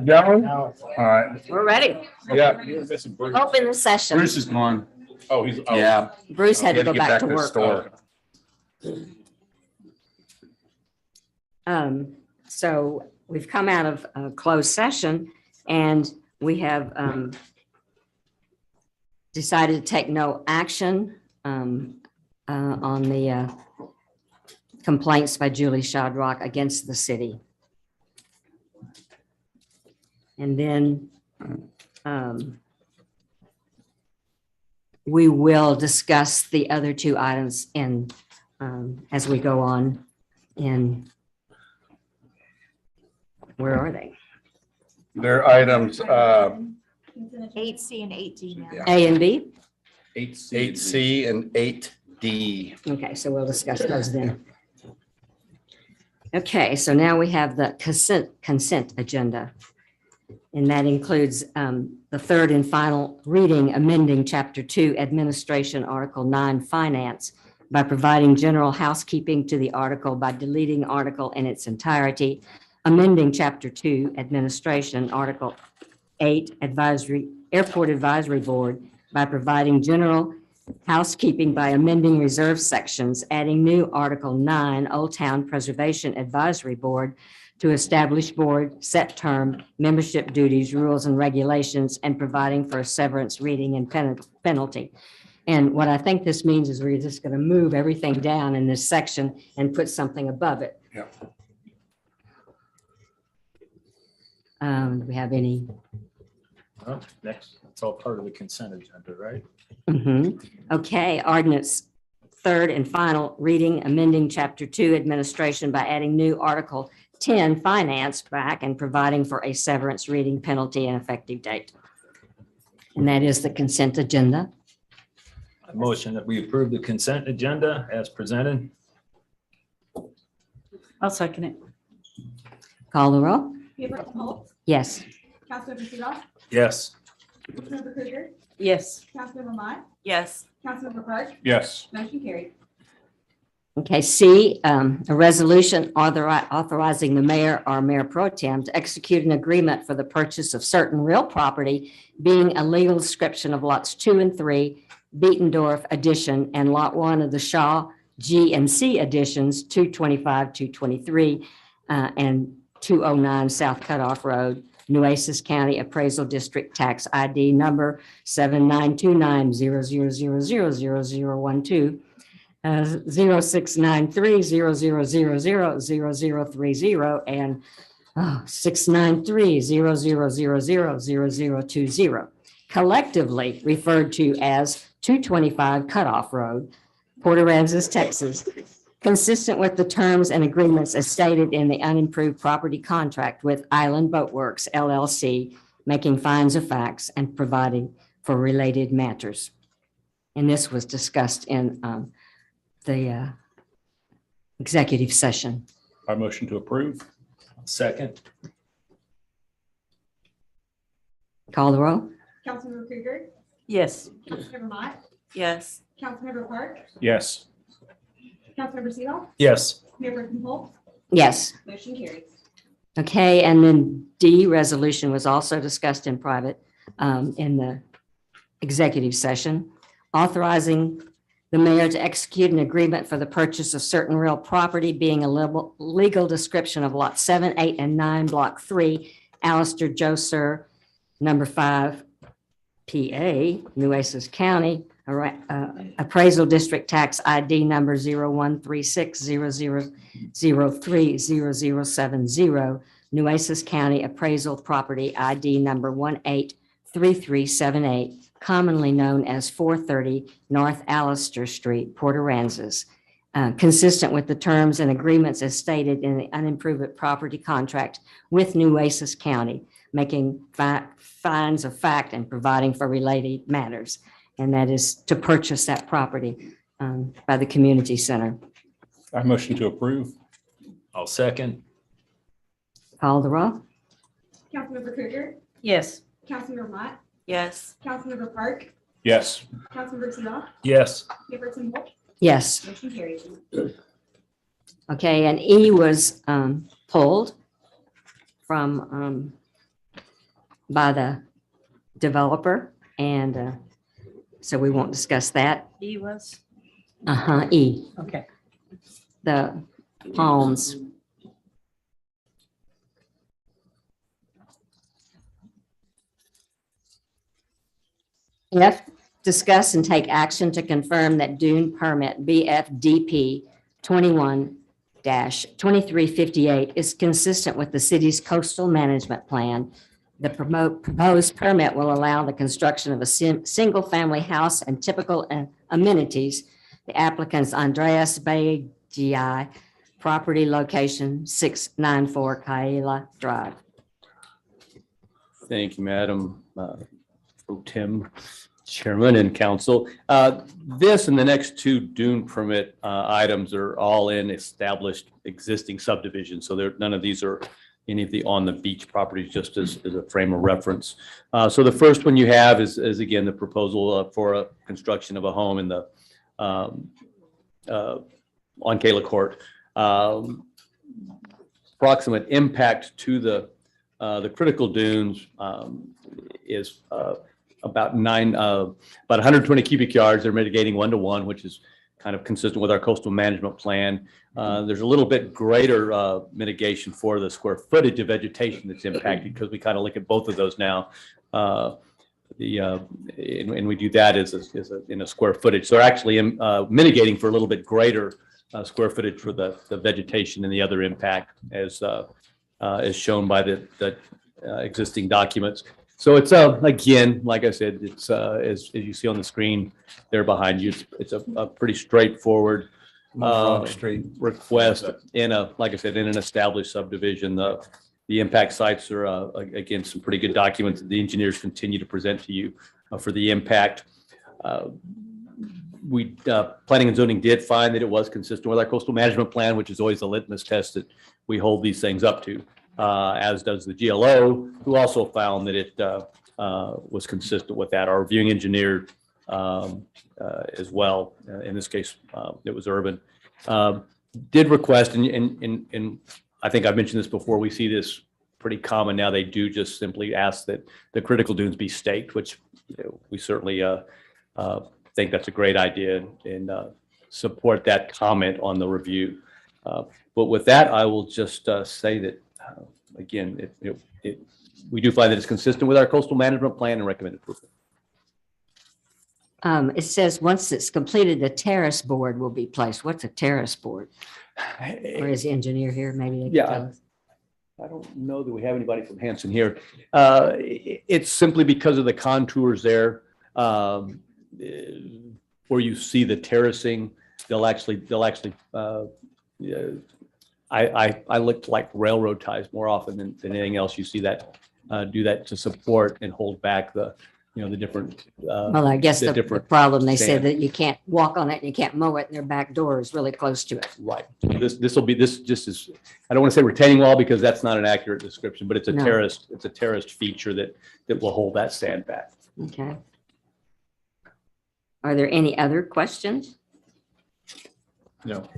Going? All right. We're ready. Yeah. Open the session. Bruce is gone. Oh, he's. Yeah. Bruce had to go Get back to the work. store. So we've come out of a closed session and we have decided to take no action on the complaints by Julie Shadrach against the city. And then we will discuss the other two items in as we go on in. Where are they? They're items 8C and 8D now. A and B? 8C and 8D. Okay, so we'll discuss those then. Okay, so now we have the consent agenda. And that includes the third and final reading, amending Chapter 2, Administration, Article 9, Finance, by providing general housekeeping to the article by deleting article in its entirety, amending Chapter 2, Administration, Article 8, Airport Advisory Board, by providing general housekeeping by amending reserve sections, adding new Article 9, Old Town Preservation Advisory Board, to establish board, set term, membership duties, rules and regulations, and providing for a severance, reading, and penalty. And what I think this means is we're just going to move everything down in this section and put something above it. Yeah. Do we have any? Well, next, it's all part of the consent agenda, right? Okay, ordinance third and final reading, amending Chapter 2 Administration by adding new Article 10 Finance back and providing for a severance, reading, penalty, and effective date. And that is the consent agenda. A motion that we approve the consent agenda as presented. I'll second it. Call the roll. Potholes, Yes. Councilmember Sidolph, Yes. Councilmember Krueger, Yes. Councilmember Mott, Yes. Councilmember Park, Yes. motion carried. Okay, C, a resolution authorizing the mayor or mayor pro tem to execute an agreement for the purchase of certain real property, being a legal description of lots 2 and 3, Beetendorf addition, and lot 1 of the Shaw G and C additions, 225, 223, and 209 South Cutoff Road, Nueces County Appraisal District Tax ID number 792900000012, 069300000030, and 69300000020, collectively referred to as 225 Cutoff Road, Port Aransas, Texas, consistent with the terms and agreements as stated in the unimproved property contract with Island Boatworks LLC, making finds of facts and providing for related matters. And this was discussed in the executive session. I motion to approve. Second. Call the roll. Councilmember Krueger, Yes. Councilmember Mott, Yes. Councilmember Park, Yes. Councilmember Sidolph, Yes. Mayor Potholes, Yes. motion carried. Okay, and then D, resolution was also discussed in private in the executive session, authorizing the mayor to execute an agreement for the purchase of certain real property, being a legal description of lot 7, 8, and 9, block 3, Alistair Joser, number 5, PA, Nueces County, Appraisal District Tax ID number 013600030070, Nueces County Appraisal Property ID number 183378, commonly known as 430 North Alistair Street, Port Aransas, consistent with the terms and agreements as stated in the unimproved property contract with Nueces County, making finds of fact and providing for related matters. And that is to purchase that property by the community center. I motion to approve. I'll second. Call the roll. Councilmember Krueger, Yes. Councilmember Mott, Yes. Councilmember Park, Yes. Councilmember Sidolph, Yes. Mayor Potholes, Yes. Motion carries. Okay, and E was pulled from, by the developer, and so we won't discuss that. E was, E, okay. the palms. F, discuss and take action to confirm that dune permit BFDP 21-2358 is consistent with the city's coastal management plan. The proposed permit will allow the construction of a single-family house and typical amenities. The applicant's Andreas Bagi, property location 694 Kaila Drive. Thank you, Madam Pro Tem Chairman and Council. This and the next two dune permit items are all in established existing subdivisions. So none of these are any of the on the beach properties, just as a frame of reference. So the first one you have is again, the proposal for a construction of a home in the on Kayla Court. Approximate impact to the critical dunes is about 120 cubic yards. They're mitigating 1-to-1, which is kind of consistent with our coastal management plan. There's a little bit greater mitigation for the square footage of vegetation that's impacted, because we kind of look at both of those now. And we do that in a square footage. So they're actually mitigating for a little bit greater square footage for the vegetation and the other impact as shown by the existing documents. So it's again, like I said, it's as you see on the screen there behind you, it's a pretty straightforward request in like I said, in an established subdivision. The impact sites are again some pretty good documents that the engineers continue to present to you for the impact. Planning and zoning did find that it was consistent with our coastal management plan, which is always the litmus test that we hold these things up to. As does the GLO, who also found that it was consistent with that. Our reviewing engineer as well, in this case, it was Urban, did request, and I think I've mentioned this before, we see this pretty common now. They do just simply ask that the critical dunes be staked, which we certainly think that's a great idea and support that comment on the review. But with that, I will just say that again, we do find that it's consistent with our coastal management plan and recommend approval. It says once it's completed, the terrace board will be placed. What's a terrace board? Or is the engineer here? Maybe they can Yeah. tell us. I don't know that we have anybody from Hanson here. It's simply because of the contours there, where you see the terracing. They'll actually. I looked like railroad ties more often than anything else. You see that do that to support and hold back the different. Well, I guess the different problem, they said stand. that you can't walk on it and you can't mow it and their back door is really close to it. Right. This just is, I don't want to say retaining wall because that's not an accurate description, but it's a No. terraced feature that will hold that sand back. Okay. Are there any other questions? No.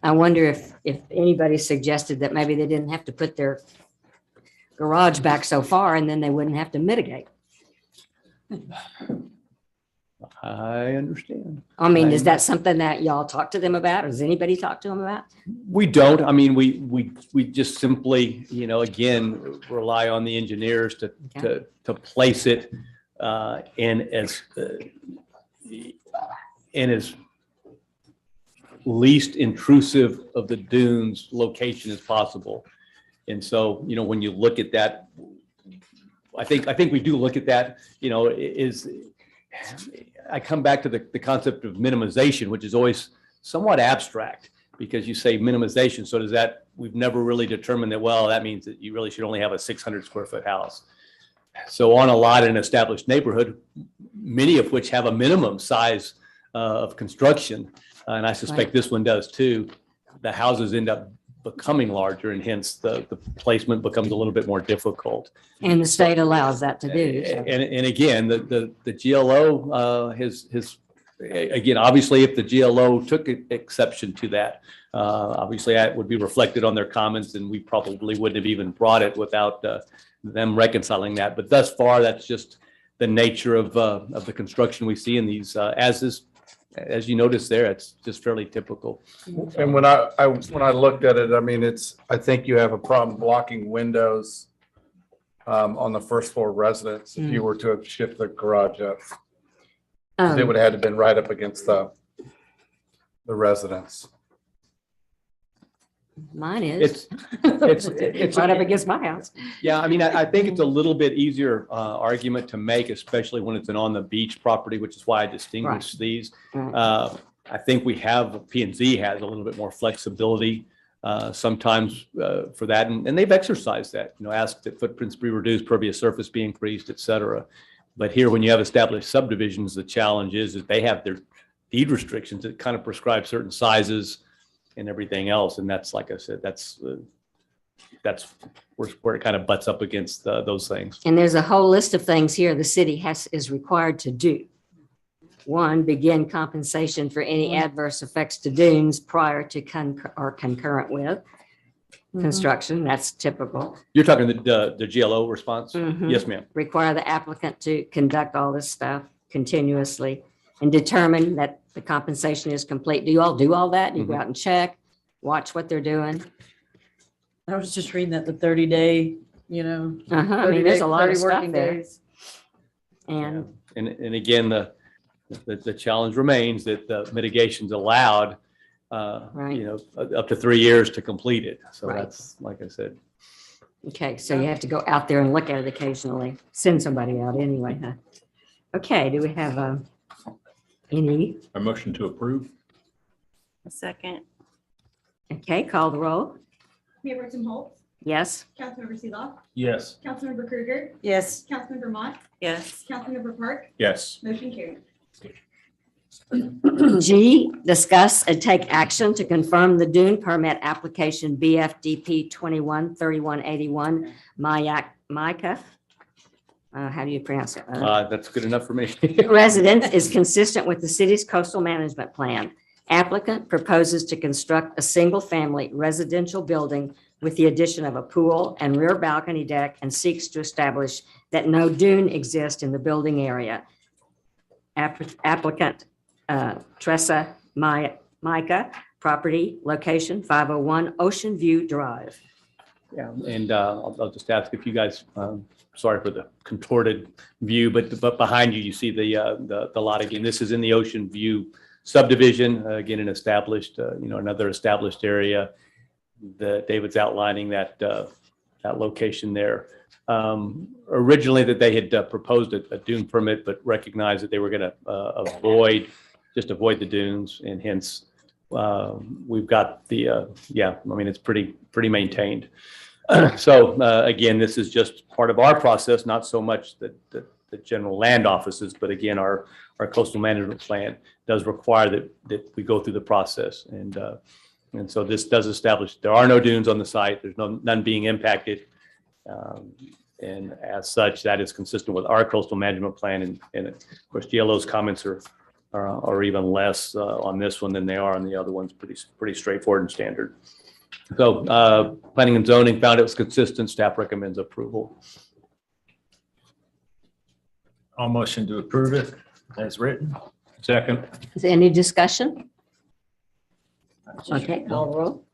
I wonder if anybody suggested that maybe they didn't have to put their garage back so far and then they wouldn't have to mitigate. I understand. I mean, is that something that y'all talk to them about? Or does anybody talk to them about? We don't. I mean, we just simply, again, rely on the engineers to place it in as least intrusive of the dunes location as possible. And so, when you look at that, I think we do look at that, I come back to the concept of minimization, which is always somewhat abstract because you say minimization. So does that, we've never really determined that, well, that means that you really should only have a 600 square foot house. So on a lot in an established neighborhood, many of which have a minimum size of construction, and I suspect Right. this one does too, the houses end up becoming larger and hence the placement becomes a little bit more difficult. And the state allows that to do. so. And again, the GLO has again, obviously, if the GLO took exception to that, obviously that would be reflected on their comments, and we probably wouldn't have even brought it without them reconciling that. But thus far, that's just the nature of the construction we see in these, as you notice there, it's just fairly typical. And when I looked at it, I mean, I think you have a problem blocking windows on the first floor residence if you were to have shipped the garage up. 'Cause it would have had to been right up against the residence. Mine is. It's Right up against my house. Yeah, I mean, I think it's a little bit easier argument to make, especially when it's an on the beach property, which is why I distinguish these. Right. I think P&Z has a little bit more flexibility sometimes for that, and they've exercised that, asked that footprints be reduced, pervious surface be increased, et cetera. But here, when you have established subdivisions, the challenge is that they have their deed restrictions that kind of prescribe certain sizes and everything else. And that's, like I said, that's where it kind of butts up against those things. And there's a whole list of things here the city is required to do. One, begin compensation for any adverse effects to dunes prior to or concurrent with construction. That's typical. You're talking the GLO response? Mhm. Yes, ma'am. Require the applicant to conduct all this stuff continuously and determine that the compensation is complete. Do you all do all that? You go out and check, watch what they're doing? I was just reading that the 30-day, I mean, there's a lot of 30 stuff working there. days. And And again, the challenge remains that the mitigation's allowed, Right. up to 3 years to complete it. So Right. that's, like I said. okay, so you have to go out there and look at it occasionally, send somebody out anyway, huh? Okay, do we have any? A motion to approve? A second. Okay, call the roll. Mayor Pro Tem Holt, Yes. Councilmember Seeloff, Yes. Councilmember Krueger, Yes. Councilmember Mott, Yes. Councilmember Park, Yes. motion carried. G, discuss and take action to confirm the dune permit application BFDP 213181 Micah. How do you pronounce it? That's good enough for me. Residence is consistent with the city's coastal management plan. Applicant proposes to construct a single-family residential building with the addition of a pool and rear balcony deck and seeks to establish that no dune exists in the building area. Applicant Tressa Micah, property location 501 Ocean View Drive. Yeah, and I'll just ask if you guys, sorry for the contorted view, but behind you, you see the lot again. This is in the Ocean View subdivision, again, an established, another established area. David's outlining that location there. Originally that they had proposed a dune permit, but recognized that they were going to avoid the dunes, and hence we've got it's pretty maintained. So again, this is just part of our process, not so much the general land offices, but again, our coastal management plan does require that we go through the process. And so this does establish there are no dunes on the site. There's none being impacted. And as such, that is consistent with our coastal management plan. And of course, GLO's comments are even less on this one than they are on the other ones. Pretty straightforward and standard. So planning and zoning found it was consistent. Staff recommends approval. I'll motion to approve it as written. Second. Is there any discussion? Okay, call the roll.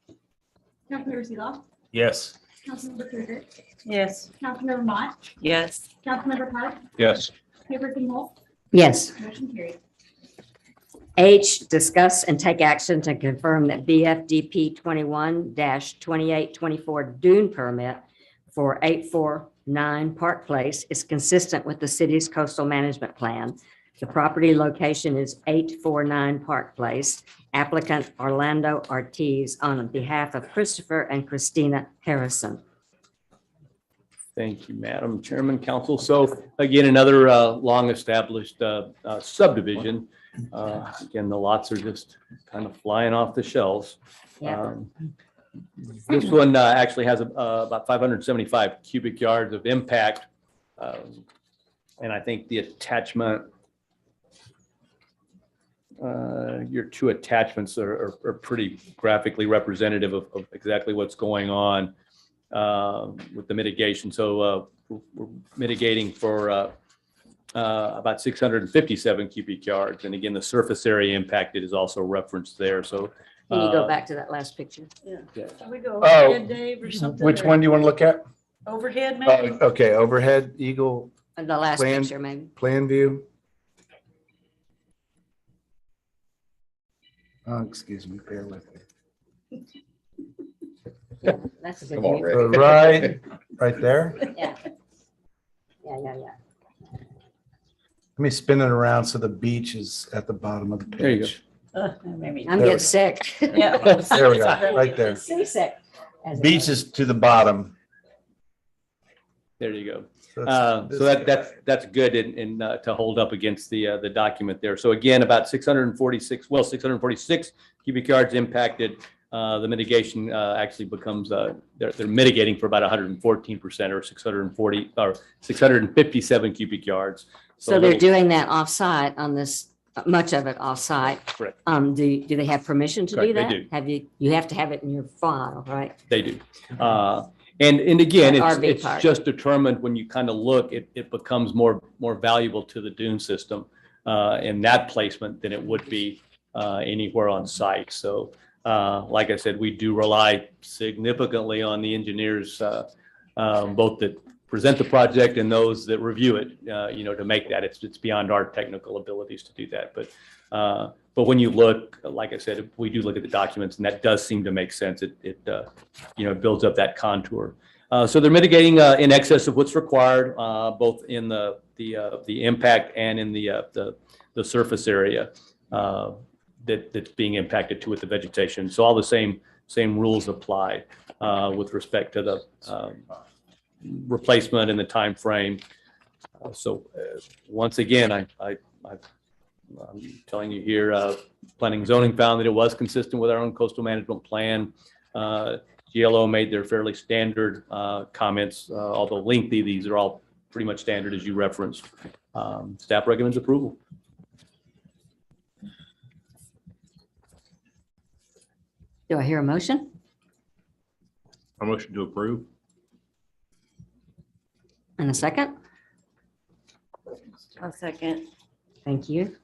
Councilmember Seeloff, Yes. Councilmember Krueger, Yes. Councilmember Mott, Yes. Councilmember Park, Yes. Mayor Pro Tem Holt, Yes. motion carried. H, discuss and take action to confirm that BFDP 21-2824 dune permit for 849 Park Place is consistent with the city's coastal management plan. The property location is 849 Park Place. Applicant Orlando Ortiz on behalf of Christopher and Christina Harrison. Thank you, Madam Chairman, Council. So again, another long-established subdivision. Again, the lots are just kind of flying off the shelves. Yeah. This one actually has about 575 cubic yards of impact. And I think the attachment your two attachments are pretty graphically representative of exactly what's going on with the mitigation. So we're mitigating for about 657 cubic yards. And again, the surface area impacted is also referenced there. So Can you go back to that last picture? Should we go Oh, overhead, Dave, or something? Which or one do you want to look at? Overhead, maybe? Okay, overhead, Eagle, The last Plan- picture, maybe. plan view. Oh, excuse me, bear with me. Yeah, that's a good Come on, view. Rick. So right there. Yeah. Yeah, yeah, yeah. Let me spin it around so the beach is at the bottom of the page. There you go. Maybe. I'm There we getting go. sick. Yeah. There we go, right there. Seasick. as it Beach were. is to the bottom. There you go. That's So this that's good in to hold up against the document there. So again, about 646 cubic yards impacted. The mitigation actually becomes they're mitigating for about 114% or 640 or 657 cubic yards. So a they're little- doing that off-site on this, much of it off-site. Correct. Do they have permission to do Correct, they that? do. Have you have to have it in your file, right? They do. And again, The it's, RV it's park. just determined when you kind of look, it becomes more valuable to the dune system in that placement than it would be anywhere on site. So like I said, we do rely significantly on the engineers, both that present the project and those that review it, to make that. It's beyond our technical abilities to do that. But when you look, like I said, we do look at the documents, and that does seem to make sense. It builds up that contour. So they're mitigating in excess of what's required, both in the impact and in the surface area that's being impacted to with the vegetation. So all the same rules apply with respect to the replacement and the time frame. So once again, I'm telling you here, planning and zoning found that it was consistent with our own coastal management plan. GLO made their fairly standard comments, although lengthy. These are all pretty much standard as you referenced. Staff recommends approval. Do I hear a motion? A motion to approve? And a second? A second. Thank you.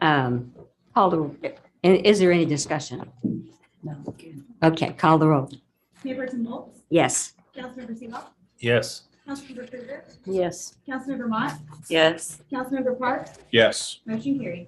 Call the, is there any discussion? No. Good. Okay, call the roll. Mayorperson Schultz, Yes. Councilmember Seagull, Yes. Councilmember Krueger, Yes. Councilmember Mott, Yes. Councilmember Park, Yes. motion carried.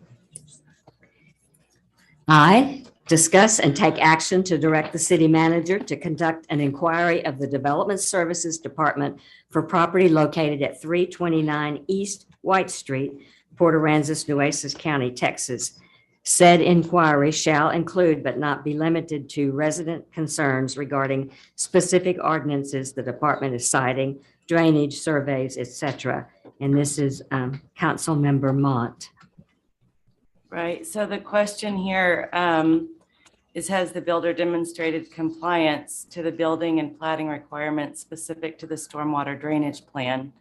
I, discuss and take action to direct the city manager to conduct an inquiry of the Development Services Department for property located at 329 East White Street, Port Aransas, Nueces County, Texas. Said inquiry shall include but not be limited to resident concerns regarding specific ordinances the department is citing, drainage surveys, etc. And this is Councilmember Mott. Right. So the question here is, has the builder demonstrated compliance to the building and plating requirements specific to the stormwater drainage plan?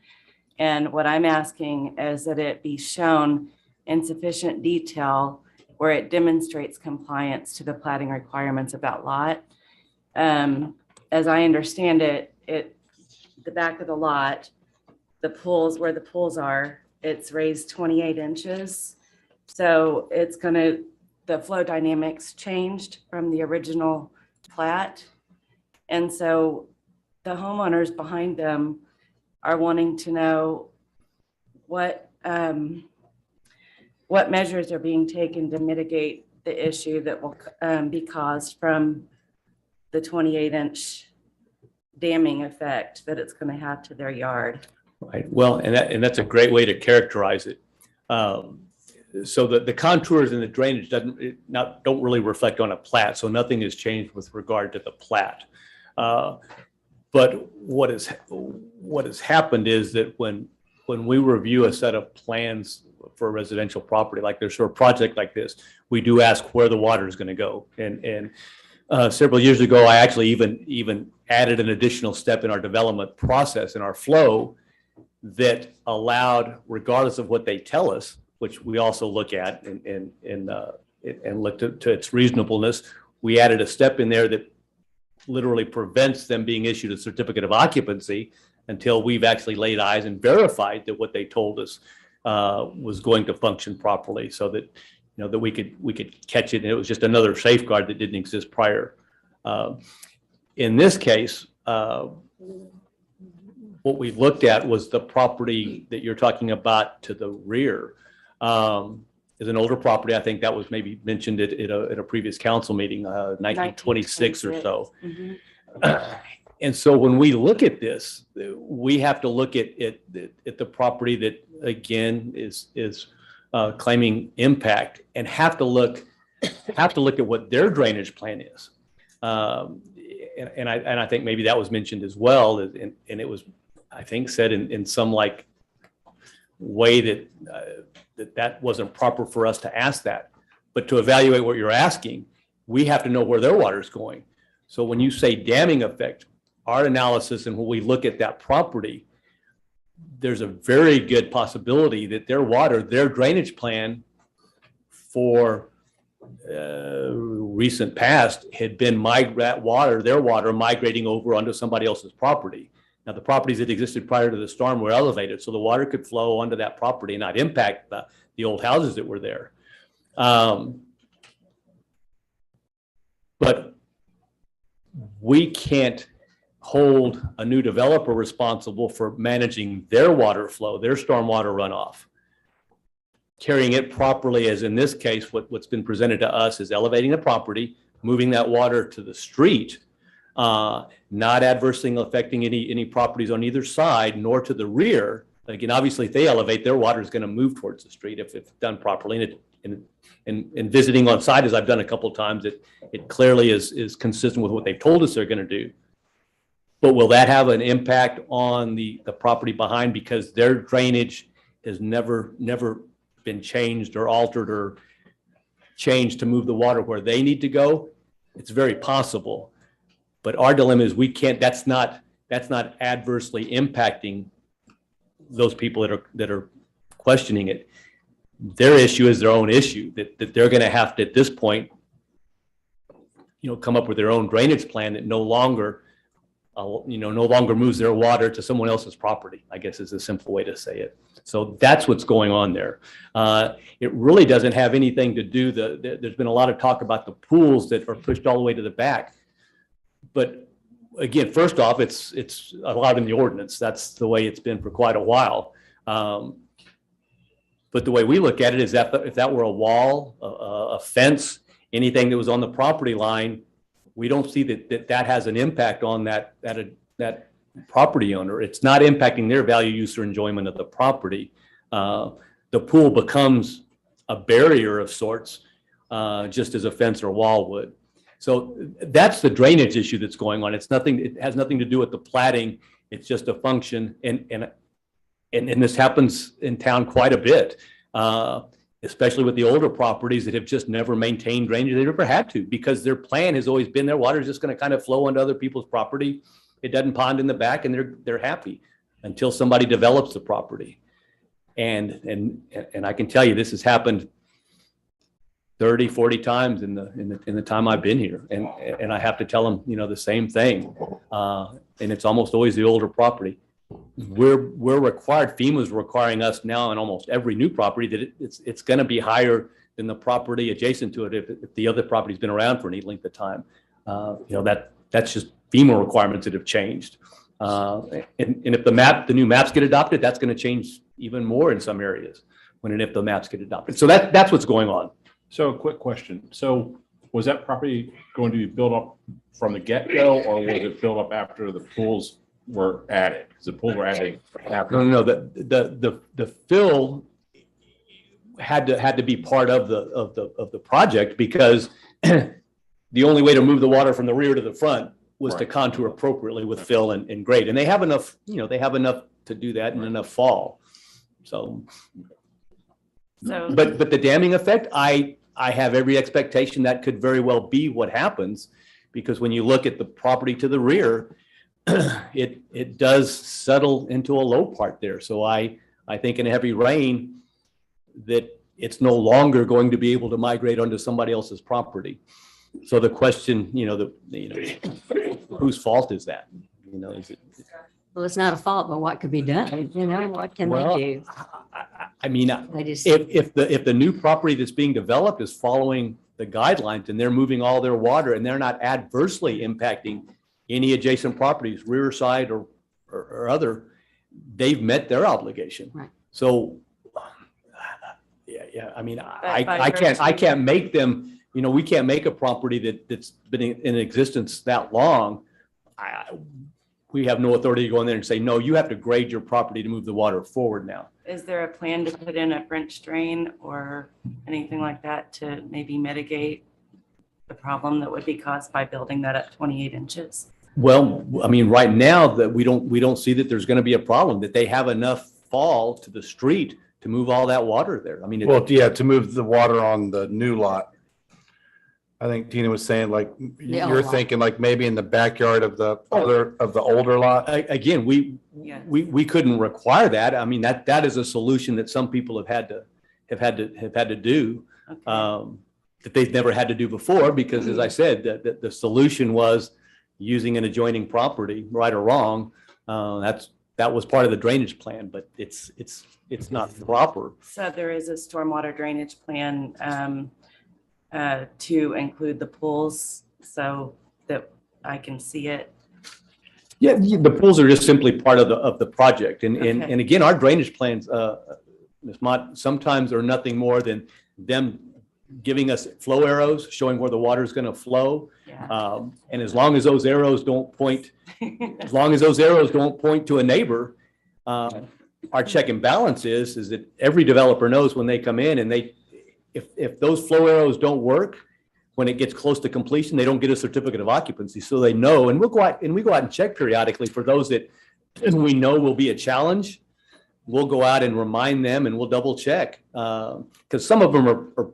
And what I'm asking is that it be shown in sufficient detail where it demonstrates compliance to the plating requirements about lot. As I understand it, the back of the lot, the pools, where the pools are, it's raised 28 inches. So it's the flow dynamics changed from the original plat. And so the homeowners behind them are wanting to know what measures are being taken to mitigate the issue that will be caused from the 28-inch damming effect that it's going to have to their yard. Right. Well, and that's a great way to characterize it. So the contours and the drainage don't really reflect on a plat. So nothing has changed with regard to the plat. But what has happened is that when we review a set of plans for a residential property like this or a project like this, we do ask where the water is going to go. And several years ago, I actually even added an additional step in our development process in our flow that allowed, regardless of what they tell us, which we also look at and look to its reasonableness. We added a step in there that literally prevents them being issued a certificate of occupancy until we've actually laid eyes and verified that what they told us was going to function properly, so that that we could catch it. And it was just another safeguard that didn't exist prior. In this case, what we looked at was the property that you're talking about to the rear. Is an older property. I think that was maybe mentioned at a previous council meeting, 1926 or so. Mhm. And so when we look at this, we have to look at the property that again is claiming impact, and have to look at what their drainage plan is. And I think maybe that was mentioned as well, and it was, I think, said in some like way that wasn't proper for us to ask that. But to evaluate what you're asking, we have to know where their water is going. So when you say damming effect, our analysis and when we look at that property, there's a very good possibility that their water, their drainage plan for recent past had been their water migrating over onto somebody else's property. Now, the properties that existed prior to the storm were elevated, so the water could flow onto that property and not impact the old houses that were there. But we can't hold a new developer responsible for managing their water flow, their stormwater runoff. Carrying it properly, as in this case, what's been presented to us is elevating the property, moving that water to the street, not adversely affecting any properties on either side, nor to the rear. Again, obviously, if they elevate, their water is going to move towards the street if it's done properly. And visiting on site, as I've done a couple of times, it clearly is consistent with what they've told us they're going to do. But will that have an impact on the property behind because their drainage has never been changed or altered or changed to move the water where they need to go? It's very possible. But our dilemma is we can't, that's not adversely impacting those people that are questioning it. Their issue is their own issue, that they're going to have to, at this point, come up with their own drainage plan that no longer moves their water to someone else's property, I guess is a simple way to say it. So that's what's going on there. It really doesn't have anything to do, there's been a lot of talk about the pools that are pushed all the way to the back. But again, first off, it's allowed in the ordinance. That's the way it's been for quite a while. But the way we look at it is that if that were a wall, a fence, anything that was on the property line, we don't see that has an impact on that property owner. It's not impacting their value, use, or enjoyment of the property. The pool becomes a barrier of sorts, just as a fence or wall would. So that's the drainage issue that's going on. It has nothing to do with the platting. It's just a function, and this happens in town quite a bit, especially with the older properties that have just never maintained drainage. They never had to, because their plan has always been their water is just going to kind of flow onto other people's property. It doesn't pond in the back, and they're happy until somebody develops the property. And I can tell you this has happened 30, 40 times in the time I've been here. And I have to tell them, the same thing. And it's almost always the older property. We're required, FEMA's requiring us now on almost every new property that it's going to be higher than the property adjacent to it if the other property's been around for any length of time. That's just FEMA requirements that have changed. And if the new maps get adopted, that's going to change even more in some areas when and if the maps get adopted. So that's what's going on. So a quick question. So was that property going to be built up from the get-go, or was it built up after the pools were added? Because the pools were added after. No. The fill had to be part of the project, because the only way to move the water from the rear to the front was to contour appropriately with fill and grade. And they have enough, to do that and enough fall. So but the damming effect, I have every expectation that could very well be what happens, because when you look at the property to the rear, it does settle into a low part there. So I think in heavy rain, that it's no longer going to be able to migrate onto somebody else's property. So the question, whose fault is that? Is it? Well, it's not a fault, but what could be done? What can Well, they do? I mean, They just, if the new property that's being developed is following the guidelines and they're moving all their water and they're not adversely impacting any adjacent properties, rear side or other, they've met their obligation. Right. So, yeah, I mean, by I can't make them, we can't make a property that's been in existence that long. We have no authority to go in there and say, no, you have to grade your property to move the water forward now. Is there a plan to put in a French drain or anything like that to maybe mitigate the problem that would be caused by building that at 28 inches? Well, I mean, right now that we don't see that there's going to be a problem, that they have enough fall to the street to move all that water there. I mean, Well, yeah, to move the water on the new lot. I think Tina was saying like, old you're lot. thinking like maybe in the backyard of the older lot. again, we Yes. couldn't require that. I mean, that is a solution that some people have had to do. Okay. That they've never had to do before, because as I said, the solution was using an adjoining property, right or wrong. That was part of the drainage plan, but it's not proper. So there is a stormwater drainage plan to include the pools so that I can see it. Yeah, the pools are just simply part of the project. And Okay. again, our drainage plans, Ms. Mott, sometimes are nothing more than them giving us flow arrows, showing where the water is going to flow. Yeah. And as long as those arrows don't point to a neighbor, our check and balance is that every developer knows when they come in and if those flow arrows don't work, when it gets close to completion, they don't get a certificate of occupancy. So they know, and we go out and check periodically for those that we know will be a challenge. We'll go out and remind them and we'll double check. Because some of them are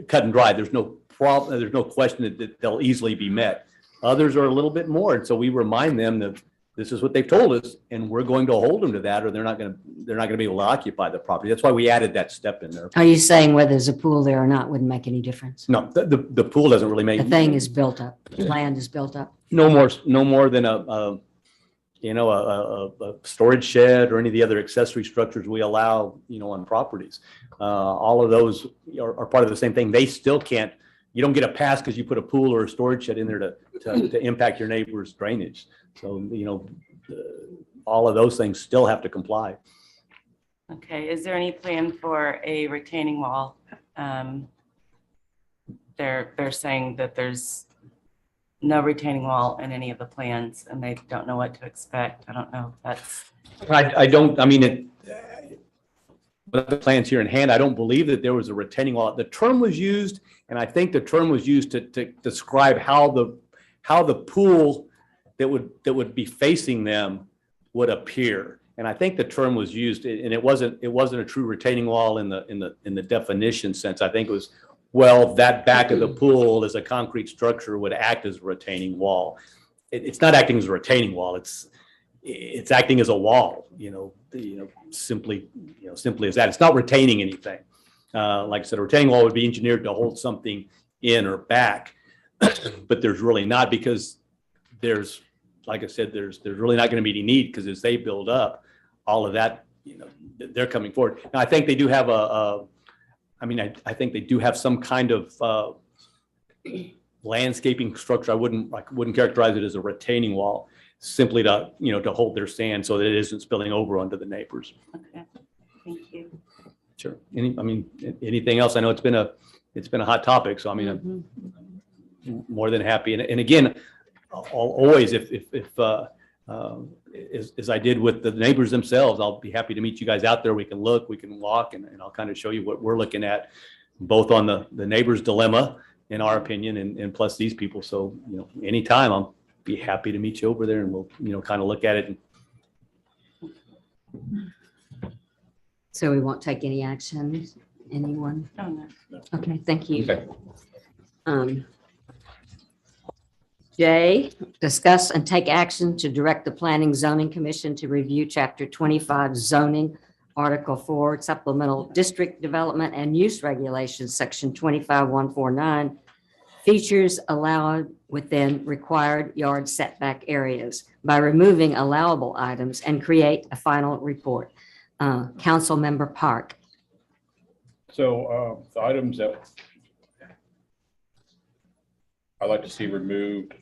cut and dry. There's no problem. There's no question that they'll easily be met. Others are a little bit more. And so we remind them that this is what they've told us, and we're going to hold them to that, or they're not going to be able to occupy the property. That's why we added that step in there. are you saying whether there's a pool there or not wouldn't make any difference? No, the pool doesn't really make The thing is built up, the land is built up. no more than a storage shed or any of the other accessory structures we allow, on properties. All of those are part of the same thing. They still can't, you don't get a pass because you put a pool or a storage shed in there to impact your neighbor's drainage. So, all of those things still have to comply. Okay, is there any plan for a retaining wall? They're saying that there's no retaining wall in any of the plans and they don't know what to expect. I don't know if that's, With the plans here in hand, I don't believe that there was a retaining wall. The term was used, and I think the term was used to describe how the pool that would be facing them would appear. And I think the term was used, and it wasn't a true retaining wall in the definition sense. I think it was, well, that back of the pool as a concrete structure would act as a retaining wall. It's not acting as a retaining wall. It's acting as a wall, simply as that. It's not retaining anything. Like I said, a retaining wall would be engineered to hold something in or back, but there's really not, because there's, like I said, there's really not going to be any need, because as they build up, all of that, they're coming forward. Now, I think they do have I think they do have some kind of landscaping structure. I wouldn't characterize it as a retaining wall, simply to hold their sand so that it isn't spilling over onto the neighbors. okay, thank you. Sure. Anything else? I know it's been a hot topic, so I'm more than happy. And again, I'll always, as I did with the neighbors themselves, I'll be happy to meet you guys out there. We can look, we can walk, and I'll kind of show you what we're looking at, both on the neighbor's dilemma, in our opinion, and plus these people. So, anytime, I'll be happy to meet you over there, and we'll, kind of look at it. So we won't take any action, anyone? Oh, no. Okay, thank you. Okay. J, discuss and take action to direct the Planning Zoning Commission to review Chapter 25 zoning Article 4, Supplemental District Development and Use Regulations, Section 25149, features allowed within required yard setback areas by removing allowable items and create a final report. Councilmember Park. So the items that I'd like to see removed,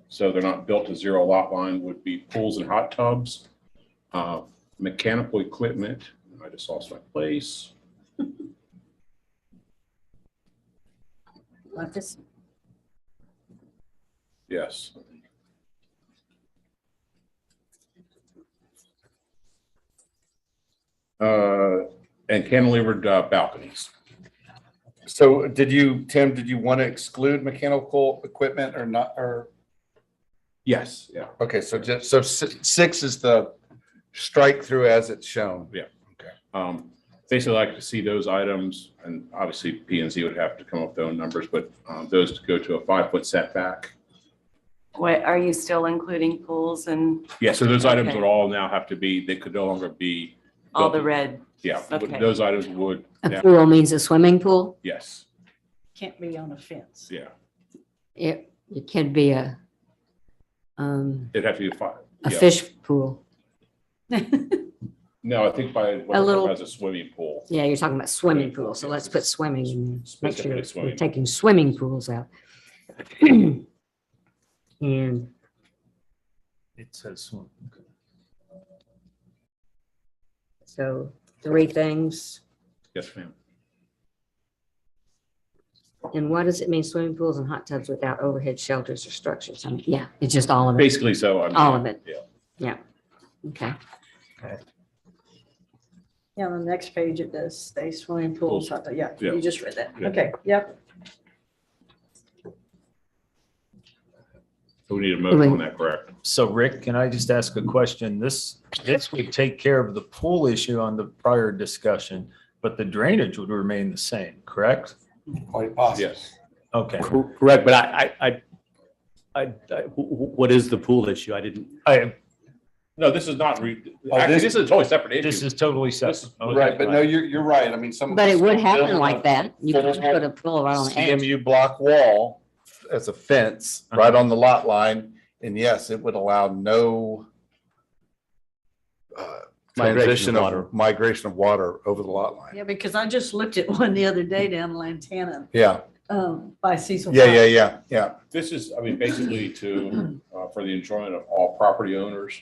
so they're not built to zero lot line, would be pools and hot tubs, mechanical equipment. I just lost my place. Yes. And cantilevered balconies. So Tim, did you want to exclude mechanical equipment or not, or? Yes, yeah. Okay, so just, so 6 is the strike through as it's shown. Yeah. Basically, I'd like to see those items, and obviously P and Z would have to come up with their own numbers, but those to go to a 5-foot setback. What, are you still including pools and Yeah, so those items Okay. would all now have to be, they could no longer be. all the built- red? Yeah, Okay. those items would, A now- pool means a swimming pool. yes, Can't be on a fence. yeah. It could be a It'd have to be 5. a yeah. fish pool. No, I think by, A little- as a swimming pool. Yeah, you're talking about swimming pools, so let's put swimming in there. Make sure Specifically we're swimming. taking swimming pools out. And It says swim. Okay. so 3 things. Yes, ma'am. And what does it mean, swimming pools and hot tubs without overhead shelters or structures? I mean, yeah, it's just all of it. Basically, so. I mean, All of it. Yeah. Okay. Yeah, on the next page it does say swimming pools. Yeah, Yeah. you just read that. Yeah. Okay, yep. So we need a motion on that, correct? So Rick, can I just ask a question? This would take care of the pool issue on the prior discussion, but the drainage would remain the same, correct? Quite possible. Yes. Okay. Correct, but what is the pool issue? I didn't. No, this is not, Oh, actually, this- this is a totally separate issue. This is totally This separate. is- Okay. Right, but no, you're right. I mean, some. But it would happen building like a that. You could just put a pool right on the edge. CMU block wall as a fence right on the lot line. And yes, it would allow no transition of migration of water over the lot line. Yeah, because I just looked at one the other day down Lantana, Yeah, by Cecil. yeah. This is, I mean, basically to, for the enjoyment of all property owners.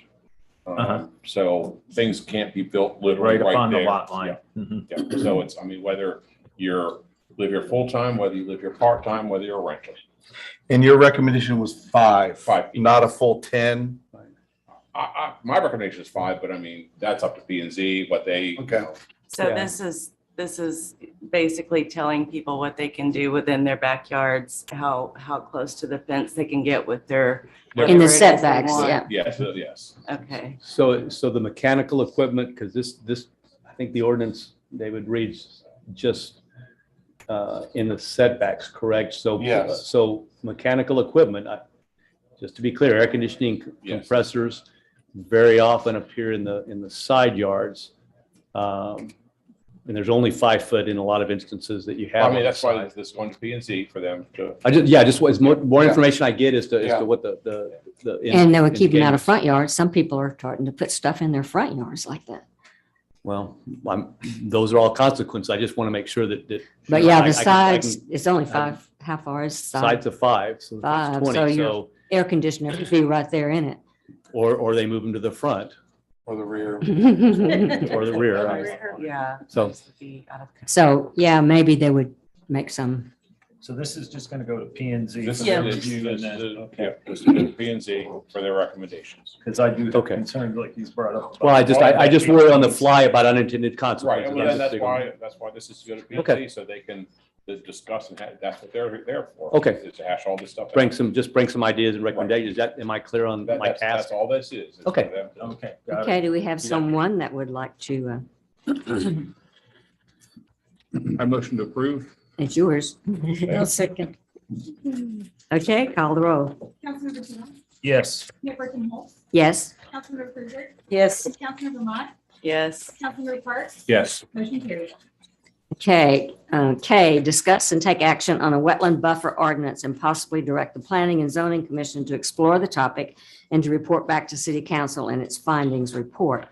Uh-huh. So things can't be built literally Right up on the there. lot line. Mhm. Yeah, so it's, I mean, whether live here full-time, whether you live here part-time, whether you're a renter. And your recommendation was 5, 5. not a full 10. My recommendation is 5, but I mean, that's up to P and Z, what they. Okay. So Yeah. this is basically telling people what they can do within their backyards, how close to the fence they can get with their. In whatever the it is they setbacks, want. yeah. Yes, yes. Okay, So the mechanical equipment, because this, I think the ordinance, David reads just in the setbacks, correct? So, Yes. so mechanical equipment, just to be clear, air conditioning Yes. compressors very often appear in the side yards. And there's only 5 foot in a lot of instances that you have. I on mean, the that's why side. this one's P and Z for them to. Just as more Yeah. information I get as Yeah. to what the. And they would keep them out of indications. front yards. Some people are starting to put stuff in their front yards like that. Well, those are all consequences. I just want to make sure that. But yeah, I the can- sides, it's only I 5. How far is side? Sides of 5, so Five, that's so 20, you're- so, Air conditioner could be right there in it. or they move them to the front Or the rear. or the rear. right? yeah. So- This would be out of control. So, yeah, maybe they would make some, So this is just gonna go to P and Z. This is, Yeah. this Review and is, then, yeah, okay. this is P and Z for their recommendations. Because I do have Okay. concerns like he's brought up. Well, I just worry on the fly about unintended Right, consequences. and then that's why this is going to P and Okay. Z, so they can discuss and that's what they're there for. Okay. Is to hash all this stuff. out. Bring some ideas and recommendations. Am I clear on my That's task? all this is. It's Okay. for them to- Okay. got it. okay, do we have someone that would like to, I motion to approve. it's yours. I'll second. Okay, call the roll. Councilmember Tino, Yes. Mayor Tim Holtz, Yes, Councilmember Krueger, Yes, Councilmember Mott, Yes. Councilmember Parks? Yes. Motion carries. Okay, K, discuss and take action on a wetland buffer ordinance and possibly direct the Planning and Zoning Commission to explore the topic and to report back to City Council in its findings report.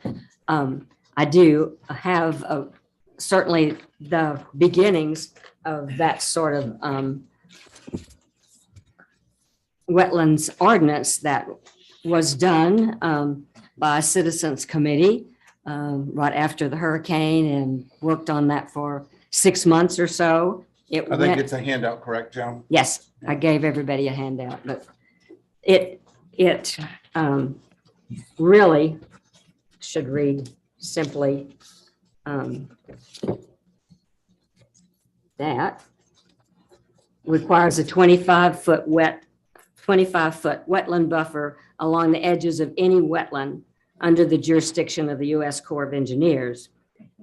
I do have certainly the beginnings of that sort of wetlands ordinance that was done by a citizens committee right after the hurricane and worked on that for 6 months or so. It I think went, it's a handout, correct, Joan? yes, I gave everybody a handout, but it really should read simply that requires a 25-foot wetland buffer along the edges of any wetland under the jurisdiction of the U.S. Corps of Engineers.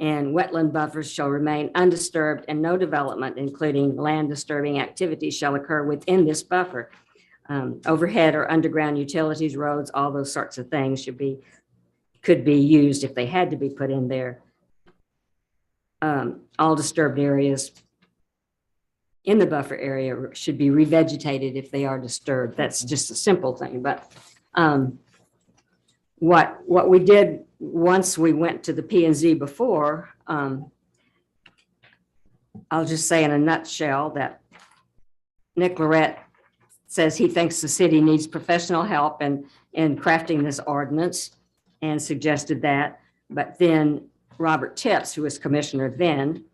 And wetland buffers shall remain undisturbed and no development, including land disturbing activities, shall occur within this buffer. Overhead or underground utilities, roads, all those sorts of things could be used if they had to be put in there. All disturbed areas in the buffer area should be revegetated if they are disturbed. That's just a simple thing, but what we did once we went to the P&Z before, I'll just say in a nutshell that Nick Lorette says he thinks the city needs professional help in crafting this ordinance and suggested that. But then Robert Tips, who was commissioner then,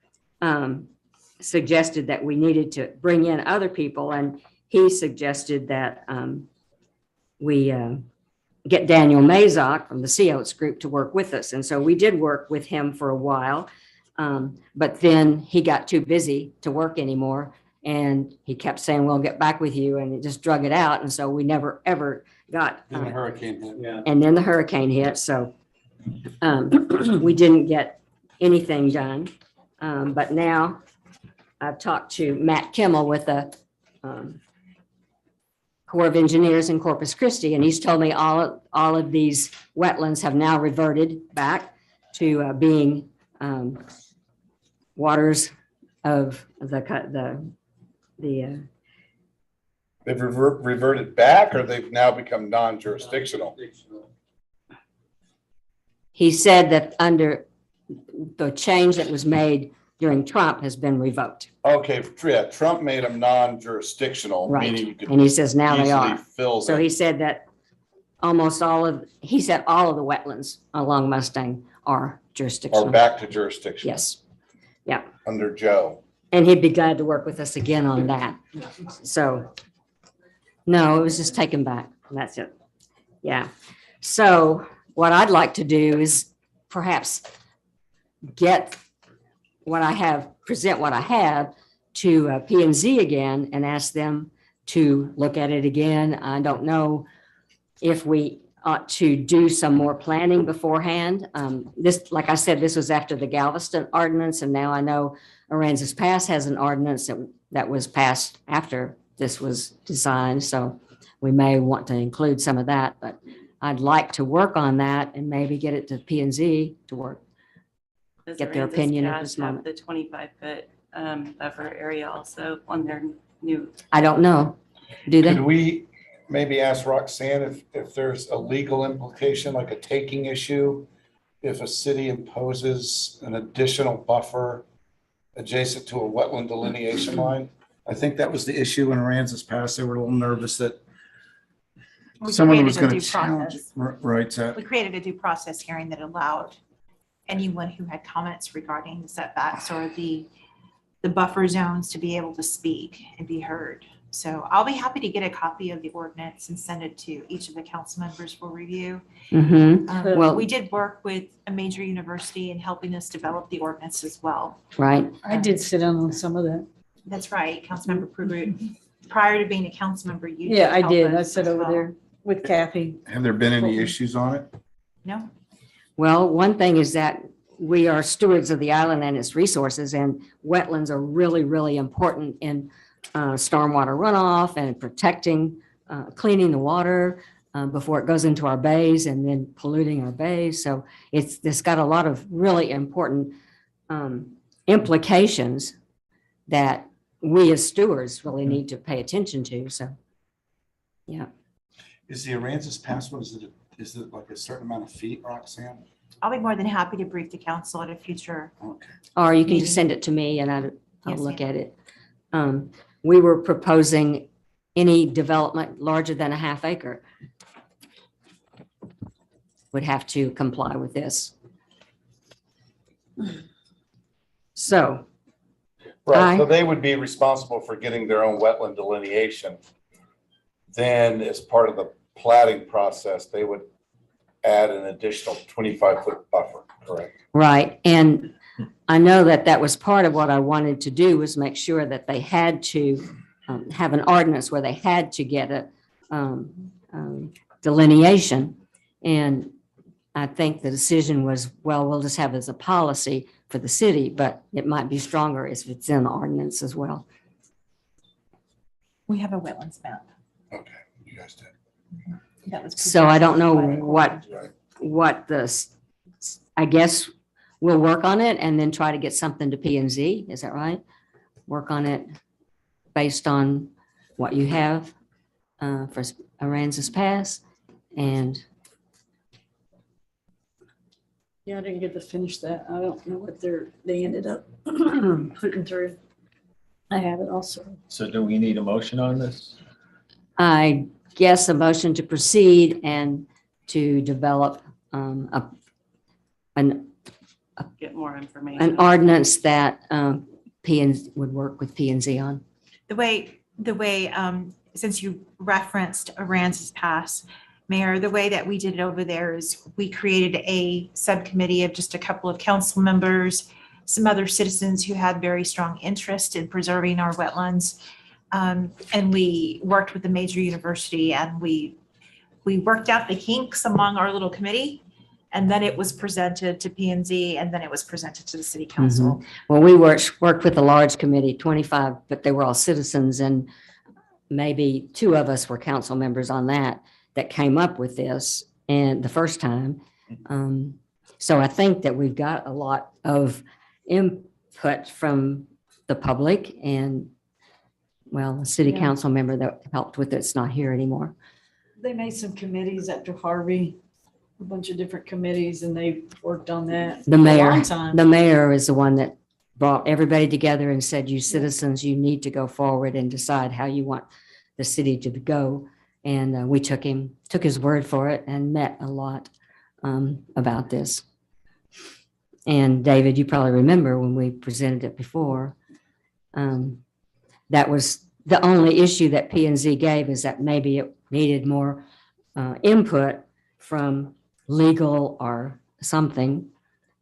suggested that we needed to bring in other people, and he suggested that we get Daniel Mazok from the Sea Oats group to work with us. And so we did work with him for a while, but then he got too busy to work anymore. And he kept saying, we'll get back with you, and it just drug it out. And so we never, ever got. And the hurricane hit. Yeah. And then the hurricane hit, so we didn't get anything done. But now I've talked to Matt Kimmel with the Corps of Engineers in Corpus Christi, and he's told me all of these wetlands have now reverted back to being waters of the They've reverted back, or they've now become non-jurisdictional? He said that under the change that was made during Trump has been revoked. Okay, yeah, Trump made them non-jurisdictional, Right. meaning you could And he says now they easily are. fill So them. he said that he said all of the wetlands along Mustang are jurisdictional. Or back to jurisdiction. Yes. Yeah. Under Joe. And he'd be glad to work with us again on that. So, no, it was just taken back. That's it. Yeah. So what I'd like to do is perhaps get present what I have to P&Z again and ask them to look at it again. I don't know if we ought to do some more planning beforehand. This, like I said, this was after the Galveston ordinance, and now I know Aransas Pass has an ordinance that was passed after this was designed, so we may want to include some of that, but I'd like to work on that and maybe get it to P&Z to work. Does Get their Aransas opinion at Pass this have moment. The 25-foot buffer area also on their new. I don't know. Do Could they? we maybe ask Roxanne if there's a legal implication, like a taking issue, if a city imposes an additional buffer adjacent to a wetland delineation line? I think that was the issue in Aransas Pass. They were a little nervous that We someone was created a going to due challenge it. process. Right, Zach? We created a due process hearing that allowed anyone who had comments regarding the setbacks or the buffer zones to be able to speak and be heard. So I'll be happy to get a copy of the ordinance and send it to each of the council members for review. Mm-hmm. Well- We did work with a major university in helping us develop the ordinance as well. Right. I did sit in on some of that. That's right, Councilmember Pruitt. Prior to being a council member, you Yeah, I help did. I us sat as over well. there with Kathy. Have there been any issues on it? No, Well, one thing is that we are stewards of the island and its resources, and wetlands are really, really important in stormwater runoff and protecting, cleaning the water. before it goes into our bays and then polluting our bays. So it's got a lot of really important implications that we as stewards really need to pay attention to. So, yeah. Is the Aransas Pass, what is it? Is it like a certain amount of feet, Roxanne? I'll be more than happy to brief the council at a future. Okay. Or you can just send it to me and I'll Yes, look ma'am. at it. We were proposing any development larger than a half acre would have to comply with this. So, Right, so Aye. they would be responsible for getting their own wetland delineation. Then as part of the plating process, they would add an additional 25-foot buffer, correct? right, and I know that that was part of what I wanted to do was make sure that they had to have an ordinance where they had to get a delineation. And I think the decision was, well, we'll just have it as a policy for the city, but it might be stronger if it's in the ordinance as well. We have a wetlands map Okay, you guys did. that was. So I don't know presented by the what, Right. what the, I guess we'll work on it and then try to get something to P and Z. Is that right? Work on it based on what you have for Aransas Pass. And Yeah, I didn't get to finish that. I don't know what they ended up putting through. I have it also. So do we need a motion on this? I guess a motion to proceed and to develop an Get more information. an ordinance that P and would work with P and Z on. The way, since you referenced Aransas Pass, Mayor, the way that we did it over there is we created a subcommittee of just a couple of council members, some other citizens who had very strong interest in preserving our wetlands. And we worked with the major university and we worked out the kinks among our little committee. And then it was presented to P and Z and then it was presented to the city council. Well, we worked with a large committee, 25, but they were all citizens and maybe 2 of us were council members on that came up with this and the first time. So I think that we've got a lot of input from the public and, well, the city Yeah. council member that helped with it's not here anymore. They made some committees after Harvey, a bunch of different committees, and they worked on that The for a mayor, long time. the mayor is the one that brought everybody together and said, you citizens, you need to go forward and decide how you want the city to go. And we took his word for it and met a lot about this. And David, you probably remember when we presented it before, that was the only issue that P and Z gave is that maybe it needed more input from legal or something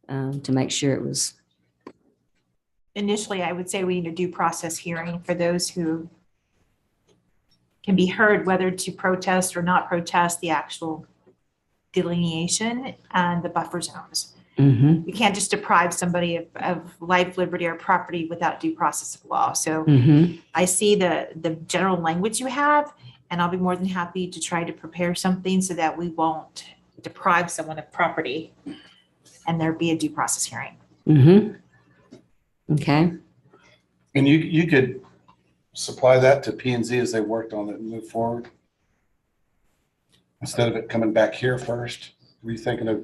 to make sure it was. Initially, I would say we need a due process hearing for those who can be heard, whether to protest or not protest the actual delineation and the buffer zones. Mhm, You can't just deprive somebody of life, liberty, or property without due process of law. So mhm. I see the general language you have, and I'll be more than happy to try to prepare something so that we won't deprive someone of property and there be a due process hearing. Okay, And you could supply that to P and Z as they worked on it and move forward? Instead of it coming back here first? Were you thinking of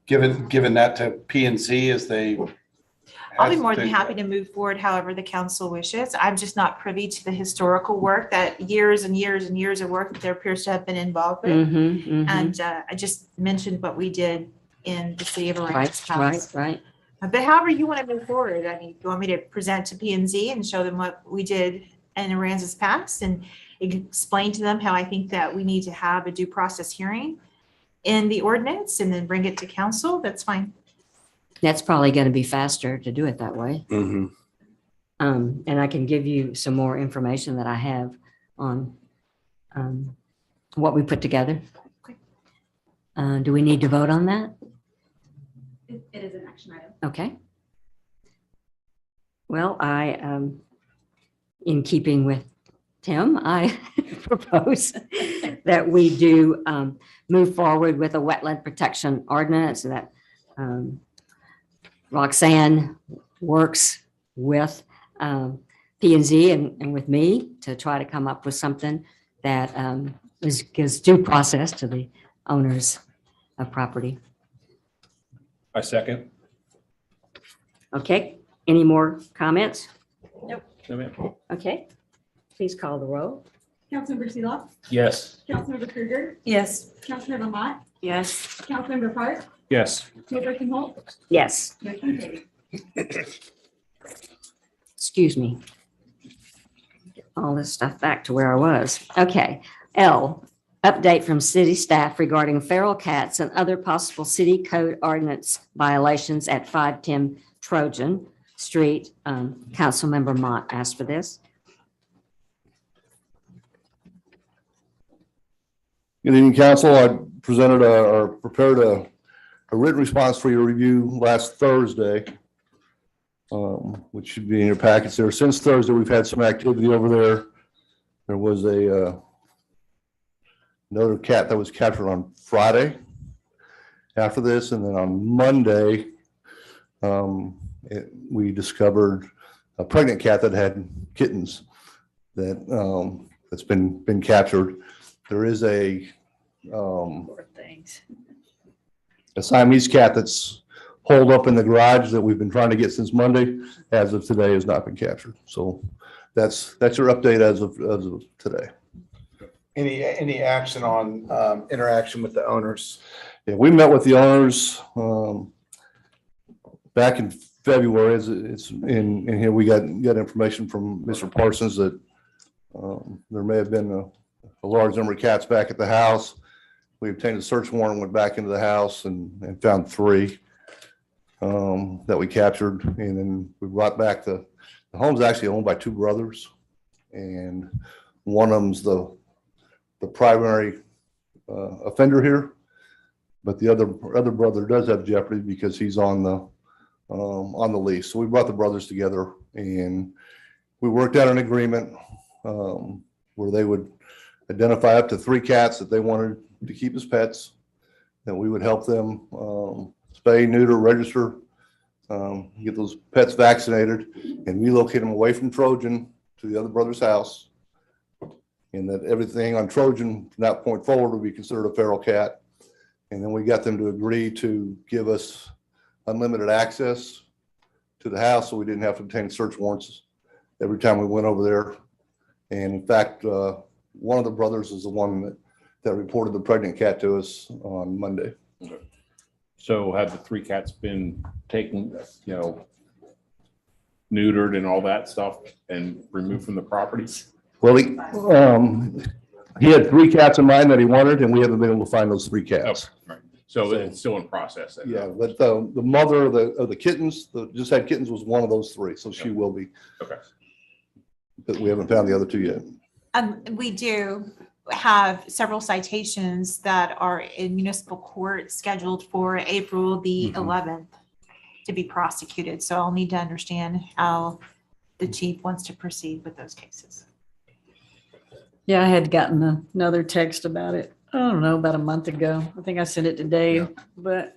giving that to P and Z as they? I'll be more than happy to move forward however the council wishes. I'm just not privy to the historical work that years and years and years of work that there appears to have been involved with. And I just mentioned what we did in the city of Aransas Pass. right. But however you want to move forward, I mean, you want me to present to P and Z and show them what we did in Aransas Pass and explain to them how I think that we need to have a due process hearing in the ordinance and then bring it to council, that's fine. That's probably going to be faster to do it that way. Mhm. And I can give you some more information that I have on what we put together. Do we need to vote on that? It is an action item. Okay. Well, I, in keeping with Tim, I propose that we do move forward with a wetland protection ordinance that Roxanne works with P&Z and with me to try to come up with something that gives due process to the owners of property. I second. Okay, any more comments? No, ma'am. Okay, please call the roll. Councilmember Seeloff, Yes. Councilmember Krueger, Yes. Councilmember Mott, Yes. Councilmember Park, Yes. Mayor Tim Holt, Yes, motion carried. excuse me. Get all this stuff back to where I was. Okay, L, update from city staff regarding feral cats and other possible city code ordinance violations at 510 Trojan Street. Councilmember Mott asked for this. Good evening, council. I presented or prepared a written response for your review last Thursday, which should be in your packets there. Since Thursday, we've had some activity over there. There was another cat that was captured on Friday after this, and then on Monday, we discovered a pregnant cat that had kittens that's been captured. There is a Siamese cat that's holed up in the garage that we've been trying to get since Monday. As of today, has not been captured. So that's your update as of today. Any action on interaction with the owners? Yeah, we met with the owners back in February. It's in here. We got information from Mr. Parsons that there may have been a large number of cats back at the house. We obtained a search warrant, went back into the house and found 3 that we captured. And then we brought back the home's actually owned by 2 brothers. And one of them's the primary offender here. But the other brother does have jeopardy because he's on the lease. So we brought the brothers together and we worked out an agreement where they would identify up to 3 cats that they wanted to keep as pets, that we would help them spay, neuter, register, get those pets vaccinated, and relocate them away from Trojan to the other brother's house, and that everything on Trojan from that point forward would be considered a feral cat. And then we got them to agree to give us unlimited access to the house, so we didn't have to obtain search warrants every time we went over there. And in fact, one of the brothers is the one that reported the pregnant cat to us on Monday. So have the 3 cats been taken, neutered and all that stuff and removed from the property? Well, he had 3 cats in mind that he wanted, and we haven't been able to find those 3 cats. Okay, right. So it's still in process then? Yeah, but the mother of the kittens, just had kittens, was one of those 3, so she will be. Okay. But we haven't found the other 2 yet. We do have several citations that are in municipal court scheduled for April the 11th to be prosecuted. So I'll need to understand how the chief wants to proceed with those cases. Yeah, I had gotten another text about it. I don't know, about a month ago. I think I sent it to Dave, but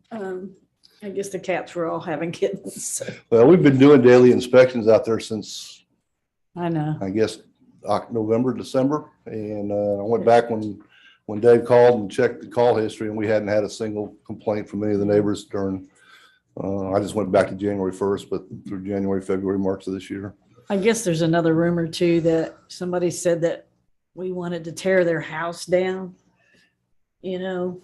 I guess the cats were all having kittens. So. Well, we've been doing daily inspections out there since, I know. I guess, November, December. And I went back when Dave called and checked the call history, and we hadn't had a single complaint from any of the neighbors during, I just went back to January 1st, but through January, February, March of this year. I guess there's another rumor too that somebody said that we wanted to tear their house down. Well,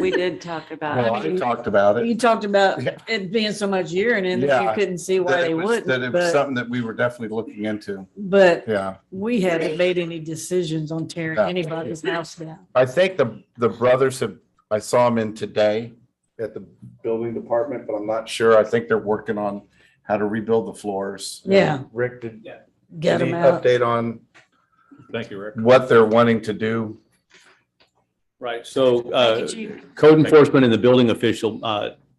we did talk about Well, I talked about it. You talked about Yeah. it being so much urine in that you Yeah. couldn't see why they That it was wouldn't, something that we were definitely looking into. but Yeah. we hadn't made any decisions on tearing Yeah. anybody's house down. I think the brothers I saw them in today at the building department, but I'm not sure. I think they're working on how to rebuild the floors. Yeah. Rick, did Get any them out. update on Thank you, Rick. what they're wanting to do? Right, so Thank you, Chief. code enforcement and the building official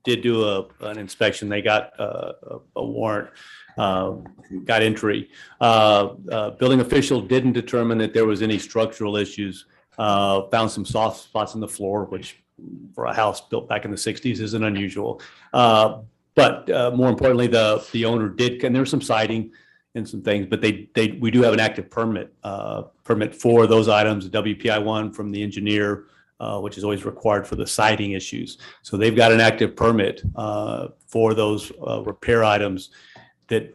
did do an inspection. They got a warrant, got entry. Building official didn't determine that there was any structural issues. Found some soft spots in the floor, which for a house built back in the 60s isn't unusual. But more importantly, the owner did, and there was some siding and some things, but we do have an active permit for those items, a WPI 1 from the engineer, which is always required for the siding issues. So they've got an active permit for those repair items that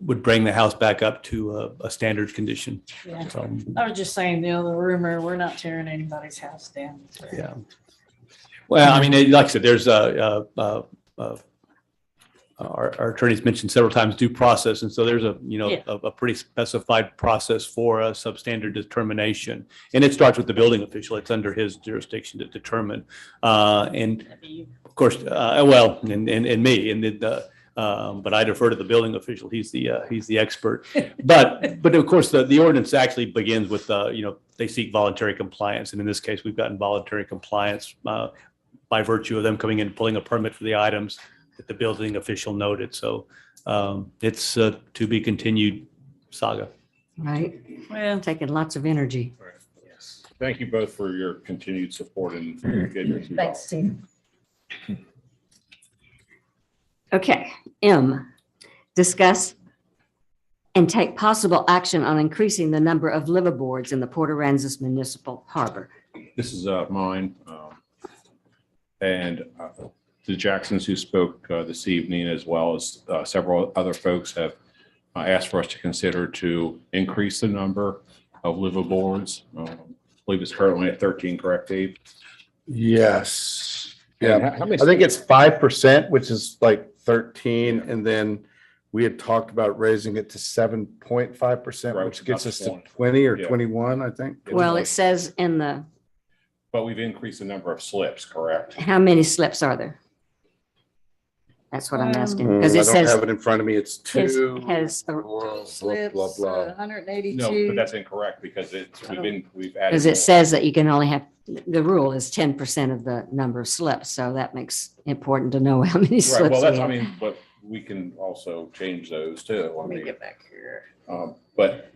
would bring the house back up to a standard condition. Yeah. So, I was just saying, the rumor, we're not tearing anybody's house down. yeah. Well, I mean, like I said, there's our attorneys mentioned several times due process. And so there's a pretty specified process for a substandard determination. And it starts with the building official. It's under his jurisdiction to determine. And of course, and me, and but I defer to the building official. He's the expert. But of course, the ordinance actually begins with, they seek voluntary compliance. And in this case, we've gotten voluntary compliance by virtue of them coming in and pulling a permit for the items that the building official noted. So it's to be continued saga. Right. Well, taking lots of energy. Yes. Thank you both for your continued support and getting your Thanks, Steve. Okay, M, discuss and take possible action on increasing the number of liveaboards in the Port Aransas Municipal Harbor. This is mine. And the Jacksons who spoke this evening, as well as several other folks, have asked for us to consider to increase the number of liveaboards. I believe it's currently at 13, correct, Dave? Yes. And Yeah, how many- I think it's 5%, which is like 13, and then we had talked about raising it to 7.5%, Right, which gets us to that's 20 or Yeah. 21, I think. Well, it says in the, But we've increased the number of slips, correct? how many slips are there? That's what I'm asking, because I it don't says have it in front of me. It's has, 2. has, blah, blah, Slips, blah, blah. 182. No, but that's incorrect because we've added. because it more. says that you can only have, the rule is 10% of the number of slips. So that makes important to know how many Right, slips well, we that's, I have. mean, but we can also change those too. I Let me mean, get back here. But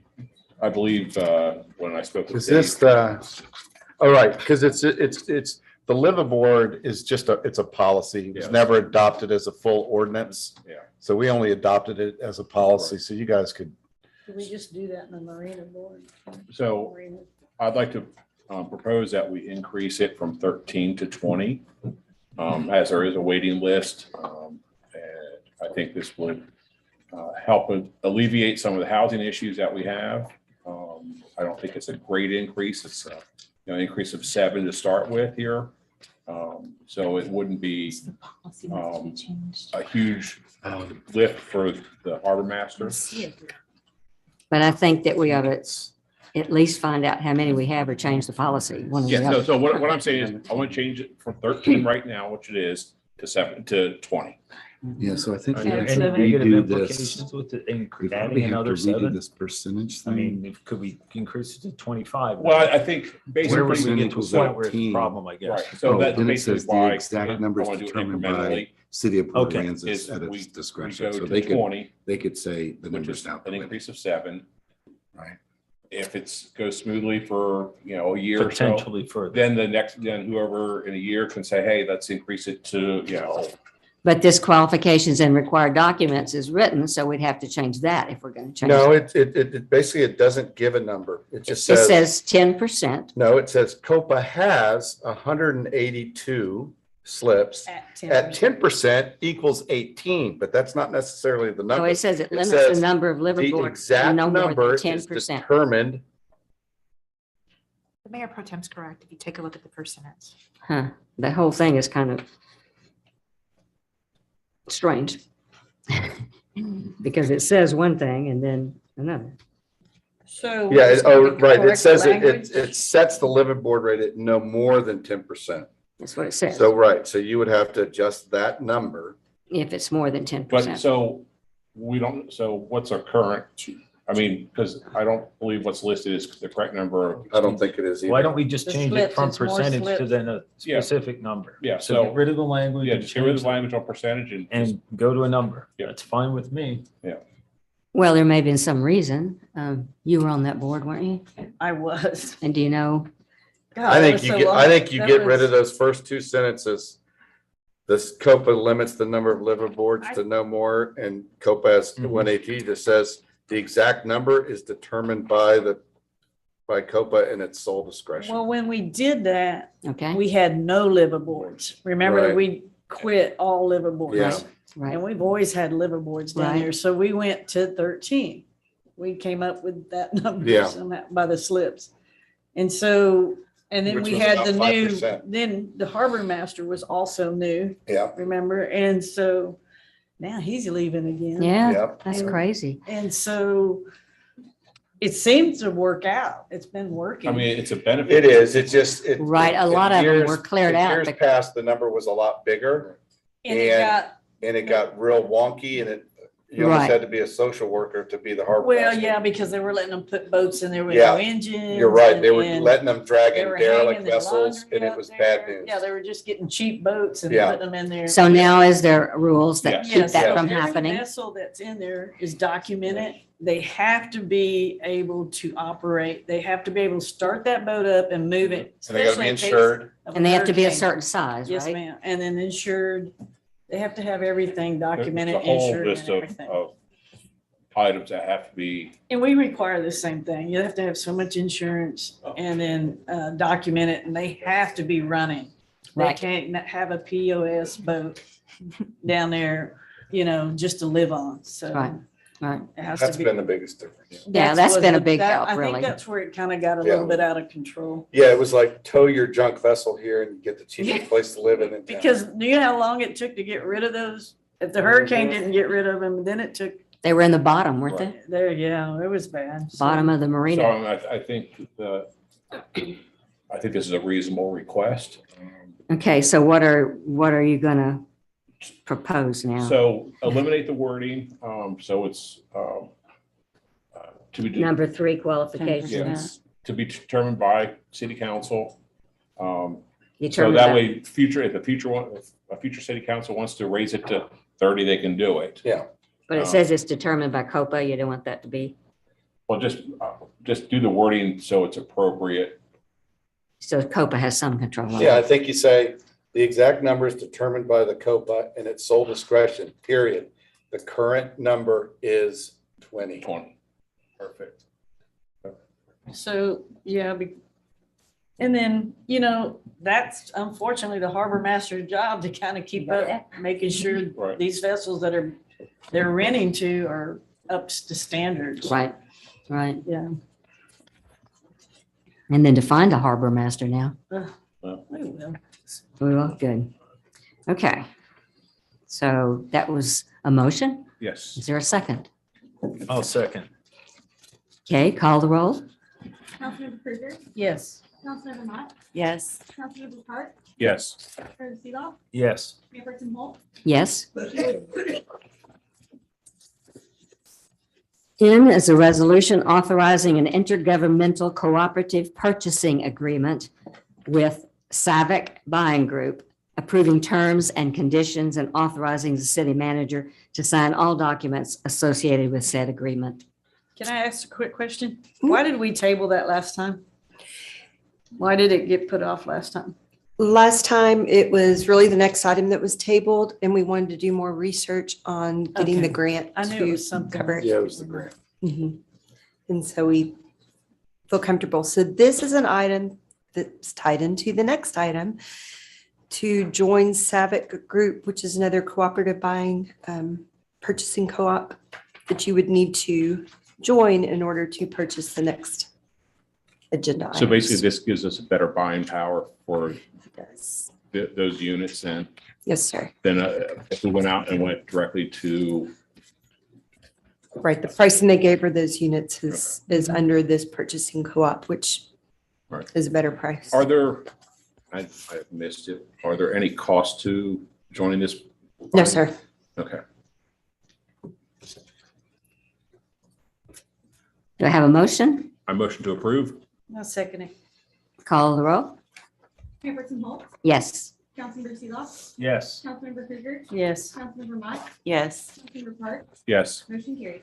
I believe when I spoke with Is this Dave, all right, because it's the liveaboard is just it's a policy. It was Yes. never adopted as a full ordinance. Yeah. So we only adopted it as a policy. Right. So you guys could, Did we just do that in the marina board? So I'd like to propose that we increase it from 13 to 20, as there is a waiting list. And I think this would help alleviate some of the housing issues that we have. I don't think it's a great increase. It's an increase of 7 to start with here. So it wouldn't be The policy needs to be changed. a huge lift for the harbor master. But I think that we ought to at least find out how many we have or change the policy. One or the Yeah, other. so what I'm saying is I want to change it from 13 right now, which it is, to 20. Yeah, so I think we And have to negative redo this. implications with it, We probably adding have to another redo 7. this percentage I thing. mean, could we increase it to 25? Well, I think Where basically. would we get to a equals point where it's a 13. problem, I guess? Right, so Oh, that's then it basically says the why. exact I numbers wanna do it determined by incrementally, City of Port Okay. Aransas is at we its discretion. go So to they could, 20, they could say the which numbers is out. an increase of 7. Right. If it's goes smoothly for, a year or so, Potentially further. then whoever in a year can say, hey, let's increase it to, But this qualifications and required documents is written, so we'd have to change that if we're going to change. no, it. it basically, it doesn't give a number. It just It says, says 10%. no, it says COPA has 182 slips. At 10% equals 18, but that's not necessarily the So number. it says it It limits says the number of The liveaboards to exact no more number than is 10%. determined. The Mayor Pro Tem's correct. If you take a look at the first sentence. Huh, the whole thing is kind of strange. Because it says one thing and then another. So. Yeah, what's gonna be right. It correct says language? it sets the liveaboard rate at no more than 10%. That's what it says, So, right, so you would have to adjust that number. if it's more than but 10%. so so what's our current, I mean, because I don't believe what's listed is the correct number. I don't think it is Why either. don't we just The change it slips, from it's more percentage to slips. then a Yeah. specific number? Yeah, So so- get rid of the language. Yeah, and just get rid of change the language on percentage and. And go to a number. Yeah. That's fine with me. Well, there may have been some reason. You were on that board, weren't you? I was. And do you know? God, I that think was you so get, long. I think you That get rid was- of those first two sentences. This COPA limits the number of liveaboards to no more, and COPA has Mhm. 180 that says the exact number is determined by COPA and its sole discretion. Well, when we did that, Okay, we had no liveaboards. Remember that Right. we quit all liveaboards? Yeah. right. And we've always had liveaboards down Right. there, so we went to 13. We came up with that number Yeah. somehow by the slips. And so, and then Which we was had about the new, 5%. then the harbor master was also new, Yeah, remember? And so now he's leaving again. Yeah, yeah. that's crazy. And so it seems to work out. It's been working. I mean, it's a benefit. It is. It's just. Right, a lot of them were cleared out. Years past, the number was a lot bigger And it got, and it got real wonky and you almost Right. had to be a social worker to be the harbor well, master. yeah, because they were letting them put boats in there with Yeah, no engines. You're right. They were and letting them drag they in were derelict hanging the vessels laundry and it up was there. bad news. Yeah, they were just getting cheap boats and Yeah. putting them in there. So now is there rules that Yes. keep Yes, that so from every happening? vessel that's in there is documented. They have to be able to operate. They have to be able to start that boat up and move it. And they gotta especially be in case insured. of And they have to be a hurricane. certain size, Yes, right? ma'am. And then insured. They have to have everything There's documented, a whole insured and list of, everything. items that have to be, And we require the same thing. You have to have so much insurance and then document it, and they have to be running. They Right. can't have a POS boat down there, just to live on. So Right, right. it has That's to be. been the biggest difference. Yeah, that's was been a the- big that- help, I really. think that's where it kind of got a Yeah. little bit out of control. Yeah, it was like tow your junk vessel here and you get the cheapest place to live in town. Because do you know how long it took to get rid of those? If the hurricane didn't get rid of them, then it took, They were in the bottom, weren't they? it was bad. So- Bottom of the so marina. I think I think this is a reasonable request. Okay, so what are you gonna propose now? So eliminate the wording, so it's, to be. Number 3 qualifications. Yes, to be determined by city council. So Determine that that- way, if a future city council wants to raise it to 30, they can do it. Yeah. But it says it's determined by COPA. You don't want that to be, Well, just do the wording so it's appropriate. so COPA has some control over Yeah, I it. think you say the exact number is determined by the COPA and its sole discretion, period. The current number is 20. 20. Perfect. So, yeah, and then, that's unfortunately the harbor master's job to kind of keep up, making sure Right. these vessels they're renting to are up to standards. Right, right. Yeah. And then to find a harbor master now. We will. We will, good. Okay. So that was a motion. Yes. Is there a second? I'll second. Okay, call the roll. Councilmember Krueger, Yes. Councilmember Mott, Yes. Councilmember Hart, Yes. President Seagull, Yes. Mayor Pro Tem Holt, Yes. N is a resolution authorizing an intergovernmental cooperative purchasing agreement with Savick Buying Group, approving terms and conditions and authorizing the city manager to sign all documents associated with said agreement. Can I ask a quick question? Why did we table that last time? Why did it get put off last time? Last time, it was really the next item that was tabled, and we wanted to do more research on getting the Okay. grant I knew it to was something. cover it. Yeah, it was the grant. Mhm. And so we feel comfortable. So this is an item that's tied into the next item to join Savick Group, which is another cooperative buying, purchasing co-op that you would need to join in order to purchase the next agenda So basically, items. this gives us a better buying power for Yes. those units than Yes, sir. if we went out and went directly to. Right, the pricing they gave for those units is under this purchasing co-op, which Right. is a better price. Are there, I missed it, are there any costs to joining this? No, sir. Okay. Do I have a motion? I motion to approve. I'll second it. Call the roll. Chairperson Holt, Yes. Councilmember Seeloff, Yes. Councilmember Krueger, Yes. Councilmember Mott, Yes. Councilmember Parks, Yes. motion carries.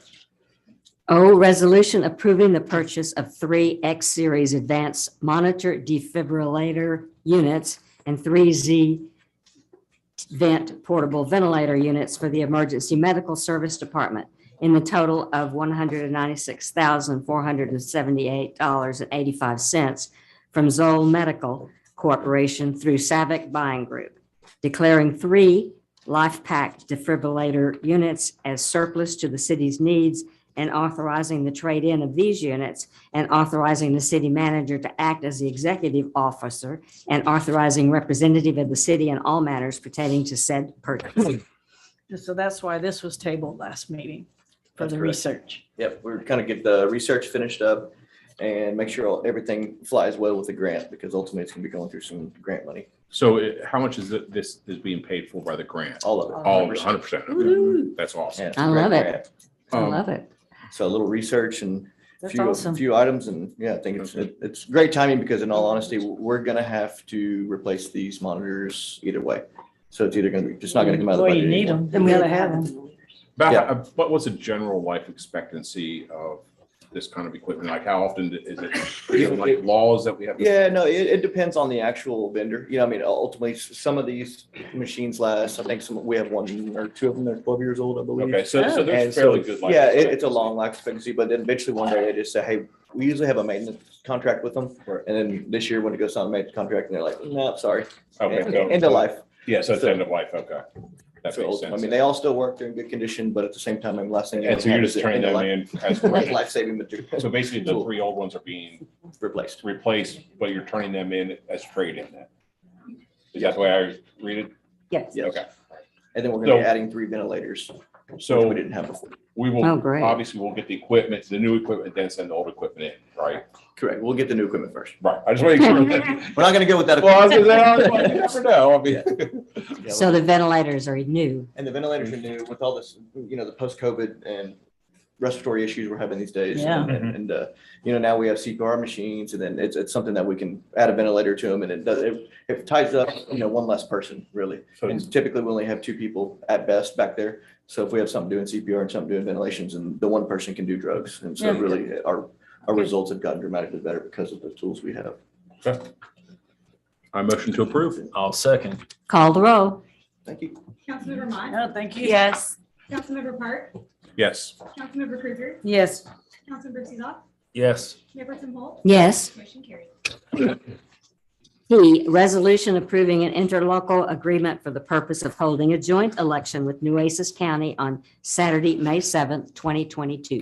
O, resolution approving the purchase of 3 X-Series advanced monitor defibrillator units and 3 Z vent portable ventilator units for the Emergency Medical Service Department in the total of $196,478.85 from Zoll Medical Corporation through Savick Buying Group, declaring 3 LifePak defibrillator units as surplus to the city's needs and authorizing the trade-in of these units and authorizing the city manager to act as the executive officer and authorizing representative of the city in all matters pertaining to said purchase. So that's why this was tabled last meeting for That's the correct. research. Yep, we're kind of get the research finished up and make sure everything flies well with the grant, because ultimately it's gonna be going through some grant money, So how much is this is being paid for by the grant? all of it. All 100%. Woo. That's Yeah, awesome. it's a I great love it. grant. I Um, love it. So a little research and That's few, awesome. few items, and yeah, I think it's great timing, because in all honesty, we're gonna have to replace these monitors either way. So it's either gonna be, just not gonna come out of the Boy, budget. you need anymore. them. You gotta have them. What was the general life expectancy of this kind of equipment? Like how often is it like laws that we have? to- Yeah, no, it depends on the actual vendor. You know, I mean, ultimately, some of these machines last, I think we have 1 or 2 of them that are 12 years old, I believe. Okay, so And there's so, fairly good life. yeah, it's a expectancy. long life expectancy, but then eventually one day they just say, hey, we usually have a maintenance contract with them. Right. And then this year when it goes on a maintenance contract, and they're like, no, sorry, Okay, so- end of life. Yeah, so it's end of life, okay. That So, makes I sense. mean, they all still work, they're in good condition, but at the same time, I'm last thing. And so you're just turning them in as Life-saving material. So basically the 3 old ones are being Replaced. replaced, but you're turning them in as trade-in then? Is that the way I read it? Yes. Yes. Okay. And then we're gonna be So- adding 3 ventilators, which So we didn't have before. we Oh, will, great. obviously we'll get the equipment, the new equipment, then send the old equipment in, right? Correct, we'll get the new equipment first. Right. I just want to make sure that. We're not gonna go with that. Well, I was gonna say, I was like, you never know. I mean. Yeah, So the ventilators are new. And the ventilators are new with all this, you know, the post-COVID and respiratory issues we're having these days. Yeah. And you know, now we have CPR machines, and then it's something that we can add a ventilator to them, and it ties up, you know, 1 less person really. So And typically we only have 2 people at best back there. So if we have something doing CPR and something doing ventilations, and the 1 person can do drugs. And so Yeah. really our results have gotten dramatically better because of the tools we have. Okay. I motion to approve. I'll second. Call the roll. Thank you. Councilmember Mott, No, thank you. Yes. Councilmember Parks, Yes. Councilmember Krueger, Yes. Councilmember Seeloff, Yes. Chairperson Holt, Yes. motion carries. P, resolution approving an interlocal agreement for the purpose of holding a joint election with Nueces County on Saturday, May 7th, 2022.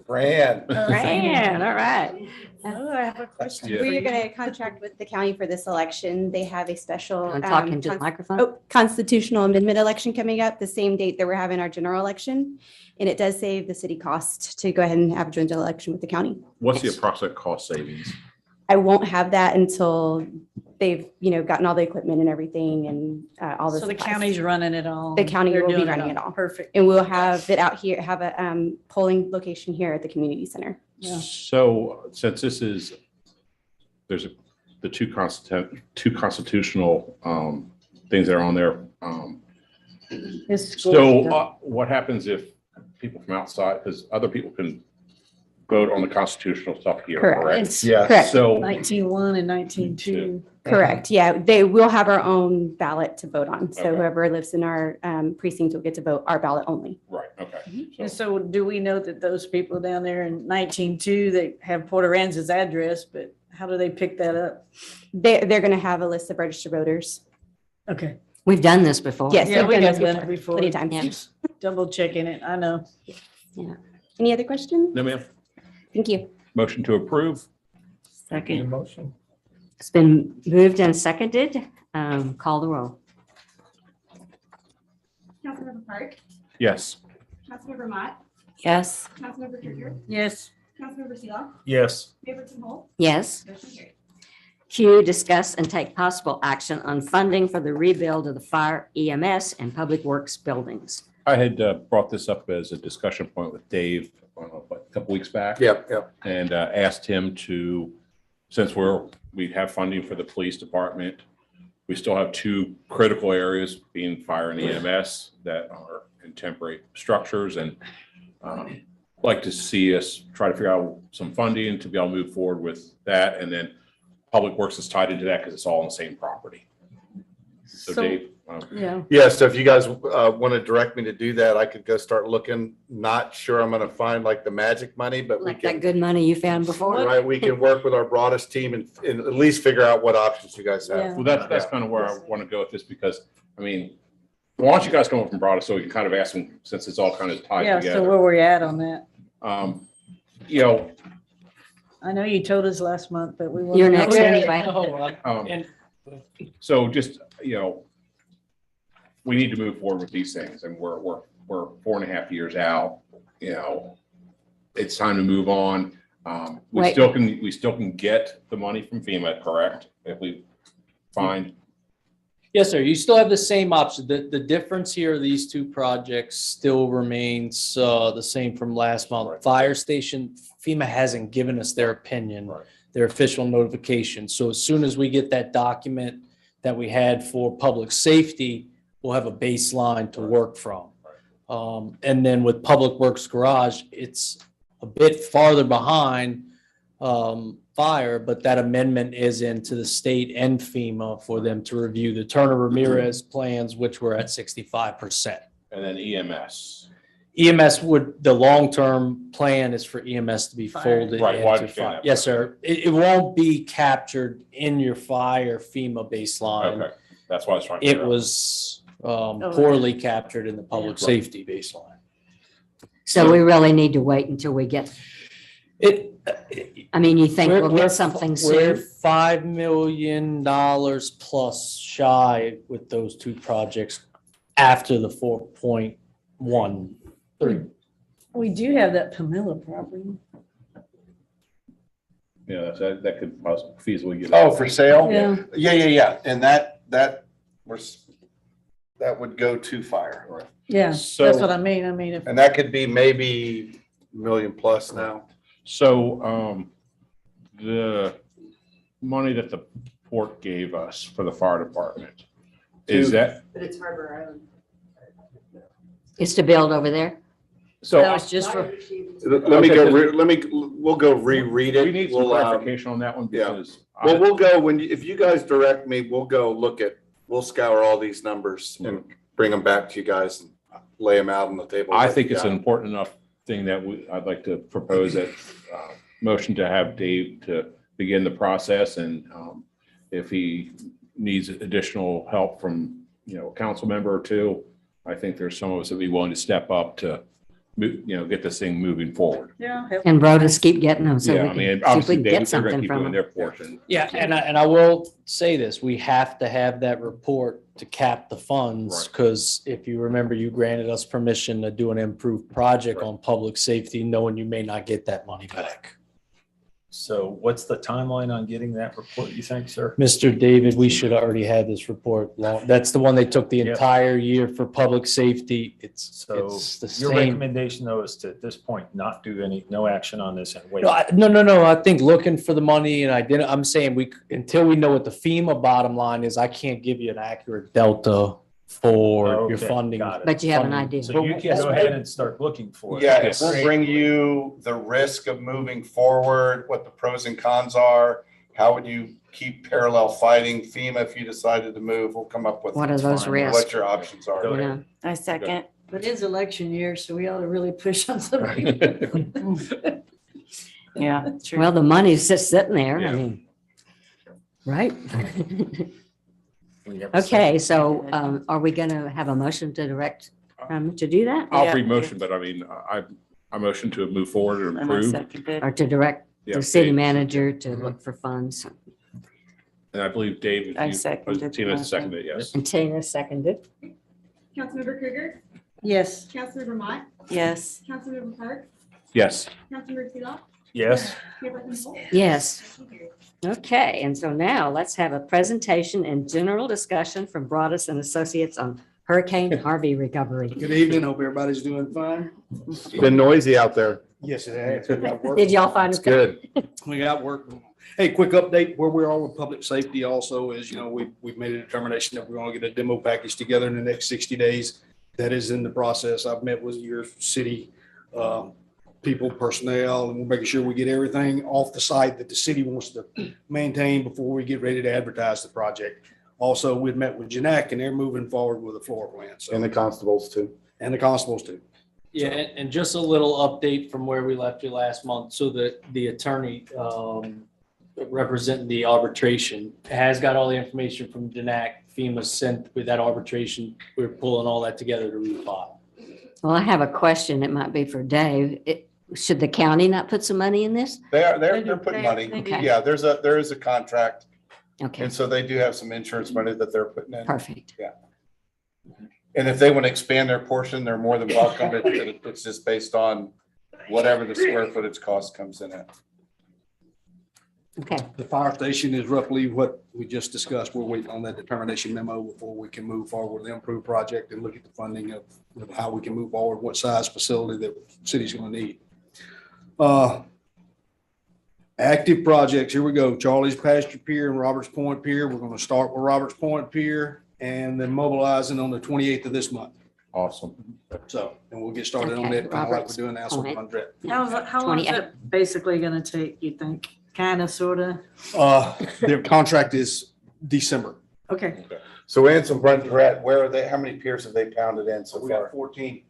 Fran. Fran, all right. Oh, I have a question. Yeah. We're going to contract with the county for this election. They have a special. I'm talking to the microphone. Constitutional amendment election coming up the same date that we're having our general election. And it does save the city cost to go ahead and have a joint election with the county. What's the approximate cost savings? I won't have that until they've, gotten all the equipment and everything and all the. So the supplies. county's running it all. The county They're will be doing running it all. Perfect. And we'll have it out here, have a polling location here at the community center. Yeah. So since there's the two constitutional things that are on there. It's So cool. what happens if people from outside, because other people can vote on the constitutional stuff here, Correct. correct? It's Yeah. Correct. So 19-1 and 19-2. Correct. Yeah, they will have our own ballot to vote on. So Okay. whoever lives in our precinct will get to vote our ballot only. right, okay. And So so do we know that those people down there in 19-2, they have Port Aransas address, but how do they pick that up? They're going to have a list of registered voters. Okay. We've done this before. Yes, Yeah, they've we done have this done it before. Plenty of times. Yeah. Double checking it. I know. Any other questions? no, ma'am. Thank you. Motion to approve. Second. Motion. It's been moved and seconded. Call the roll. Councilmember Park, Yes. Councilmember Mott, Yes. Councilmember Krueger, Yes. Councilmember Seeloff, Yes. Chairperson Holt, Yes. motion carries. Q, discuss and take possible action on funding for the rebuild of the fire EMS and public works buildings. I had brought this up as a discussion point with Dave a couple weeks back. Yep, yep. And asked him to, since we have funding for the police department, we still have two critical areas, being fire and EMS, that are in temporary structures, and like to see us try to figure out some funding to be able to move forward with that. And then Public Works is tied into that because it's all on the same property. So Dave. Yeah. Yeah, so if you guys want to direct me to do that, I could go start looking. Not sure I'm going to find like the magic money, but we Like that can, good money you found before. right, we can work with our Broadus team and at least figure out what options you guys have. Yeah. Well, that's kind of where I want to go with this, because, I mean, why don't you guys come up from Broadus so we can kind of ask them, since it's all kind of tied Yeah, so together. where we at on that? You know, I know you told us last month, but we. You're wasn't- next anyway. so just, we need to move forward with these things, and we're 4.5 years out, it's time to move on. We Wait. still can get the money from FEMA, correct? If we find, Yes, sir. You still have the same option. The difference here, these two projects still remains the same from last month. Right. Fire station, FEMA hasn't given us their opinion, Right. their official notification. So as soon as we get that document that we had for public safety, we'll have a baseline to work from. And then with Public Works Garage, it's a bit farther behind fire, but that amendment is into the state and FEMA for them to review the Turner Ramirez plans, which were at 65%. and then EMS. EMS the long-term plan is for EMS to be Fire. folded Right, well, I into understand fire. that. Yes, sir. It won't be captured in your fire FEMA baseline. Okay, that's why I was trying to. It figure out. was poorly captured in the public safety baseline. So we really need to wait until we get, I mean, you think we'll get something We're soon? $5 million plus shy with those two projects after the 4.13. We do have that Pamela property. Yeah, that could possibly feasibly get. Oh, for sale? Yeah. Yeah. And that would go to fire. Yeah, So- that's what I mean. I mean, if, And that could be maybe $1 million plus now. So, the money that the port gave us for the fire department, is that, But it's Harbor Island. It's to build over there? so that was just for, Let me go, we'll go reread it. we need some We'll, clarification on that one, yeah. because. Well, we'll go, if you guys direct me, we'll go we'll scour all these numbers and bring them back to you guys and lay them out on the table. I think it's an important enough thing that I'd like to propose that motion to have Dave to begin the process, and if he needs additional help from, a council member or two, I think there's some of us that be willing to step up to, get this thing moving forward. yeah. And Broadus keep getting them so Yeah, we I can mean, see if we obviously, can Dave, get they're something gonna keep from doing them. their portion. yeah, and I will say this, we have to have that report to cap the funds, Right. because if you remember, you granted us permission to do an improved project Right. on public safety, knowing you may not get that money back. So what's the timeline on getting that report, you think, sir? Mr. David, we should already have this report long. That's the one they took the Yep. entire year for public safety. It's So the your same. recommendation though is to, at this point, not do no action on this and wait. No. I think looking for the money, and I'm saying until we know what the FEMA bottom line is, I can't give you an accurate delta for your Okay, funding. got it. But you have an funding. idea. So you can go ahead and start looking for it. Yeah, Yes. we'll bring you the risk of moving forward, what the pros and cons are. How would you keep parallel fighting FEMA if you decided to move? We'll come up with What are those fine. risks? what your options Go are. You ahead. know? I second. But it's election year, so we ought to really push on something. Yeah, true. Well, the money's just sitting there, I Yeah. mean, right? We have a Okay, so are we going to have a motion to direct to do that? I'll Yeah. pre-motion, but I mean, I motion to move forward and And I approve. seconded. Or to direct Yeah, the city Dave. manager to look for funds? And I believe Dave, I you, seconded the Tina motion. seconded, yes. And Tina seconded. Councilmember Krueger, Yes. Councilmember Mott, Yes. Councilmember Park, Yes. Councilmember Seelock, Yes. Mayor Pro Tem Holt. Yes. Motion carries. Okay, and so now let's have a presentation and general discussion from Broadus and Associates on Hurricane Harvey recovery. Good evening. Hope everybody's doing fine. It's been noisy out there. Yes, it has. We got work. Did y'all find It's it? good. We got work. Hey, quick update where we are with public safety also is, we've made a determination that we're going to get a demo package together in the next 60 days. That is in the process. I've met with your city people, personnel, and we're making sure we get everything off the site that the city wants to maintain before we get ready to advertise the project. Also, we've met with Janak and they're moving forward with a floor plan. So, And the constables too. and the constables too. Yeah, and just a little update from where we left you last month. So the attorney representing the arbitration has got all the information from DNAC. FEMA sent with that arbitration. We're pulling all that together to refile. Well, I have a question. It might be for Dave. Should the county not put some money in this? They're putting money. Okay. Yeah, there is a contract. Okay, And so they do have some insurance money that they're putting in. perfect. Yeah. And if they want to expand their portion, they're more than welcome. It's just based on whatever the square footage cost comes in at. Okay, The fire station is roughly what we just discussed. We're waiting on that determination memo before we can move forward with the improved project and look at the funding of how we can move forward, what size facility that the city's going to need. Active projects, here we go. Charlie's Pasture Pier and Roberts Point Pier. We're going to start with Roberts Point Pier and then mobilizing on the 28th of this month. Awesome. So, and we'll get started on Okay, that, kind of like Roberts we're doing now. Point. How long is 28. it basically gonna take, you think? Kind of, sort of? Their contract is December. Okay. So Ansel Brent, where are they? How many piers have they pounded in so We got far? 14.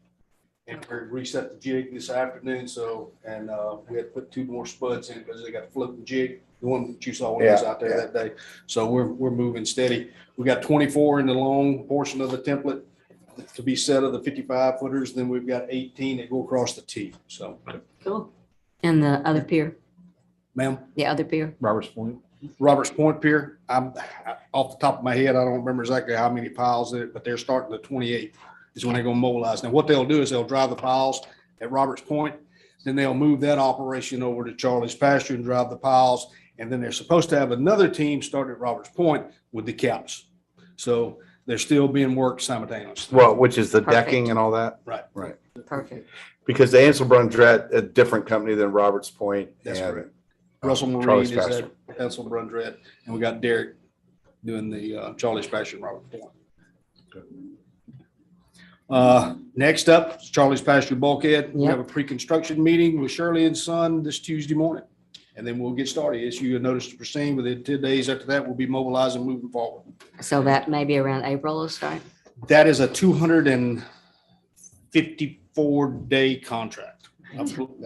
And we reset the jig this afternoon, so, and we had to put 2 more spuds in because they got a floating jig, the one that you saw when I was Yeah, out there yeah. that day. So we're moving steady. We got 24 in the long portion of the template to be set of the 55 footers. Then we've got 18 that go across the T. So, Cool. and the other pier, ma'am, the other pier? Roberts Point. Roberts Point Pier, I'm off the top of my head, I don't remember exactly how many piles in it, but they're starting the 28th is when they're going to mobilize. Now, what they'll do is they'll drive the piles at Roberts Point, then they'll move that operation over to Charlie's Pasture and drive the piles. And then they're supposed to have another team start at Roberts Point with the caps. So they're still being worked simultaneously. Well, which is the Perfect. decking and all that? Right. Right. Perfect. Because the Ansel Brundret, a different company than Roberts Point. That's and, correct. Russell Marine Charlie's is Pasture. at Ansel Brundret, and we got Derek doing the Charlie's Pasture and Roberts Point. Next up, is Charlie's Pasture Bulkhead. We Yep. have a pre-construction meeting with Shirley and Son this Tuesday morning. And then we'll get started. Issue a notice to proceed. Within 10 days after that, we'll be mobilizing, moving forward. So that may be around April will start? That is a 254-day contract. I'm pulling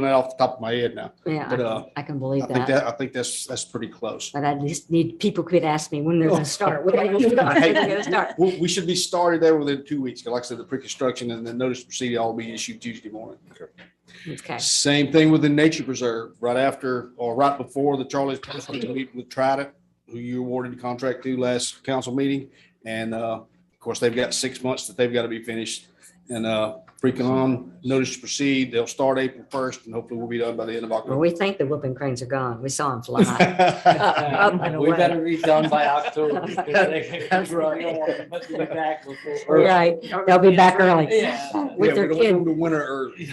that off the top of my head now. But Yeah, I can believe I think that. I think that's pretty close. But I just need, people could ask me when they're gonna start. When are they gonna start? We should be started there within 2 weeks. Like I said, the pre-construction and the notice to proceed all be issued Tuesday morning. Okay, Same thing with the nature preserve, right after or right before the Charlie's Pasture meeting with Trident, who you awarded the contract to last council meeting. And of course, they've got 6 months that they've got to be finished. And pre-con notice to proceed, they'll start April 1st and hopefully we'll be done by the end of well, October. we think the whooping cranes are gone. We saw them fly. Up and We away. better be done by October. That's right. Right, they'll be back early Yeah. with Yeah, their we don't want them kid. to winter early.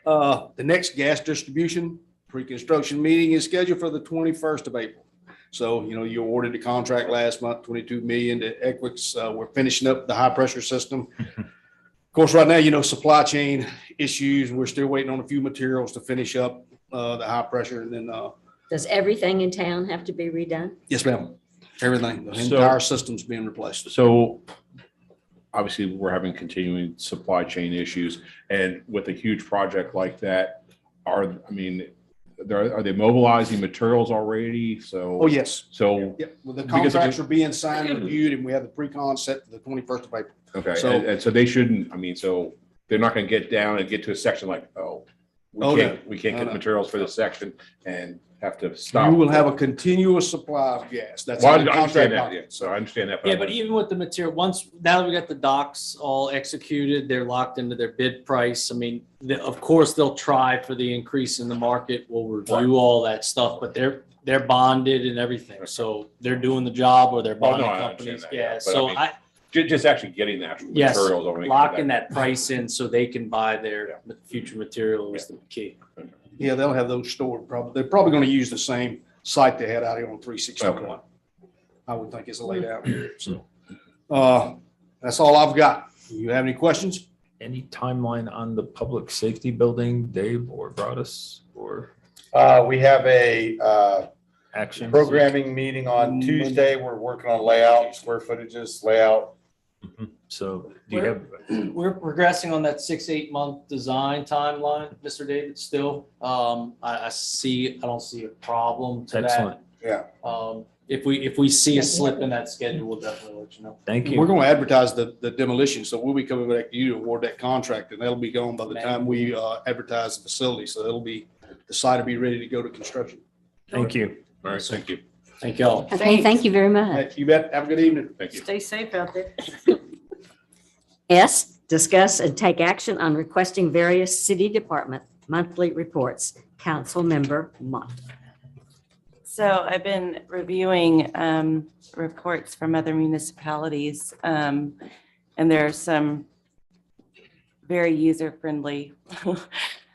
The next gas distribution pre-construction meeting is scheduled for the 21st of April. So, you awarded the contract last month, 22 million to Equix. We're finishing up the high pressure system. Of course, right now, supply chain issues. We're still waiting on a few materials to finish up the high pressure. And then, Does everything in town have to be redone? yes, ma'am. Everything, the So- entire system's being replaced. So obviously, we're having continuing supply chain issues, and with a huge project like that, are they mobilizing materials already? So. Oh, yes. So, Yep. Well, the Because of contracts the- are being signed and reviewed and we have the pre-con set for the 21st of April. okay, So- and so they shouldn't, so they're not gonna get down and get to a section like, Oh, we can't get no. materials for this section and have to stop. You will have a continuous supply of gas. That's. Well, I in the understand contract. that, yeah, so I understand that. Yeah, but even with the material, now that we got the docs all executed, they're locked into their bid price. I mean, of course, they'll try for the increase in the market. We'll review all that stuff, but they're bonded and everything. So they're doing the job or they're Oh, no, bonding I companies. understand that, Yeah, but so mean, I, Just actually getting the actual yes, materials. over. locking that price in so they can buy their future material is the key. Yeah, they'll have those stored probably. They're probably going to use the same site they had out here on 361. Okay. I would think it's laid out here. So that's all I've got. You have any questions? Any timeline on the public safety building, Dave or Broadus or We have a action? programming meeting on Tuesday. We're working on layout, square footages, layout. So do you have, We're progressing on that 6-8 month design timeline, Mr. David, still. I don't see a problem to that. excellent. Yeah. If we see a slip in that schedule, we'll definitely let you know. Thank you. We're going to advertise the demolition, so we'll be coming back to you to award that contract, and that'll be gone by the time we advertise the facility. So the site will be ready to go to construction. Thank you. All right, thank you. Thank y'all. Okay, thank you very much. You bet. Have a good evening. Thank you. Stay safe out there. S, discuss and take action on requesting various city department monthly reports. Council member Mott. So I've been reviewing reports from other municipalities, and there are some very user-friendly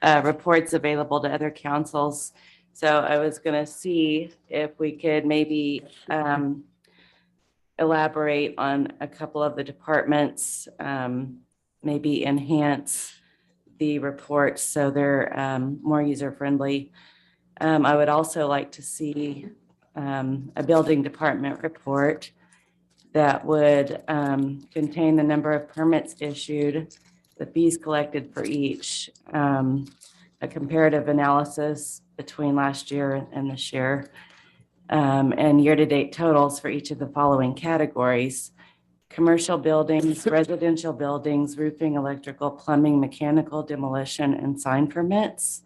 reports available to other councils. So I was going to see if we could maybe elaborate on a couple of the departments, maybe enhance the reports so they're more user-friendly. I would also like to see a building department report that would contain the number of permits issued, the fees collected for each, a comparative analysis between last year and this year, and year-to-date totals for each of the following categories: commercial buildings, residential buildings, roofing, electrical, plumbing, mechanical, demolition, and sign permits.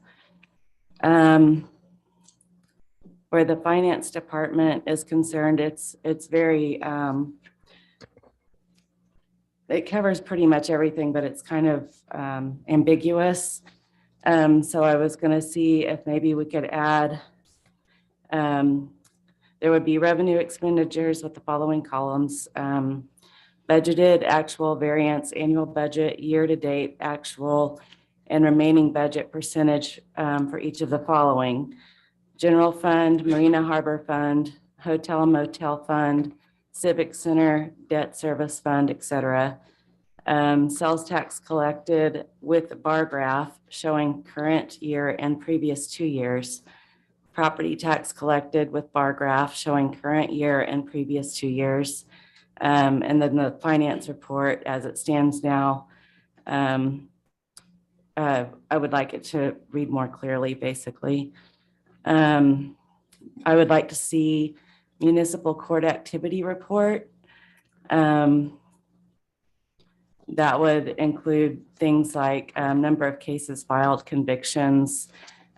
Where the finance department is concerned, it's very, it covers pretty much everything, but it's kind of ambiguous. So I was going to see if maybe we could add, there would be revenue expenditures with the following columns: budgeted, actual, variance, annual budget, year-to-date, actual, and remaining budget percentage for each of the following: general fund, marina harbor fund, hotel and motel fund, civic center, debt service fund, etc. Sales tax collected with bar graph showing current year and previous 2 years. Property tax collected with bar graph showing current year and previous 2 years. And then the finance report as it stands now. I would like it to read more clearly, basically. I would like to see municipal court activity report. That would include things like number of cases filed, convictions,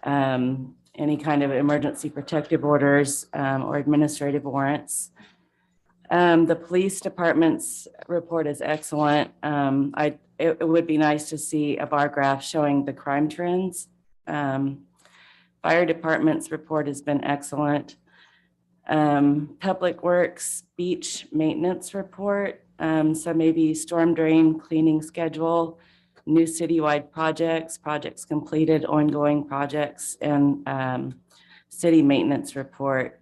any kind of emergency protective orders or administrative warrants. The police department's report is excellent. It would be nice to see a bar graph showing the crime trends. Fire department's report has been excellent. Public Works beach maintenance report. So maybe storm drain cleaning schedule, new citywide projects, projects completed, ongoing projects, and city maintenance report.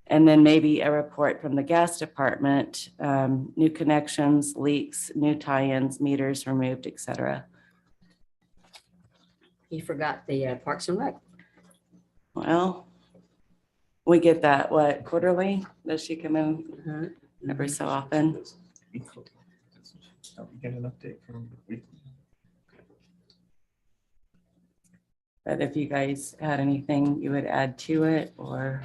And then maybe a report from the gas department, new connections, leaks, new tie-ins, meters removed, etc. You forgot the Parks and Rec. Well, we get that, what, quarterly? Does she come in every so often? Get an update from the week. But if you guys had anything you would add to it, or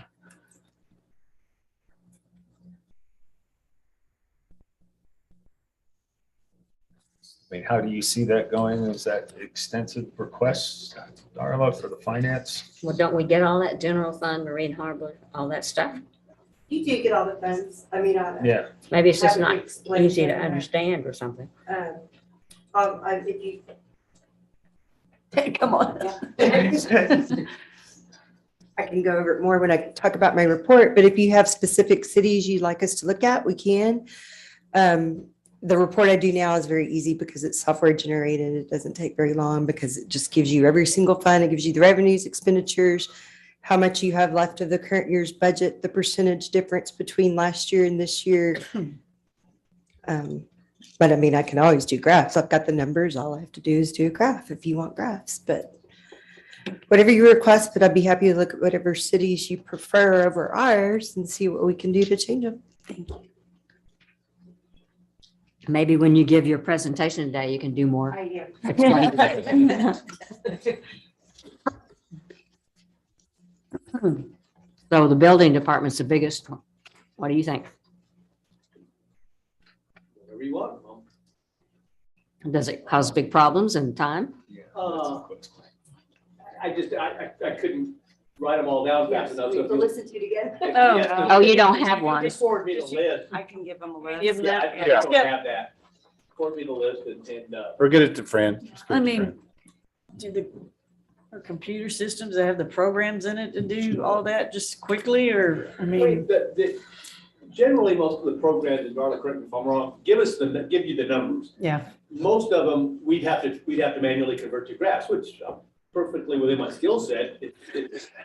I mean, how do you see that going? Is that extensive requests, Darla, for the finance? Well, don't we get all that general fund, marine harbor, all that stuff? You do get all the funds. I mean, Yeah. Maybe it's just Haven't not explained easy to it. understand or something. If you, Come on. I can go over it more when I talk about my report, but if you have specific cities you'd like us to look at, we can. The report I do now is very easy because it's software generated. It doesn't take very long because it just gives you every single fund. It gives you the revenues, expenditures, how much you have left of the current year's budget, the percentage difference between last year and this year. But I mean, I can always do graphs. I've got the numbers. All I have to do is do a graph if you want graphs, but whatever you request, but I'd be happy to look at whatever cities you prefer over ours and see what we can do to change them. Thank you. Maybe when you give your presentation today, you can do more. I So the building department's the biggest one. What do you think? Whatever you want. Does it cause big problems and time? I couldn't write them all down fast enough. So if you- listen to it again. Yeah. Oh, you don't have one. Just forward me the list. I can give them a list. Give them Yeah, that. I don't have that. Forward me the list and Or get it to Fran. Just give I it to mean, Fran. do the our computer systems that have the programs in it to do all that just quickly, or, I mean, generally, most of the programs, and Darla, correct me if I'm wrong, give you the numbers. yeah. Most of them, we'd have to manually convert to graphs, which I'm perfectly within my skill set.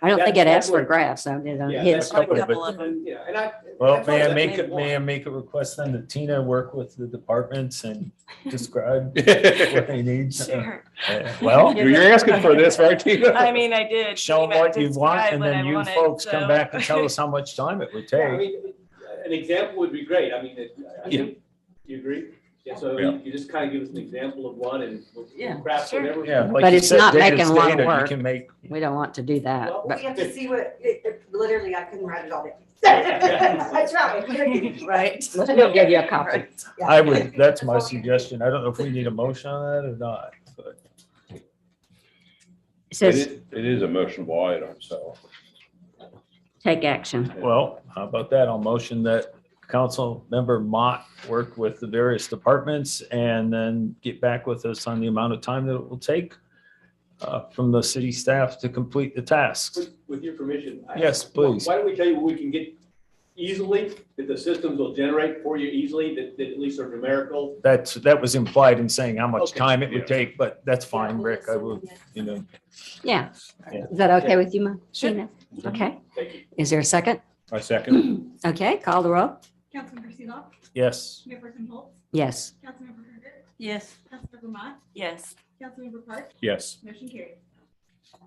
I don't think it That's asks for where- graphs. I mean, Yeah, hits. that's- A couple of them. Yeah, and I. Well, that's may why I that make, made may I one. make a request then that Tina work with the departments and describe what they need? Sure. Well, You're asking for this, right, Tina? I mean, I did. show them what you want describe and what I then you wanted, folks come so- back and tell us how much time it would Yeah, I take. mean, an example would be great. I mean, I think, you agree? Yeah, so Yeah. you just kind of give us an example of one and Yeah, craft sure. whatever. Yeah, like But you it's said, not data's making a lot of data. You work. can make, We don't want to do that. Well, But We have to see what, literally, I couldn't write it all down. I tried. right. we'll give you a copy. I would, that's my suggestion. I don't know if we need a motion on that or not, but. It says, It is a motionable item, so. take action. Well, how about that? I'll motion that Council Member Mott work with the various departments and then get back with us on the amount of time that it will take from the city staff to complete the tasks. With your permission. Yes, please. Why don't we tell you what we can get easily, that the systems will generate for you easily, that at least are numerical. That was implied in saying how much Okay. time it Yeah. would take, but that's fine, Rick. I will, you know. Yeah. Yeah. Is that okay with you, Sheena? Okay. Thank you. Is there a second? I second. Okay, call the roll. Councilmember Seelock, Yes. Mayorperson Holtz, Yes. Councilmember Herger, Yes. Councilmember Mott, Yes. Councilmember Park, Yes. motion carried.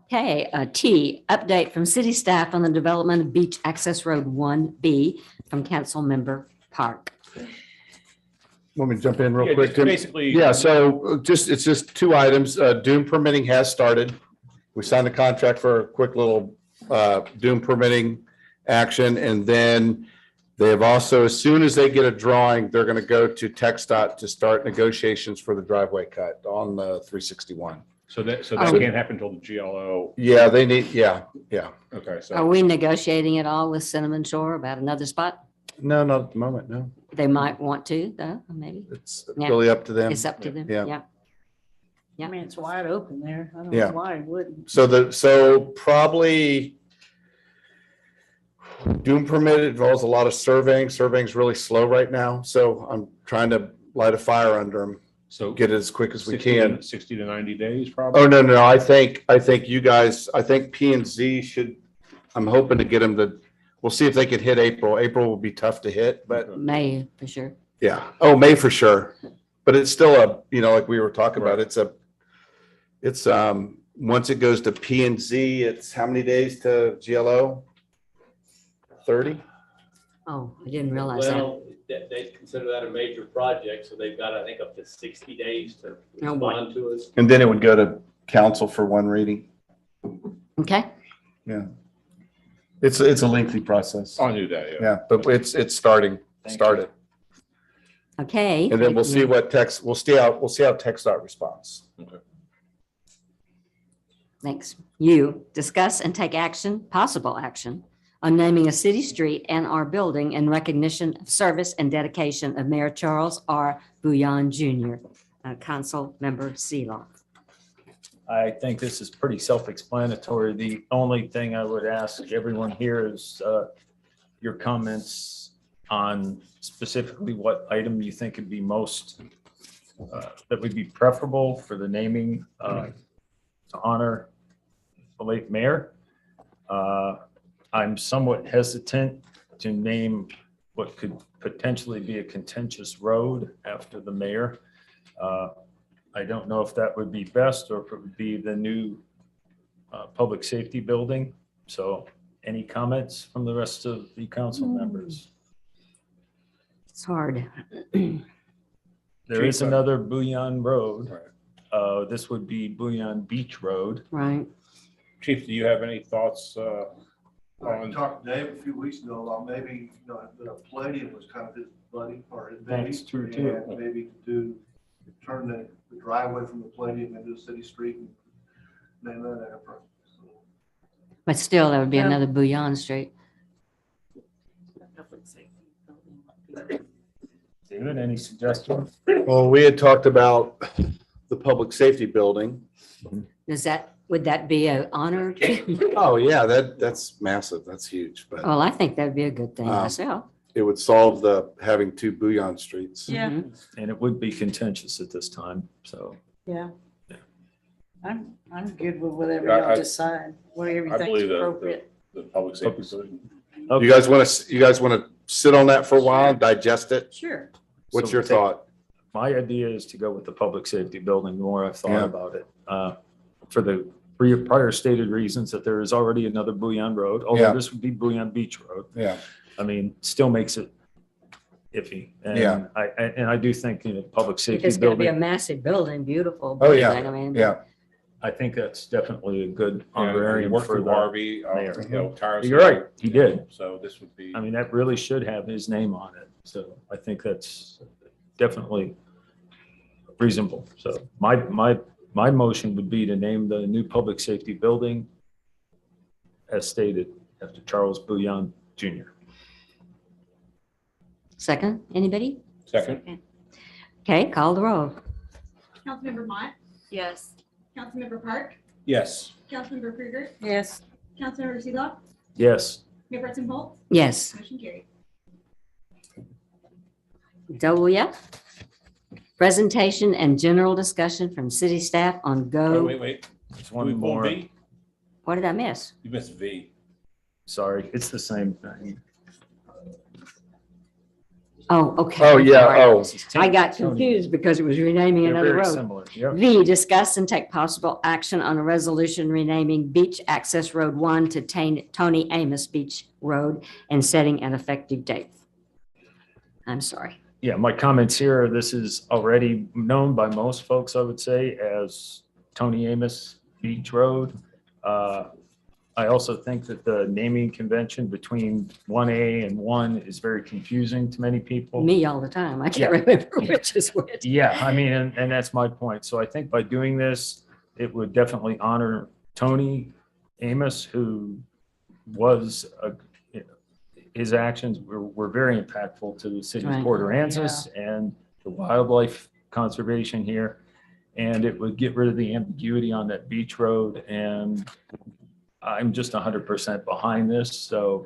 Okay, T, update from city staff on the development of Beach Access Road 1B from Council Member Park. Want me to jump in real Yeah, quick? just Tim? basically. Yeah, so it's just two items. Dune permitting has started. We signed a contract for a quick little dune permitting action. And then they have also, as soon as they get a drawing, they're going to go to TxDOT to start negotiations for the driveway cut on the 361. So that Oh. can't happen until the GLO. Yeah, they need, yeah. Okay, Are so. we negotiating at all with Cinnamon Shore about another spot? No, not at the moment, no. They might want to, though, maybe. It's Yeah. really up to them. It's up to them. Yeah. Yeah. I mean, it's wide open there. I don't Yeah. know why it wouldn't. So probably dune permit involves a lot of surveying. Surveying's really slow right now. So I'm trying to light a fire under them, So get it as quick as we 60 can. 60 to 90 days probably. Oh, no, I think you guys, I think P and Z should, I'm hoping to get them to, we'll see if they could hit April. April will be tough to hit, but May, for sure. yeah. Oh, May for sure. But it's still like we were talking about, it's once it goes to P and Z, it's how many days to GLO? 30? Oh, I didn't realize that. Well, they consider that a major project, so they've got, I think, up to 60 days to Oh, boy. respond to us. And then it would go to council for one reading. Okay, Yeah. It's a lengthy process. I knew that, yeah. Yeah, but it's started. okay. And then we'll see we'll see how TxDOT responds. Thanks. You, discuss and take action, possible action, on naming a city street and our building in recognition of service and dedication of Mayor Charles R. Bouillon Jr., Council Member Seelock. I think this is pretty self-explanatory. The only thing I would ask everyone here is your comments on specifically what item you think would be most, that would be preferable for the naming to honor the late mayor. I'm somewhat hesitant to name what could potentially be a contentious road after the mayor. I don't know if that would be best or if it would be the new public safety building. So any comments from the rest of the council members? It's hard. There is another Bouillon Road. This would be Bouillon Beach Road. Right. Chief, do you have any thoughts? I talked to Dave a few weeks ago about maybe, the Palladium was kind of his buddy or his baby. That's true too. And maybe turn the driveway from the Palladium into a city street and name that after. But still, there would be Yeah. another Bouillon Street. David, any suggestions? Well, we had talked about the public safety building. Would that be an honor? Oh, yeah, that's massive. That's huge, but Well, I think that'd be a good thing Um, myself. it would solve the having two Bouillon streets. Yeah, And it would be contentious at this time, so. yeah. I'm good with whatever Yeah, y'all I- decide, whatever you I think's believe that appropriate. the public safety building. You guys want to sit on that for a while and digest it? Sure. What's So your take- thought? My idea is to go with the public safety building, the more I've thought Yeah. about it. For the prior stated reasons that there is already another Bouillon Road, Yeah. although this would be Bouillon Beach Road. Yeah. I mean, still makes it iffy. And Yeah. I do think, public If safety it's gonna be a building, massive building, beautiful. Oh, yeah, building, I mean, Yeah. I think that's definitely a good Yeah, he honorarium worked for with the Harvey, mayor. tirelessly. You're right, he did. So this would be. I mean, that really should have his name on it. So I think that's definitely reasonable. So my motion would be to name the new public safety building as stated after Charles Bouillon Jr. Second, anybody? Second. Okay, call the roll. Councilmember Mott, Yes. Councilmember Park, Yes. Councilmember Krieger, Yes. Councilmember Seelock, Yes. Mayor Pro Tem Holt, Yes, motion carried. double yeah. Presentation and general discussion from city staff on go. Wait. There's Do we one pull more. V? What did I miss? You missed V. Sorry, it's the same thing. Oh, okay. Oh, yeah. Sorry. Oh, I got confused because it was renaming They're another very road. similar. Yep. V, discuss and take possible action on a resolution renaming Beach Access Road 1 to Tony Amos Beach Road and setting an effective date. I'm sorry. Yeah, my comments here, this is already known by most folks, I would say, as Tony Amos Beach Road. I also think that the naming convention between 1A and 1 is very confusing to many people. Me all the time. I can't Yeah. remember which is which. Yeah, I mean, and that's my point. So I think by doing this, it would definitely honor Tony Amos, who was, his actions were very impactful to the city of Right. Port Aransas and the wildlife conservation here. And it would get rid of the ambiguity on that beach road. And I'm just 100% behind this. So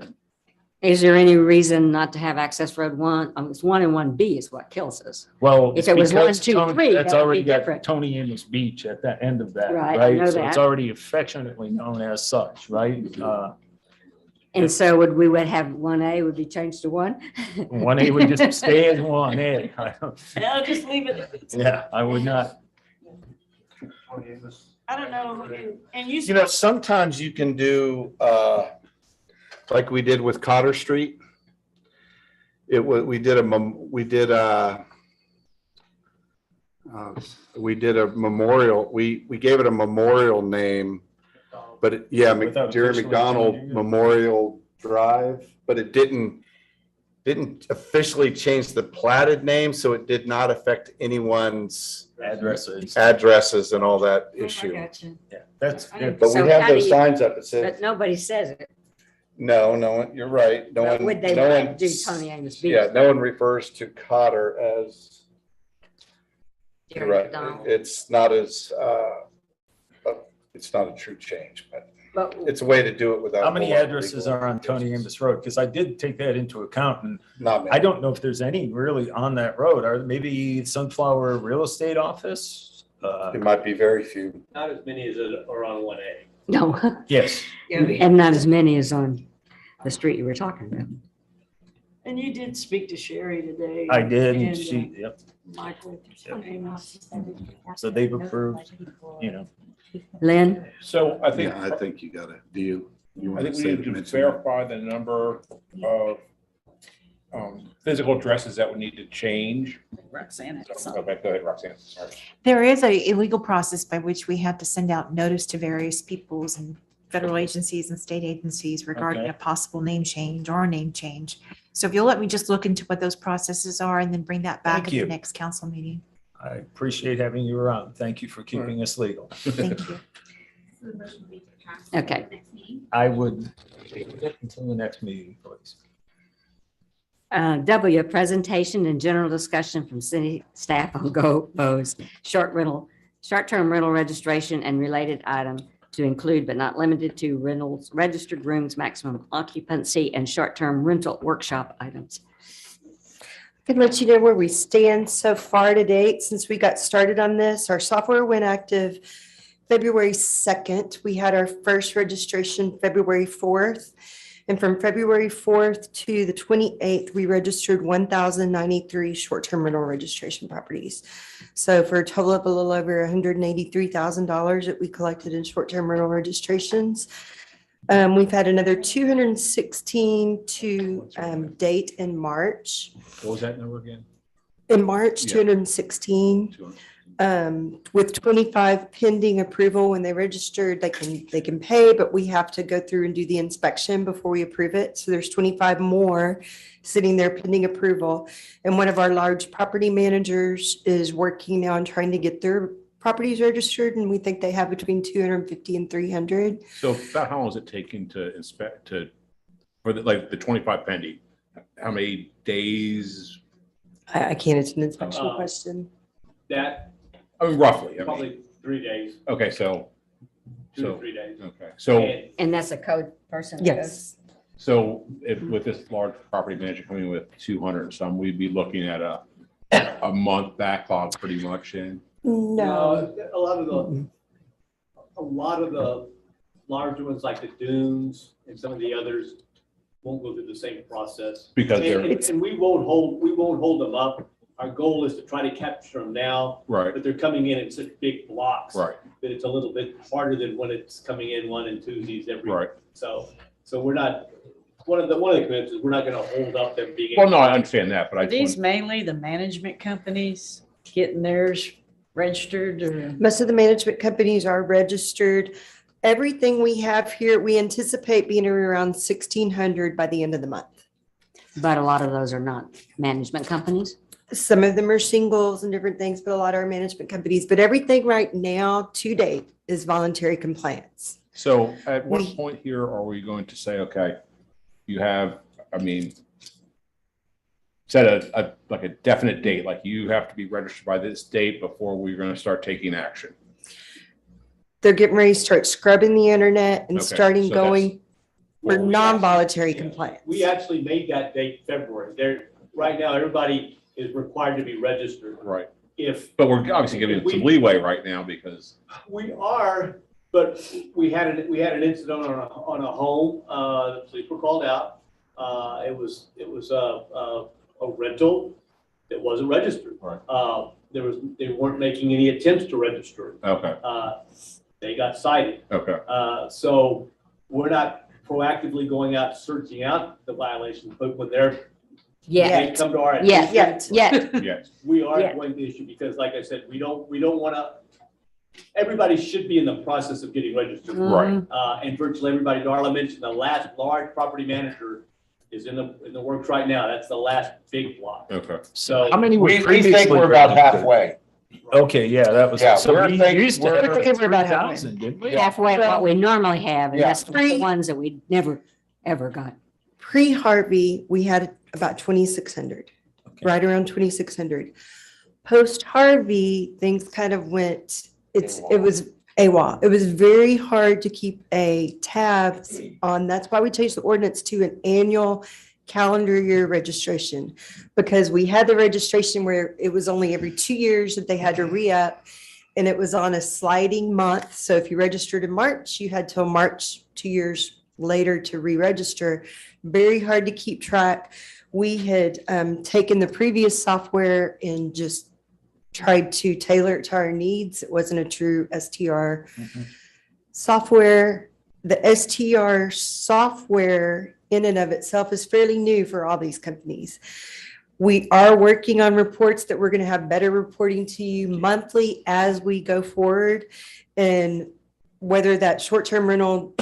Is there any reason not to have access road 1? It's 1 and 1B is what kills us. well, If it's it was because 1, 2, Tony- 3, that's that would already be got different. Tony Amos Beach at the end of that, Right, I know right? So it's that. already affectionately known as such, right? And so would have 1A would be changed to 1? 1A would just stay as 1A. I don't- I'll just leave it. Yeah, I would not. I don't know. And you. You know, sometimes you can do, like we did with Cotter Street. We did a memorial, we gave it a memorial name, but Without Jerry officially McDonald changing it. Memorial Drive, but it didn't officially change the platted name, so it did not affect anyone's addresses and all that issue. Yeah, that's. But So we have how do those you- signs up that say, But nobody says it. no, you're right. No But one, would they no not one, do Tony Amos Beach? yeah, no one refers to Cotter as, you're Jerry right. McDonald? It's not as it's not a true change, but But it's a way to do it without. How many more addresses legal are on Tony Amos Road? Because I did take that into account, and Not many. I don't know if there's any really on that road. Are maybe Sunflower Real Estate Office? It might be very few. Not as many as are on 1A. No, Yes. and not as many as on the street you were talking about. And you did speak to Sherry today. I did, and And, she, yep. Michael. So they've approved, you know. Lynn? So I think, Yeah, I think you gotta, do you? You I wanna think we say need to mention that? verify the number of physical addresses that would need to change. Roxanne. Go back, go ahead, Roxanne, sorry. There is a legal process by which we have to send out notice to various peoples and federal agencies and state agencies regarding Okay. a possible name change or a name change. So if you'll let me just look into what those processes are and then bring that back Thank at you. the next council meeting. I appreciate having you around. Thank you for keeping us legal. Thank you. So the motion will be to pass Okay. the next meeting. I would take it until the next meeting, please. W, presentation and general discussion from city staff on GoBo's short-term rental registration and related item to include but not limited to rentals, registered rooms, maximum occupancy, and short-term rental workshop items. I can let you know where we stand so far to date since we got started on this. Our software went active February 2nd. We had our first registration February 4th. And from February 4th to the 28th, we registered 1,093 short-term rental registration properties. So for a total of a little over $183,000 that we collected in short-term rental registrations. We've had another 216 to date in March. What was that number again? In March, Yeah. 216. With 25 pending approval. When they registered, they can pay, but we have to go through and do the inspection before we approve it. So there's 25 more sitting there pending approval. And one of our large property managers is working now on trying to get their properties registered, and we think they have between 250 and 300. So about how long is it taking to inspect, for the 25 pending? How many days? I can't, it's an inspection question. That, I mean, roughly. I mean, probably 3 days, okay, so, 2 to so, 3 days. okay, so, And And that's a code person? Yes. so if with this large property manager coming with 200 and some, we'd be looking at a month backlog pretty much in. No. A lot of the larger ones like the Dunes and some of the others won't go through the same process. Because And, they're, and we won't hold them up. Our goal is to try to capture them now, right, but they're coming in such big blocks. right, That it's a little bit harder than when it's coming in 1 and 2s every. right. So we're not, one of the commitments is we're not gonna hold up them being. Well, no, I understand that, but I Are these just mainly the management companies getting theirs registered or? Most of the management companies are registered. Everything we have here, we anticipate being around 1,600 by the end of the month. But a lot of those are not management companies. Some of them are singles and different things, but a lot are management companies. But everything right now to date is voluntary compliance. so at what We- point here are we going to say, okay, you have, I mean, set a like a definite date, like you have to be registered by this date before we're going to start taking action? They're getting ready to start scrubbing the internet and Okay, starting so going for Well, we non-voluntary actually- compliance. We actually made that date February. Right now, everybody is required to be registered. Right. If But we're obviously giving them some leeway right now because, we are, but we had an incident on a home, the police were called out. It was a rental that wasn't registered. Right. They weren't making any attempts to register. okay, They got cited. okay, So we're not proactively going out searching out the violations, but when they come to our attention. yes, We are Yeah. going to issue because like I said, we don't want to, everybody should be in the process of getting registered. right. And virtually everybody, Darla mentioned the last large property manager is in the works right now. That's the last big block. Okay. So. How many were We think previously we're about registered? halfway. Okay, yeah, that was. Yeah, so we're we thinking- used to we're have thinking we're about 3,000, didn't we? Halfway at what we normally have, and Yeah. that's the ones that we never, ever got. Pre-Harvey, we had about 2,600, Okay. right around 2,600. Post-Harvey, things kind of went, it was AWA. It was very hard to keep a tabs on. That's why we changed the ordinance to an annual calendar year registration, because we had the registration where it was only every 2 years that they had to re-up, and it was on a sliding month. So if you registered in March, you had till March 2 years later to re-register. Very hard to keep track. We had taken the previous software and just tried to tailor it to our needs. It wasn't a true STR software. The STR software in and of itself is fairly new for all these companies. We are working on reports that we're going to have better reporting to you monthly as we go forward. And whether that short-term rental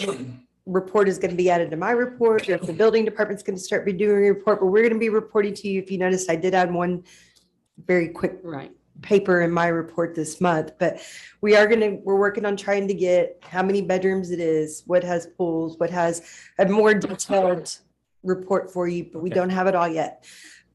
report is going to be added to my report, or if the building department's going to start be doing a report, but we're going to be reporting to you. If you notice, I did add one very quick paper in my report this month, but we're working on trying to get how many bedrooms it is, what has pools, what has a more detailed report for you, but we don't have it all yet.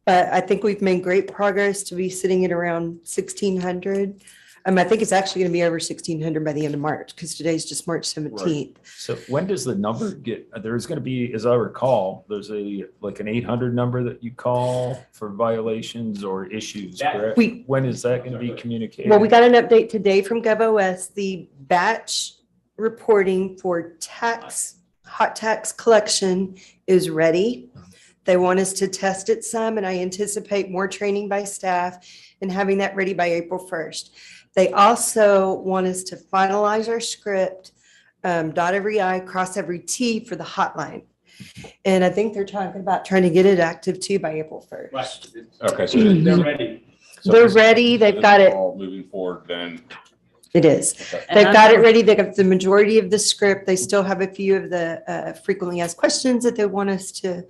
But I think we've made great progress to be sitting at around 1,600. I think it's actually going to be over 1,600 by the end of March, because today's just March 17th. So when does the number get, there's going to be, as I recall, there's like an 800 number that you call for violations or issues, correct? When is that going to be communicated? Well, we got an update today from GovOS. The batch reporting for hot tax collection is ready. They want us to test it some, and I anticipate more training by staff and having that ready by April 1st. They also want us to finalize our script, dot every I, cross every T for the hotline. And I think they're talking about trying to get it active too by April 1st. Right. Okay, so they're ready. They're ready. They've got it. All moving forward then. It is. They've got it ready. They got the majority of the script. They still have a few of the frequently asked questions that they want us to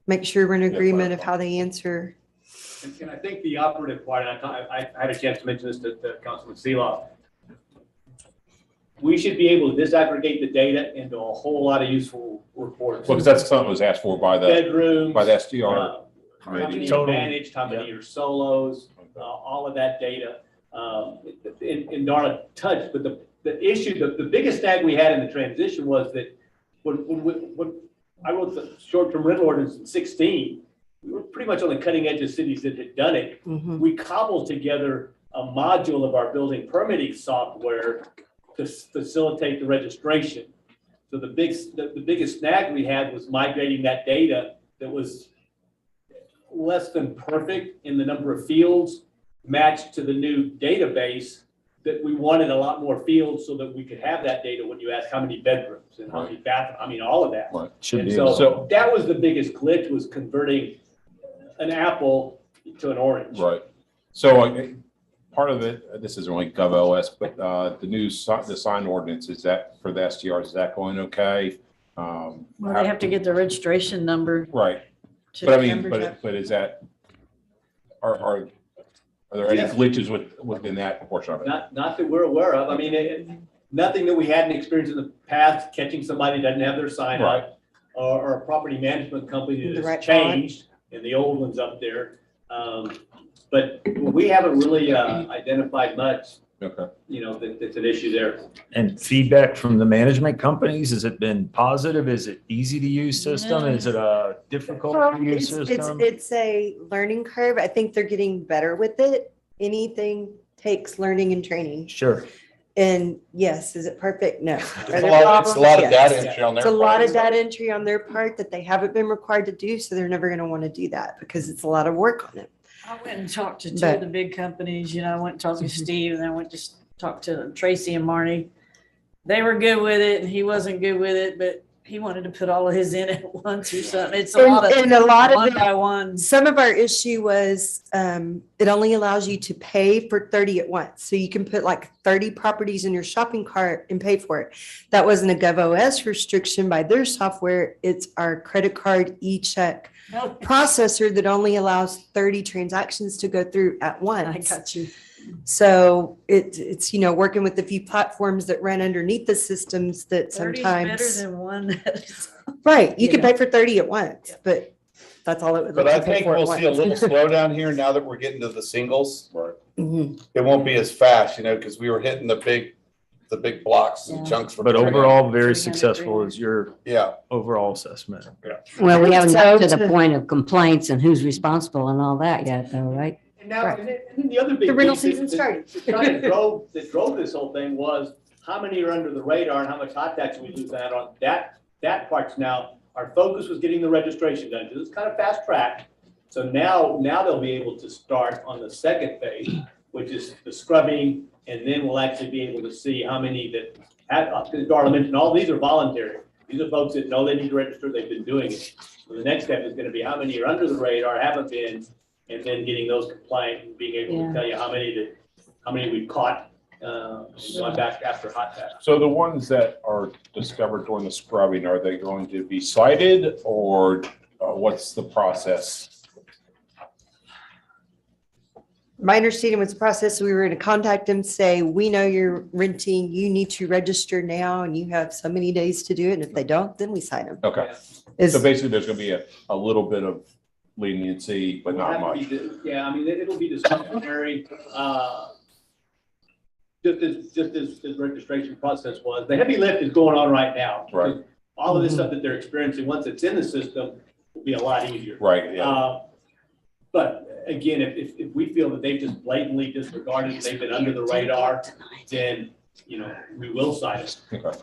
make sure we're in agreement of how they answer. And I think the operative part, and I had a chance to mention this to Councilman Seeloff, we should be able to disaggregate the data into a whole lot of useful reports. Well, because that's something that was asked for by the bedrooms, STR. how many are managed, how many are solos, all of that data. And Darla touched, but the issue, the biggest snag we had in the transition was that when I wrote the short-term rental ordinance in 2016, we were pretty much on the cutting edge of cities that had done it. Mm-hmm. We cobbled together a module of our building permitting software to facilitate the registration. So the biggest snag we had was migrating that data that was less than perfect in the number of fields matched to the new database, that we wanted a lot more fields so that we could have that data when you ask how many bedrooms and how many bathrooms, all of that. Right. Should be So that was the biggest glitch, was converting an apple to an orange. Right. So part of it, this isn't really GovOS, but the sign ordinance, is that for the STRs, is that going okay? Well, they have to get the registration number. Right. to But I the mean, members. but is that, are there any glitches within that portion of it? Not that we're aware of. I mean, nothing that we hadn't experienced in the past, catching somebody that doesn't have their sign up, or a property management company The that right has changed, and the old one's up there. But we haven't really identified much, Okay. that's an issue there. And feedback from the management companies, has it been positive? Is it easy to use system? Is it a difficult to use system? It's a learning curve. I think they're getting better with it. Anything takes learning and training. Sure. And yes, is it perfect? No. Are It's there a lot problems? of Yes. data entry on their It's a lot part. of data entry on their part that they haven't been required to do, so they're never going to want to do that because it's a lot of work on it. I went and talked to two But- of the big companies, I went and talked to Steve, and then I went to talk to Tracy and Marnie. They were good with it, and he wasn't good with it, but he wanted to put all of his in at once or something. It's a lot of, And a lot of one it- by one. Some of our issue was it only allows you to pay for 30 at once. So you can put like 30 properties in your shopping cart and pay for it. That wasn't a GovOS restriction by their software. It's our credit card e-check processor that only allows 30 transactions to go through at once. I got you. So it's working with a few platforms that run underneath the systems that 30 is better sometimes. than one. Right, you you can know. pay for 30 at once, but that's all it would. But let I you pay think for at we'll see a once. little slowdown here now that we're getting to the singles. Right. Mhm. It won't be as fast, because we were hitting the big the big blocks and chunks. for But putting in. overall, very successful is your Yeah. overall assessment. Well, we haven't got to So the point of complaints and who's responsible and all that yet, though, right? And now, Right. and then the other big. The rental piece that- season started. that kind of drove this whole thing was how many are under the radar and how much hot tax we lose out on. That part's now, our focus was getting the registration done, because it's kind of fast track. So now they'll be able to start on the second phase, which is the scrubbing, and then we'll actually be able to see how many that have, because Darla mentioned, all these are voluntary. These are folks that know they need to register, they've been doing it. So the next step is gonna be how many are under the radar, haven't been, and then getting those compliant, and being able to tell you how many we've caught, and going back after hot tax. So the ones that are discovered during the scrubbing, are they going to be cited, or what's the process? My understanding was the process, we were going to contact them, say, we know you're renting, you need to register now, and you have so many days to do it, and if they don't, then we sign them. Okay, Is- so basically there's gonna be a little bit of leniency, but not much. Yeah, I mean, it'll be discretionary, just as the registration process was. The heavy lift is going on right now. Right. All of this stuff that they're experiencing, once it's in the system, will be a lot easier. Right, yeah. But again, if we feel that they've just blatantly disregarded, they've been under the radar, then, we will cite it. Okay.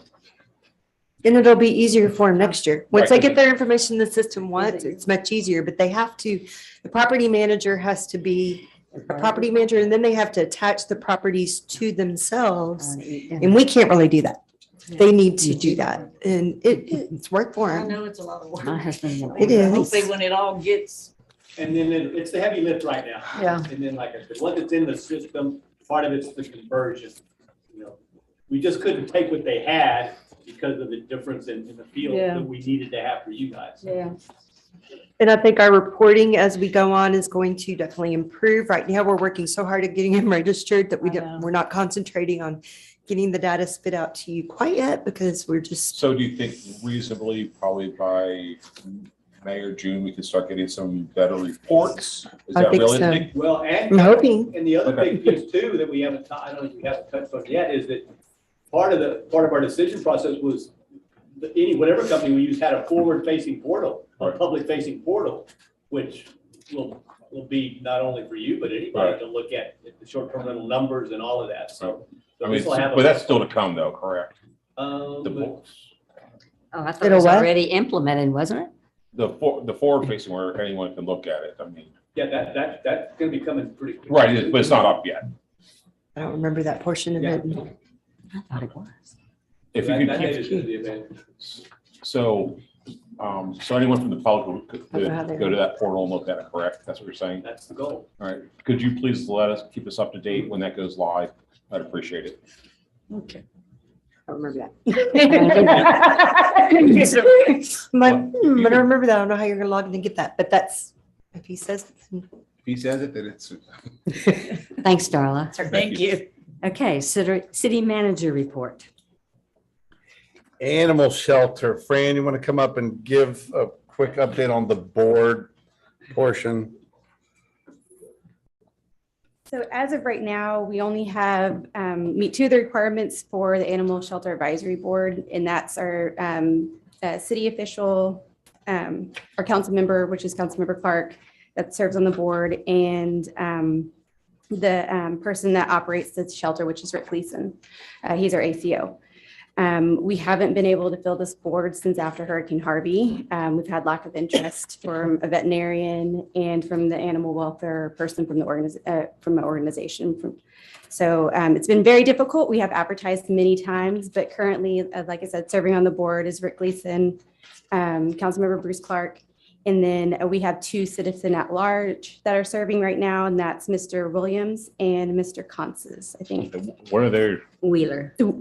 And it'll be easier for them next year. Once they Right. get their information in the system once, it's much easier, but they have to, the property manager has to be a property manager, and then they have to attach the properties to themselves. And we can't really do that. They need to do that, and it's work for I them. know it's a lot of work. My husband. It is. Hopefully when it all gets, And then it's the heavy lift right now. Yeah. And then, like I said, once it's in the system, part of it's the conversion. We just couldn't take what they had because of the difference in the field Yeah. that we needed to have for you guys. yeah. And I think our reporting as we go on is going to definitely improve. Right now, we're working so hard at getting them registered that I know. we're not concentrating on getting the data spit out to you quite yet, because we're just, So do you think reasonably, probably by May or June, we can start getting some better reports? Is I that think so. realistic? Well, I'm hoping. And the other Okay. big piece too, that we haven't, I don't know if we haven't touched on yet, is that part of our decision process was whatever company we use had a forward-facing portal, a Right. public-facing portal, which will be not only for you, but anybody Right. to look at the short-term rental numbers and all of that, so. I mean, this will have a- but that's still to come though, correct? Um, The, Oh, I thought it It'll was what? already implemented, wasn't it? the forward facing where anyone can look at it. I mean, Yeah, that's gonna be coming pretty quick. right, but it's not up yet. I don't remember that portion of Yeah. it. I thought it was. If you That could data's keep, gonna be available. so anyone from the public could I don't know how they- go to that portal and look at it, correct? That's what you're saying? That's the goal. All right. Could you please keep us up to date when that goes live? I'd appreciate it. Okay. I don't remember that. I don't remember that. I don't know how you're gonna log in and get that, but that's, if he says, If he says it, then it's. Thanks, Darla. Thank you. Okay, city manager report. Animal shelter. Fran, you want to come up and give a quick update on the board portion? So as of right now, we only have, meet two of the requirements for the Animal Shelter Advisory Board, and that's our city official, our council member, which is Councilmember Clark, that serves on the board, and the person that operates the shelter, which is Rick Gleason. He's our ACO. We haven't been able to fill this board since after Hurricane Harvey. We've had lack of interest from a veterinarian and from the animal welfare person from the organization. So it's been very difficult. We have advertised many times, but currently, like I said, serving on the board is Rick Gleason, Councilmember Bruce Clark, and then we have two citizen at large that are serving right now, and that's Mr. Williams and Mr. Conses, I think. What are their? Wheeler. Oh,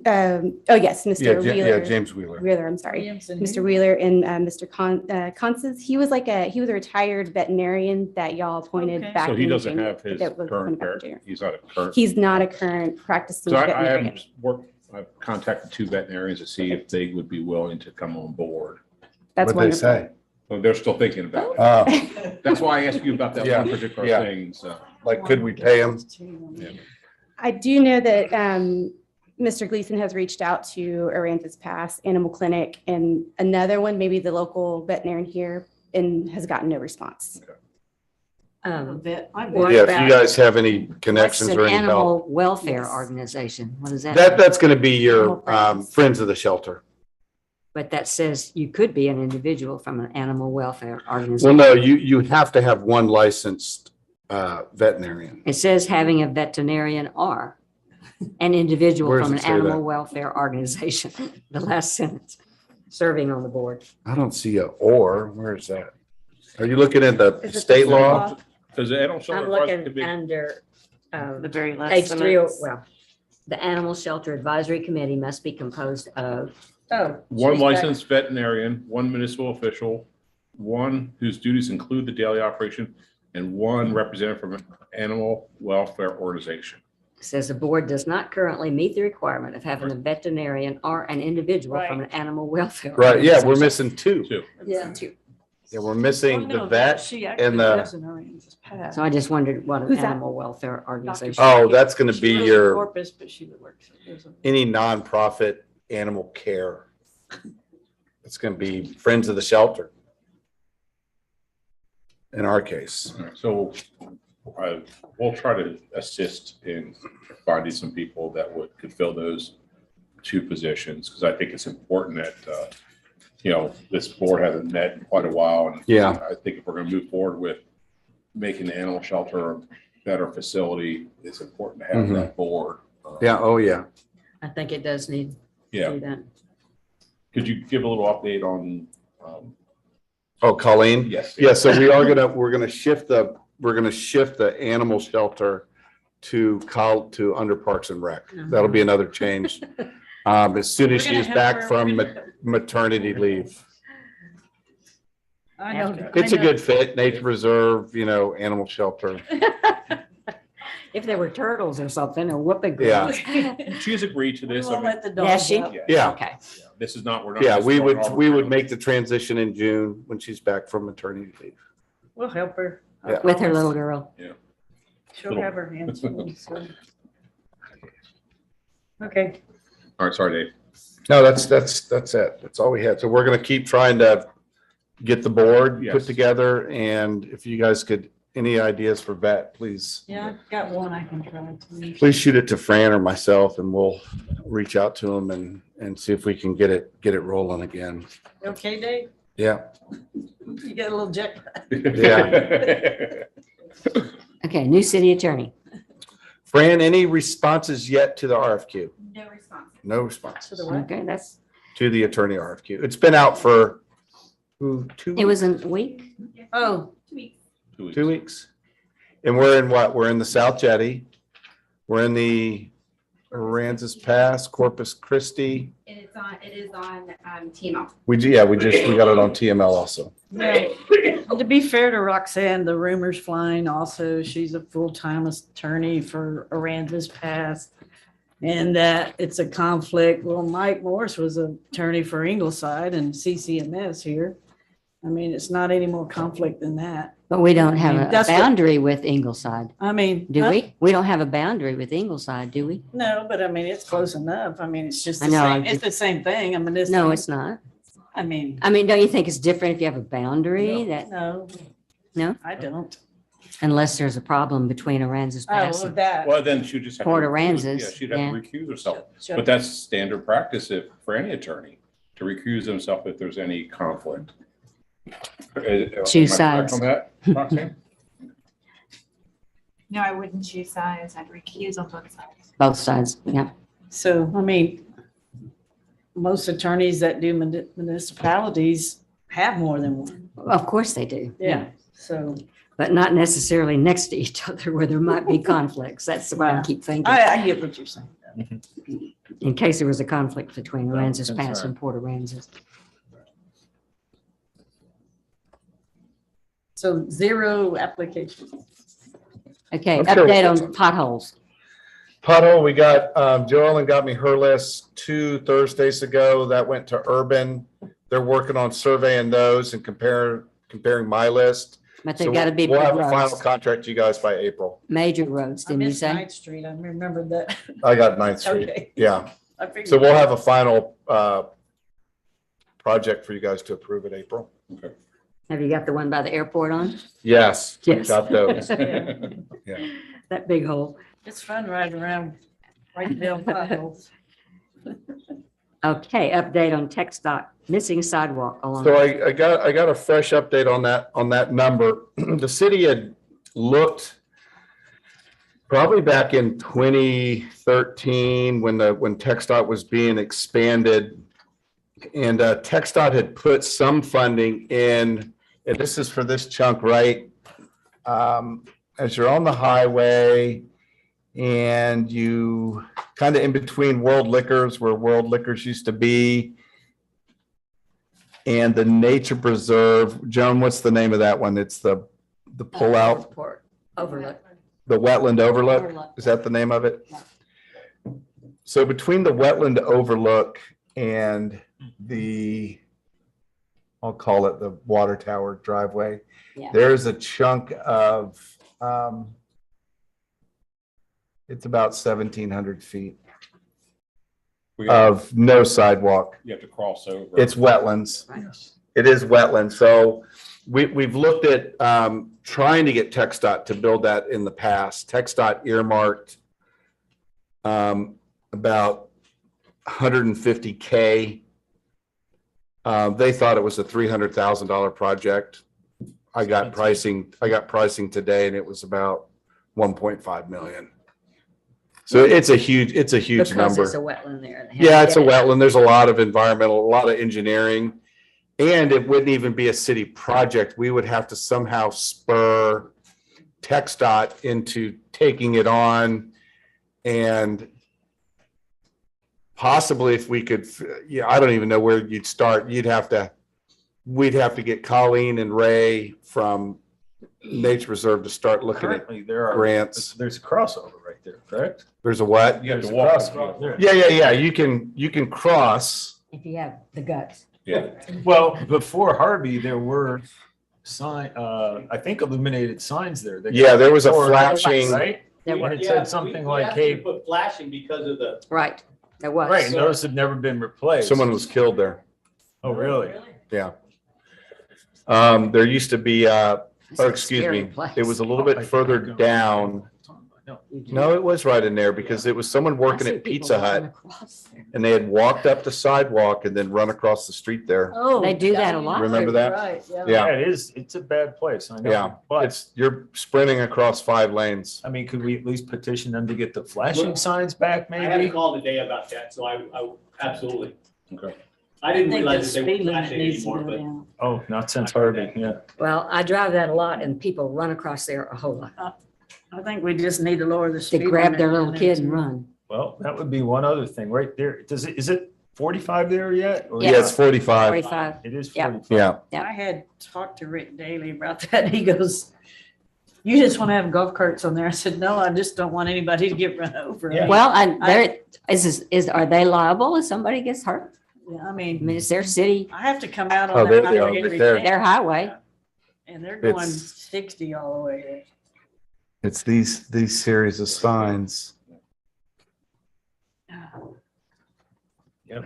yes, Mr. Wheeler. Yeah, James Wheeler. Wheeler, I'm sorry. Williamson Mr. here. Wheeler and Mr. Conses. He was a retired veterinarian that y'all appointed Okay. back. So he in doesn't January. have his That was current back in care. January. He's not a current. He's not a current practicing So I veterinarian. I've contacted two veterinarians to see if they would be willing to come on board. That's What'd they wonderful. say? So they're still thinking about it. Oh, That's why I asked you about that Yeah, one particular yeah. thing, so. like, could we pay him? I do know that Mr. Gleason has reached out to Aransas Pass Animal Clinic and another one, maybe the local veterinarian here, and has gotten no response. Vet- I'm What Yeah, if about- you guys have any What's connections an or any help. animal welfare Yes. organization? What is that? That's going to be your Animal friends. Friends of the Shelter. But that says you could be an individual from an animal welfare Well, organization. no, you have to have one licensed veterinarian. It says having a veterinarian or an individual Where from does an it say that? animal welfare organization. The last sentence, serving on the board. I don't see a or. Where is that? Are you looking at the Is it the state law? Does the animal shelter? I'm advisory looking committee- under The very last page 3, sentence. well, the Animal Shelter Advisory Committee must be composed of, One she's back. licensed veterinarian, one municipal official, one whose duties include the daily operation, and one representative from an animal welfare organization. says the board does not currently meet the requirement of having a veterinarian or an individual from an animal welfare. Right, yeah, we're organization. missing two. Two. Yeah. Yeah, we're missing Well, the no, vet she and actually the, lives in Aransas Pass. So I just wondered what an Who's that? animal welfare organization. oh, that's going to She be lives in your, Corpus, but she works. lives in- any nonprofit animal care. It's going to be Friends of the Shelter. In our case. All right, so we'll try to assist in finding some people that could fill those two positions, because I think it's important that, this board hasn't met in quite a while. And Yeah. I think if we're going to move forward with making the animal shelter a better facility, it's important to have Mhm. that board. Yeah, oh, yeah. I think it does need to Yeah. do that. Could you give a little update on, Oh, Colleen? yes. Yeah, so we're gonna shift the animal shelter to under Parks and Rec. That'll be another change. As soon as We're gonna she's have back her- from maternity leave. I know. It's I a know. good fit, nature reserve, animal shelter. If there were turtles or something, or whooping Yeah. girls. She's agreed to this. I We'll mean, let the Yeah, dogs she- out. Yeah, Okay. This is not, we're not. yeah, just we throwing would arbitrary- make the transition in June when she's back from maternity leave. We'll help her. I Yeah. With her promise. little girl. She'll have her hands full. So. Okay. All right, sorry, Dave. No, that's it. That's all we had. So we're gonna keep trying to get the board put Yes. together, and if you guys could, any ideas for vet, please, Yeah, I've got one I can try to. please shoot it to Fran or myself, and we'll reach out to them and see if we can get it rolling again. Okay, Dave? Yeah, You got a little jet. yeah. Okay, new city attorney. Fran, any responses yet to the RFQ? No response. No response To the what? Okay, that's, to the attorney RFQ. It's been out for 2 it was a week. Oh, 2 weeks. 2 weeks. And we're in what? We're in the South Jetty. We're in the Aransas Pass, Corpus Christi. And it is on TML. We got it on TML also. yeah. And to be fair to Roxanne, the rumor's flying also. She's a full-time attorney for Aransas Pass. And that it's a conflict. Well, Mike Morris was an attorney for Ingleside and CCMS here. I mean, it's not any more conflict than that. But we don't have a That's what- boundary with Ingleside, I mean. do we? We don't have a boundary with Ingleside, do we? No, but I mean, it's close enough. I mean, it's just I the know, same, I it's the same thing. I mean, it's. No, it's not. I mean. I mean, don't you think it's different if you have a boundary that, No. No? I don't. unless there's a problem between Aransas Pass Oh, and that. Well, then she'd just have to. Port recuse- Aransas, Yeah, she'd have yeah. to recuse herself. Shut- But that's standard practice for any attorney, to recuse himself if there's any conflict. Am I correct sides. On that, Roxanne? No, I wouldn't choose sides. I'd recuse on both sides. both sides, yeah. So, I mean, most attorneys that do municipalities have more than one. Of course they do. Yeah. So But not necessarily next to each other where there might be conflicts. That's what I keep thinking. I get what you're saying. In case there was a conflict between Aransas that's Pass right. and Port Aransas. So 0 applications. Okay, I'm sure update what's on potholes. Puddle, we got, Joe Ellen got me her list 2 Thursdays ago. That went to Urban. They're working on surveying those and comparing my list. But So they've got to be we'll big have a final roads, contract to you guys by April. major roads, I didn't you missed say? Ninth Street. I remembered that. I got Ninth Street. Okay. Yeah. I figured. So we'll have a final project for you guys to approve in April. Have you got the one by the airport on? Yes. Yes. Got those. Yeah. That big hole. It's fun riding around, right down potholes. Okay, update on tech dot, missing sidewalk along. So I got a fresh update on that number. The city had looked probably back in 2013 when TxDOT was being expanded. And TxDOT had put some funding in, and this is for this chunk, right? As you're on the highway and you kind of in between World Liquors, where World Liquors used to be, and the nature preserve. Joan, what's the name of that one? It's the pullout, Airport Overlook. the wetland overlook. Is that the name of it? So between the wetland overlook and I'll call it the water tower driveway, Yeah. there's a chunk of, it's about 1,700 feet of no sidewalk. You have to cross over. It's wetlands. Yes. It is wetlands. So we've looked at trying to get TxDOT to build that in the past. TxDOT earmarked about $150K. They thought it was a $300,000 project. I got pricing today and it was about 1.5 million. So it's a huge Because number. it's a wetland there. Yeah, it's a wetland. There's a lot of environmental, a lot of engineering. And it wouldn't even be a city project. We would have to somehow spur TxDOT into taking it on. And possibly if we could, I don't even know where you'd start. We'd have to get Colleen and Ray from Nature Reserve to start looking at Currently, there are grants. There's a crossover right there, correct? There's a what? You have to There's a walk. crossover there. Yeah. You can cross. If you have the guts. Yeah. Well, before Harvey, there were I think illuminated signs there. that- Yeah, there was a Or- flashing. Right? There And were, it said something like, hey, Put flashing because of the. right, there was. right, and those have never been replaced. Someone was killed there. Oh, really? Yeah. There used to be, or It's a excuse scary me, place. it was a little bit further down. No, it was right in there because it was someone working I see at people Pizza walking Hut across there. and they had walked up the sidewalk and then run across the street there. Oh. They do that a lot. Remember that? Right, yeah. Yeah. Yeah, it's a bad place, I know. Yeah, But, you're sprinting across 5 lanes. I mean, could we at least petition them to get the flashing signs back, I had a maybe? call today about that, so I absolutely. Okay. I I didn't think the realize that they speed were limit flashing needs to anymore, go but down. Oh, not since Harvey, yeah. Well, I drive that a lot and people run across there a whole lot. I think we just need to lower the They speed. grab limit their little down kid there, and too. run. Well, that would be one other thing right there. Is it 45 there yet? Or- Yeah, it's 45. 45. It is Yeah. 45. Yeah. Yeah. I had talked to Rick Daly about that. He goes, you just want to have golf carts on there. I said, no, I just don't want anybody to get run over. Yeah. Well, and there, are they liable if somebody gets hurt? Yeah, I I mean, mean, it's their city, I have to come out Oh, on there that they are, highway right every there. day, their highway. and they're going It's- 60 all the way there. It's these series of signs. Yep.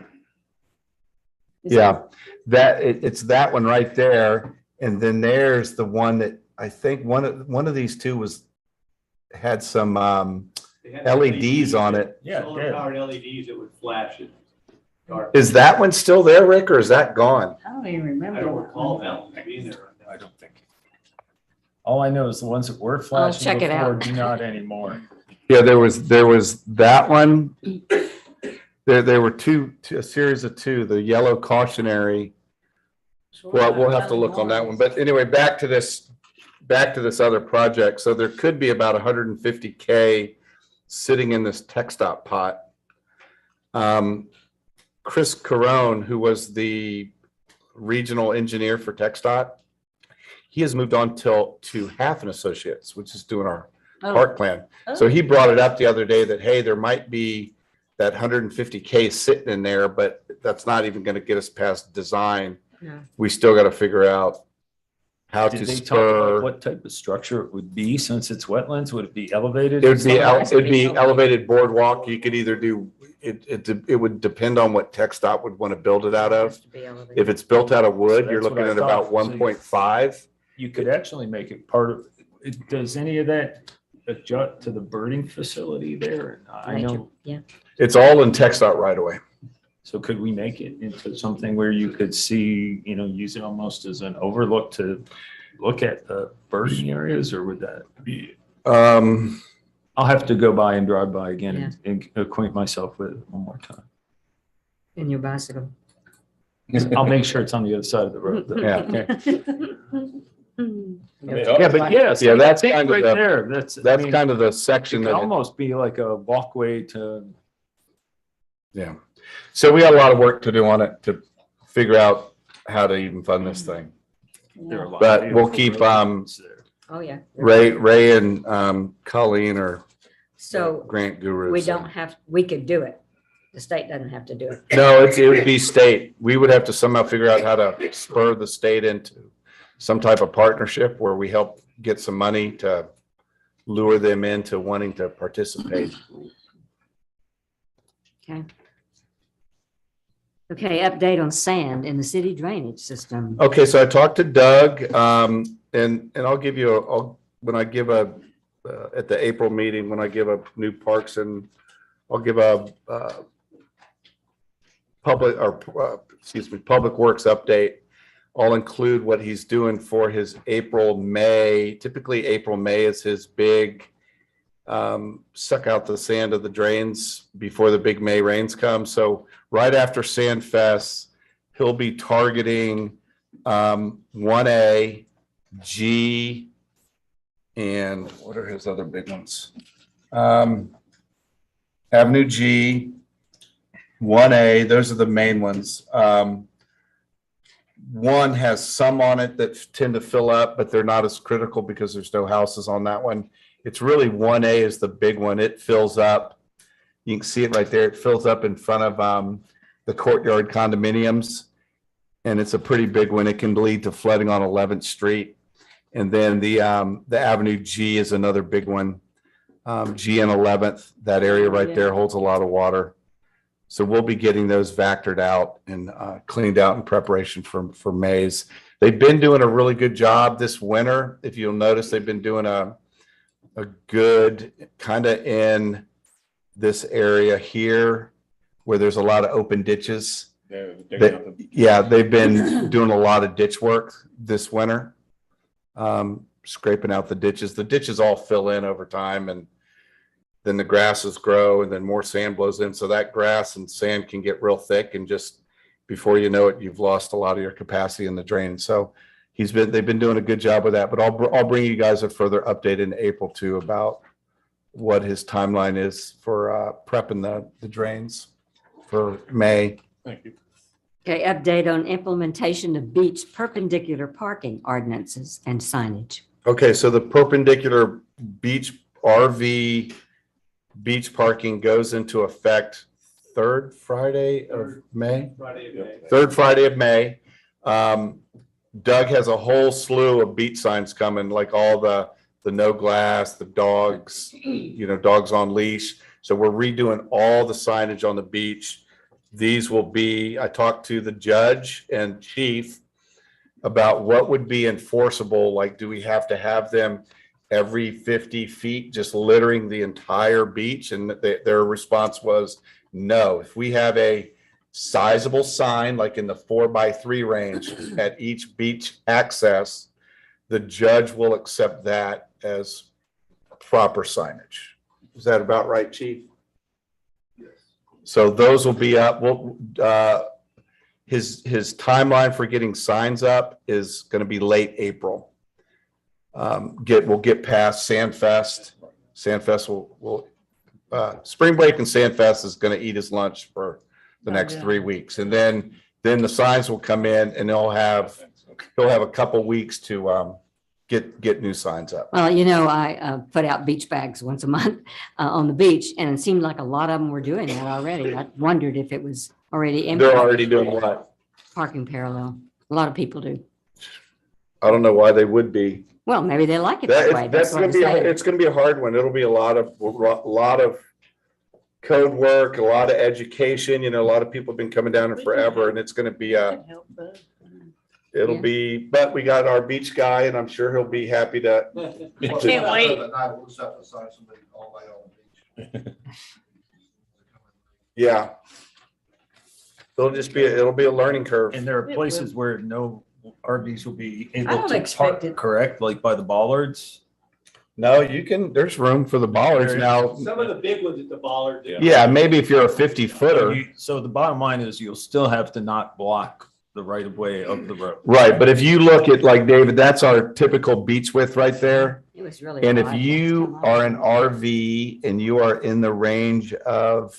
Yeah, it's that one right there. And then there's the one that I think one of these two had some they had LEDs on it. Yeah, Solar powered LEDs that would flash it. dark. Is that one still there, Rick, or is that gone? I don't even remember. I don't that recall one. that being there. I don't think. All I know is the ones that were flashing check it before out. do not anymore. Yeah, there was that one. There were a series of two, the yellow cautionary. Well, we'll have to look on that one. But anyway, back to this other project. So there could be about 150K sitting in this TxDOT pot. Chris Carone, who was the regional engineer for TxDOT, he has moved on to Half Associates, which is doing our park plan. So he brought it up the other day that, hey, there might be that 150K sitting in there, but that's not even going to get us past design. No. We still got to figure out how Did to they talk about spur. what type of structure it would be since it's wetlands? Would it be elevated? It would be, It it'd be elevated boardwalk. You could either do, it would depend on what TxDOT would want to build it out of. If it's built out of wood, So you're that's what looking I at about thought. So you- 1.5. You could actually make it part of, does any of that adjust to the birding facility there? I know, Yeah. It's all in TxDOT right away. so could we make it into something where you could see, use it almost as an overlook to look at the birding areas, or would that be? I'll have to go by and drive by again and acquaint myself with it one more time. In your bicycle. I'll make sure it's on the other side of the road. though. Yeah. Yeah, but yes. Yeah, that's I think kind of right the- there. That's kind of the section It could that, almost be like a walkway to. yeah. So we got a lot of work to do on it to figure out how to even fund this thing. there are a lot of But we'll beautiful keep, roads there. Oh, yeah. Ray and Colleen are So grant gurus. we don't have, we could do it. The state doesn't have to do it. No, it would be state. We would have to somehow figure out how to spur the state into some type of partnership where we help get some money to lure them into wanting to participate. Okay. Okay, update on sand in the city drainage system. Okay, so I talked to Doug, and I'll give you, when I give a, at the April meeting, when I give a new parks and I'll give a public works update. I'll include what he's doing for his April, May. Typically April, May is his big suck out the sand of the drains before the big May rains come. So right after Sand Fest, he'll be targeting 1A, G, and what are his other big ones? Avenue G, 1A, those are the main ones. One has some on it that tend to fill up, but they're not as critical because there's no houses on that one. It's really 1A is the big one. It fills up. You can see it right there. It fills up in front of the courtyard condominiums. And it's a pretty big one. It can lead to flooding on 11th Street. And then the Avenue G is another big one. G and 11th, that area right there holds a lot of water. So we'll be getting those vectored out and cleaned out in preparation for Mays. They've been doing a really good job this winter. If you'll notice, they've been doing a good kind of in this area here where there's a lot of open ditches. Yeah, they've been doing a lot of ditch work this winter, scraping out the ditches. The ditches all fill in over time, and then the grasses grow, and then more sand blows in. So that grass and sand can get real thick, and just before you know it, you've lost a lot of your capacity in the drain. So they've been doing a good job with that. But I'll bring you guys a further update in April too about what his timeline is for prepping the drains for May. Thank you. Okay, update on implementation of beach perpendicular parking ordinances and signage. Okay, so the perpendicular beach RV beach parking goes into effect third Friday of May. Third Friday of May. Doug has a whole slew of beach signs coming, like all the no glass, the dogs, dogs on leash. So we're redoing all the signage on the beach. These will be, I talked to the judge and chief about what would be enforceable. Like, do we have to have them every 50 feet just littering the entire beach? And their response was no. If we have a sizable sign, like in the 4x3 range at each beach access, the judge will accept that as proper signage. Is that about right, chief? So those will be up. His timeline for getting signs up is going to be late April. We'll get past Sandfest. Sandfest will spring break, and Sandfest is going to eat his lunch for the next 3 weeks, and then the signs will come in, and he'll have a couple weeks to get new signs up. Well, I put out beach bags once a month on the beach, and it seemed like a lot of them were doing that already. I wondered if it was already. They're already doing what? Parking parallel. A lot of people do. I don't know why they would be. Well, maybe they like it that way. That's what gonna I'm be, saying. it's gonna be a hard one. It'll be a lot of code work, a lot of education. You know, a lot of people have been coming down here forever, and it's gonna be it'll Yeah. be, but we got our beach guy, and I'm sure he'll be happy to. I can't wait. Yeah. It'll be a learning curve. And there are places where no RVs will be able don't to expect park, it. correct? Like by the bollards? No, there's room for the bollards now. Some of the big ones at the bollard. Yeah, maybe if you're a 50 footer. So the bottom line is you'll still have to not block the right of way of the road. Right, but if you look at, like, David, that's our typical beach width right there. It was really. And if wide. you are an RV and you are in the range of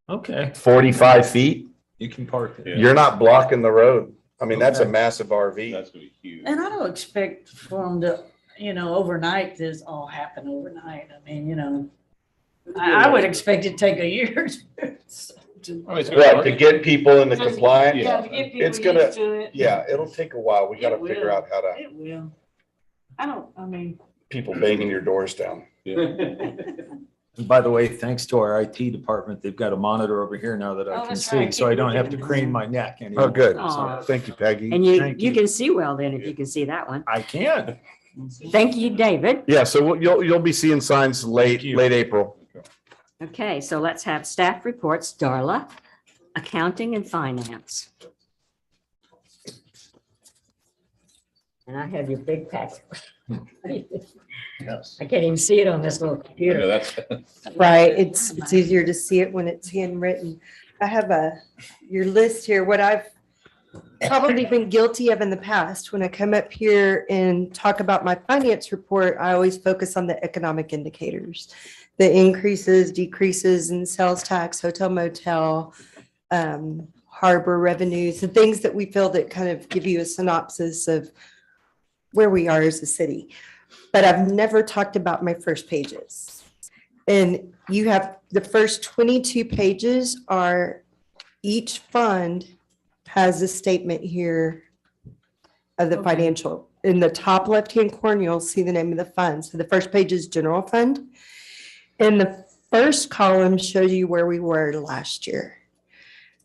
Okay, 45 feet, you can park it. you're not blocking the road. I mean, that's a Okay. massive RV. That's gonna be huge. And I don't expect for them to, overnight, this all happen overnight. I mean, I would expect it to take a year. Right, to get people in the compliant. Yeah, to get people It's gonna, used to it. yeah, it'll take a while. We gotta It figure will. out how to, It will. people banging your doors down. And by the way, thanks to our IT department, they've got a monitor over here now that I Oh, can that's see, right. so I don't have to crane my neck anymore. Oh, good. Aw. Thank you, Peggy. And you Thank you you. can see well then if you can see that one. I can. Thank you, David. Yeah, so you'll be seeing signs late you. April. Okay, so let's have staff reports. Darla, accounting and finance. And I have your big packet. Yes. I can't even see it on this little Yeah, computer. that's. Right, it's easier to see it when it's handwritten. I have your list here, what I've probably been guilty of in the past. When I come up here and talk about my finance report, I always focus on the economic indicators. The increases, decreases in sales tax, hotel motel, harbor revenues, the things that we feel that kind of give you a synopsis of where we are as a city. But I've never talked about my first pages. And you have the first 22 pages are, each fund has a statement here of the financial. In the top left-hand corner, you'll see the name of the fund. So the first page is general fund. And the first column shows you where we were last year.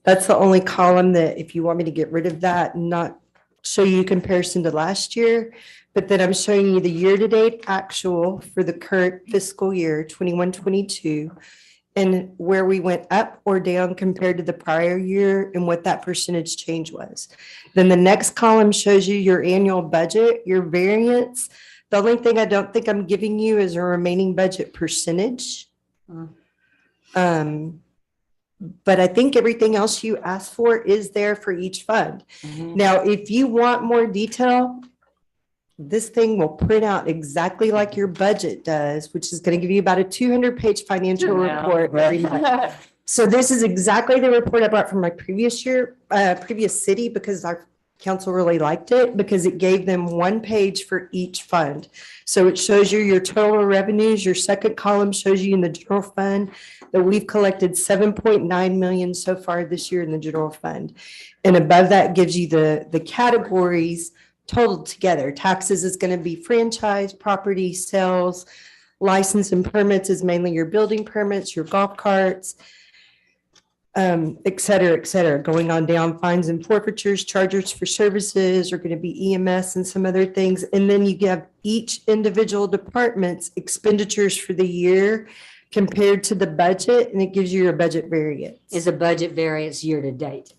That's the only column that, if you want me to get rid of that and not show you comparison to last year, but then I'm showing you the year-to-date actual for the current fiscal year, 21-22, and where we went up or down compared to the prior year and what that percentage change was. Then the next column shows you your annual budget, your variance. The only thing I don't think I'm giving you is a remaining budget percentage. But I think everything else you asked for is there for each fund. Now, if you want more detail, this thing will print out exactly like your budget does, which is going to give you about a 200-page financial report every month. So this is exactly the report I brought from my previous year, previous city, because our council really liked it because it gave them one page for each fund. So it shows you your total revenues. Your second column shows you in the general fund that we've collected 7.9 million so far this year in the general fund. And above that gives you the categories totaled together. Taxes is going to be franchise, property, sales, license and permits is mainly your building permits, your golf carts, et cetera, going on down. Fines and forfeitures, charges for services are going to be EMS and some other things. And then you have each individual department's expenditures for the year compared to the budget, and it gives you your budget variance. Is a budget variance year to date?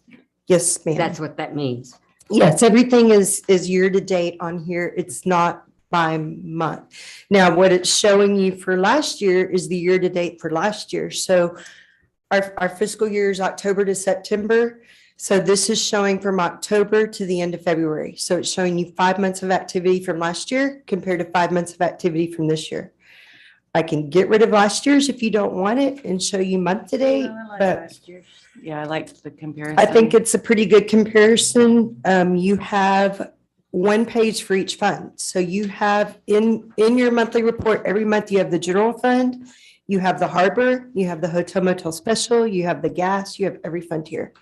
Yes, ma'am. That's what that means. Yes, everything is year to date on here. It's not by month. Now, what it's showing you for last year is the year to date for last year. So our fiscal year is October to September. So this is showing from October to the end of February. So it's showing you 5 months of activity from last year compared to 5 months of activity from this year. I can get rid of last year's if you don't want it and show you month to date, but Yeah, I liked the comparison. I think it's a pretty good comparison. You have one page for each fund. So you have in your monthly report, every month you have the general fund, you have the harbor, you have the hotel motel special, you have the gas, you have every fund here.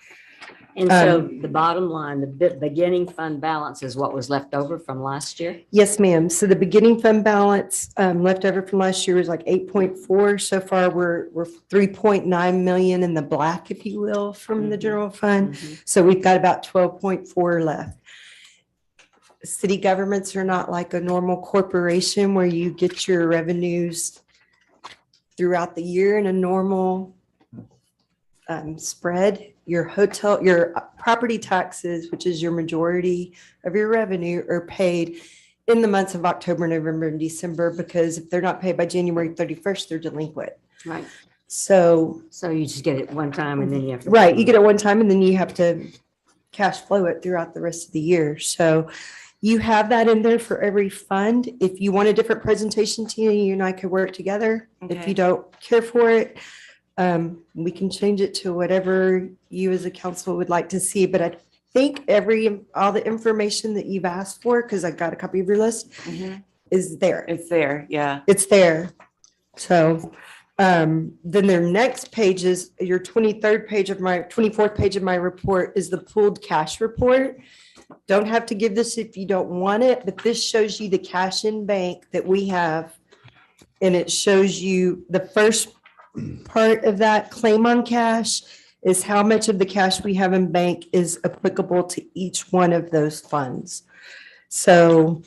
And so the bottom line, the beginning fund balance is what was left over from last year? Yes, ma'am. So the beginning fund balance left over from last year was like 8.4. So far, we're 3.9 million in the black, if you will, from the general fund. So we've got about 12.4 left. City governments are not like a normal corporation where you get your revenues throughout the year in a normal spread. Your property taxes, which is your majority of your revenue, are paid in the months of October, November, and December, because if they're not paid by January 31st, they're delinquent. Right. So you just get it one time and then you have to. Right, you get it one time and then you have to cash flow it throughout the rest of the year. So you have that in there for every fund. If you want a different presentation, Tina, you and I could work together. If you don't care for it, we can change it to whatever you as a council would like to see. But I think all the information that you've asked for, because I got a copy of your list, is there. It's there, yeah. It's there. So then their next page is your 24th page of my report is the pooled cash report. Don't have to give this if you don't want it, but this shows you the cash in bank that we have. And it shows you the first part of that claim on cash is how much of the cash we have in bank is applicable to each one of those funds. So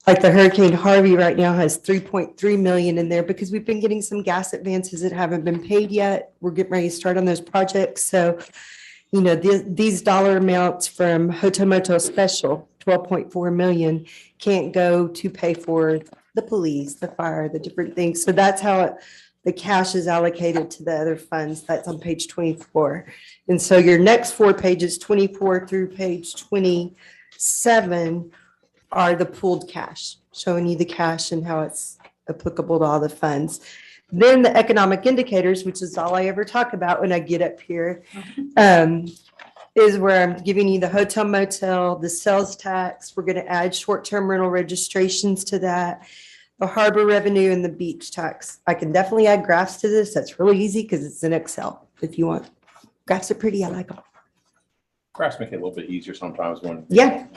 like the Hurricane Harvey right now has 3.3 million in there because we've been getting some gas advances that haven't been paid yet. We're getting ready to start on those projects. So, you know, these dollar amounts from Hotel Motel Special, 12.4 million, can't go to pay for the police, the fire, the different things. So that's how the cash is allocated to the other funds. That's on page 24. And so your next 4 pages, 24 through page 27, are the pooled cash, showing you the cash and how it's applicable to all the funds. Then the economic indicators, which is all I ever talk about when I get up here, is where I'm giving you the hotel motel, the sales tax. We're going to add short-term rental registrations to that, the harbor revenue, and the beach tax. I can definitely add graphs to this. That's really easy because it's in Excel if you want. Graphs are pretty. I like them. Graphs make it a little bit easier sometimes when. Yeah,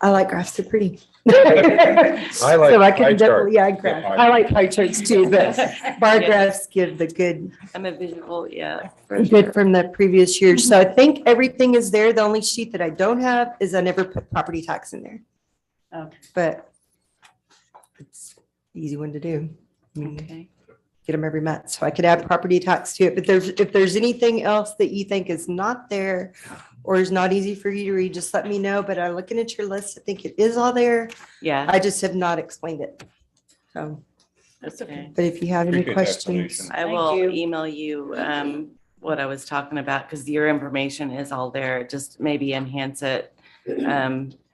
I like graphs. They're pretty. I like So I pie can definitely, charts. add graphs. I like pie charts too, but bar graphs give the good. I'm a visual, yeah. Good from the previous year. So I think everything is there. The only sheet that I don't have is I never put property tax in there. Okay. But it's an easy one to do. Okay. Get them every month. So I could add property tax to it. But if there's anything else that you think is not there or is not easy for you to read, just let me know. But I'm looking at your list. I think it is all there. Yeah. I just have not explained it. So, Okay. but if you have any Appreciate the questions. explanation. I will email you what I was talking about because your information is all there. Just maybe enhance it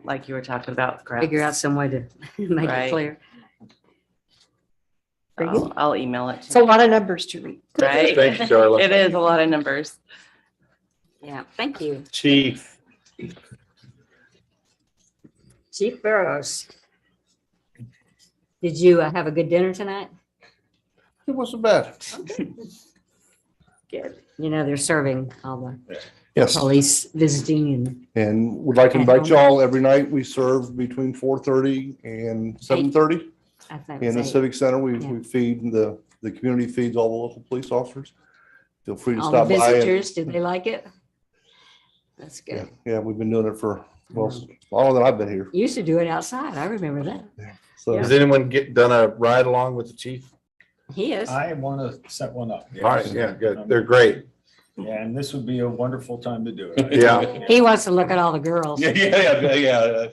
like you were talking about. Figure out some way to make it clear. I'll email it. It's a lot of numbers to read. Right? Thank you, Darla. It is a lot of numbers. Yeah, thank you. Chief. Chief Burrows. Did you have a good dinner tonight? It wasn't bad. Good. You know, they're serving all the Yes. police visiting And would like to At invite home. y'all every night. We serve between 4:30 and 7:30 and I think in the it's Civic Center. We Yeah. we feed, the community feeds all the local police officers. Feel free to all the stop by. and- visitors. Did they like it? That's Yeah, good. yeah, we've been doing it for, well, longer than I've been here. You used to do it outside. I remember that. So Has anyone done a ride along with the chief? He is. I want to set one up. All right, yeah, good. They're great. Yeah, and this would be a wonderful time to do it. Yeah. He wants to look at all the girls. Yeah.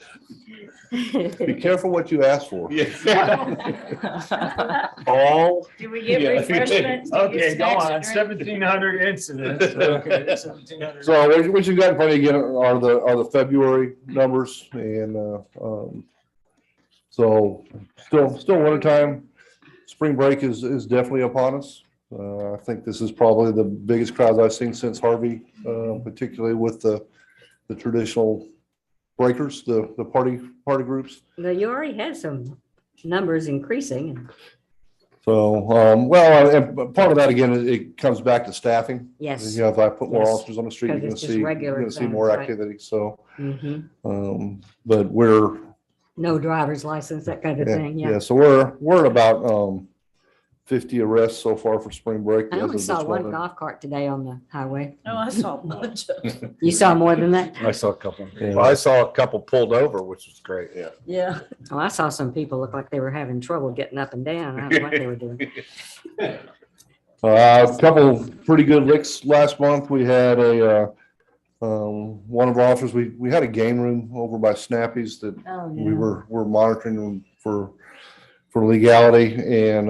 be careful what you ask for. All. Do we get Yeah. refreshments? Okay, go on. 1,700 incidents. Okay, 1,700. So what you got in front of you again are the February numbers and, so still winter time. Spring break is definitely upon us. I think this is probably the biggest crowds I've seen since Harvey, particularly with the traditional breakers, the party groups. But you already had some numbers increasing. So, and part of that, again, it comes back to staffing. Yes. You know, if I put more Yes. officers on the street, you're Because gonna it's just see, you're regular gonna see things, more right. activity, so, Mhm. but we're, No driver's license, that kind of thing, yeah, yeah. so we're at about, 50 arrests so far for spring break. I as only of saw this one morning. golf cart today on the highway. Oh, I saw a bunch of. You saw more than that? I saw a couple. Yeah. Well, I saw a couple pulled over, which was great. Yeah. Yeah. Oh, I saw some people look like they were having trouble getting up and down. I don't know what they were doing. A couple pretty good licks last month. We had one of our officers, we had a game room over by Snappy's that Oh, we yeah. were monitoring them for legality, and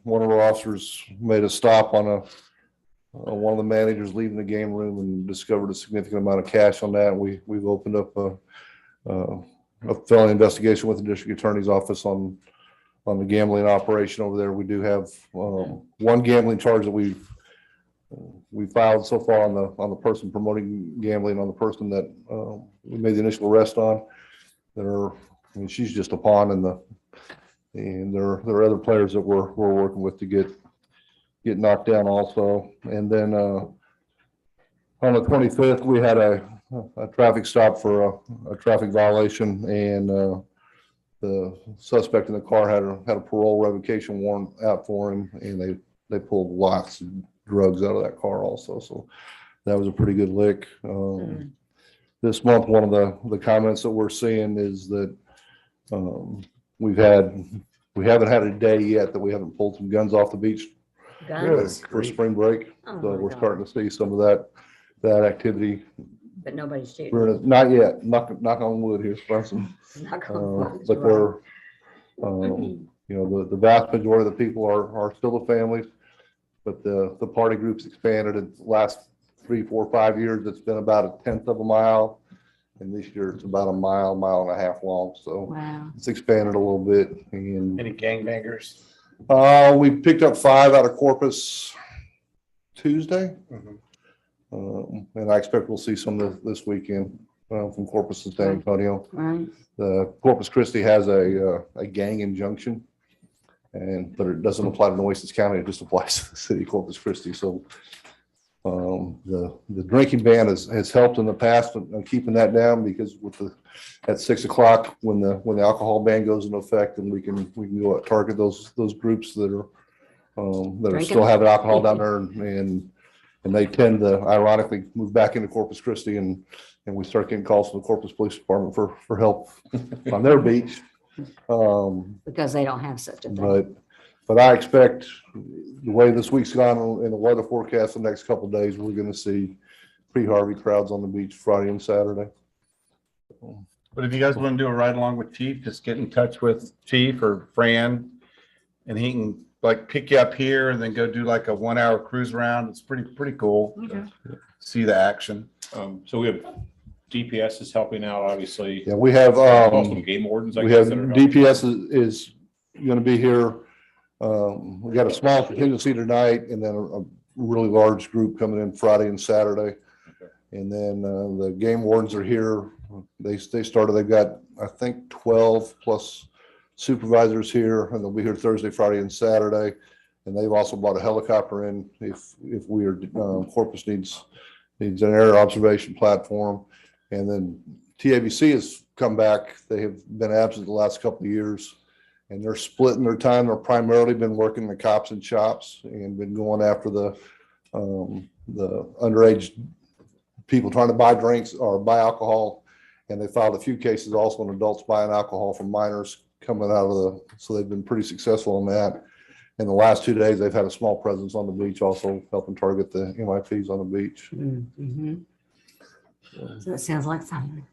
one of our officers made a stop on one of the managers leaving the game room and discovered a significant amount of cash on that. We've opened up a felony investigation with the district attorney's office on the gambling operation over there. We do have one gambling charge that we filed so far on the person promoting gambling, on the person that we made the initial arrest on. I mean, she's just a pawn, and there are other players that we're working with to get knocked down also. And then on the 25th, we had a traffic stop for a traffic violation, and the suspect in the car had a parole revocation warrant out for him, and they pulled lots of drugs out of that car also. So that was a pretty good lick. This month, one of the comments that we're seeing is that we haven't had a day yet that we haven't pulled some guns off the beach Guns, for spring break. Oh So my we're God. starting to see some of that activity. but nobody's shooting. Not yet, knock on wood here, Spencer. Knock on wood, But right. the vast majority of the people are still the families, but the party group's expanded. In the last 3, 4, 5 years, it's been about 1/10 of a mile. And this year it's about a mile and a half long. So Wow. it's expanded a little bit. And Any gangbangers? we picked up 5 out of Corpus Tuesday. And I expect we'll see some this weekend from Corpus to San Antonio. Right. The Corpus Christi has a gang injunction, but it doesn't apply to Nueces County. It just applies to the city of Corpus Christi. So the drinking ban has helped in the past on keeping that down, because at 6 o'clock when the alcohol ban goes into effect, and we can go out, target those groups that are Drinking. still having alcohol down there, and they tend to ironically move back into Corpus Christi, and we start getting calls from the Corpus Police Department for help on their beach. Because they don't have such a thing. But I expect the way this week's gone in the weather forecast, the next couple of days, we're going to see pre-Harvey crowds on the beach Friday and Saturday. But if you guys want to do a ride along with Chief, just get in touch with Chief or Fran, and he can like pick you up here and then go do like a 1-hour cruise around. It's pretty cool. Okay. See the action. So we have DPS is helping out, obviously. Yeah, we have Also game wardens, I we guess, have that are helping. DPS is going to be here. We got a small contingency tonight, and then a really large group coming in Friday and Saturday. And then the game wardens are here. They started. They've got, I think, 12 plus supervisors here, and they'll be here Thursday, Friday, and Saturday. And they've also brought a helicopter in if we are Corpus needs an air observation platform. And then TABC has come back. They have been absent the last couple of years, and they're splitting their time. They're primarily been working the cops and shops and been going after the underage people trying to buy drinks or buy alcohol. And they filed a few cases also on adults buying alcohol from minors coming out of so they've been pretty successful in that. In the last 2 days, they've had a small presence on the beach, also helping target the MIPs on the beach. Mhm. So it sounds like fun.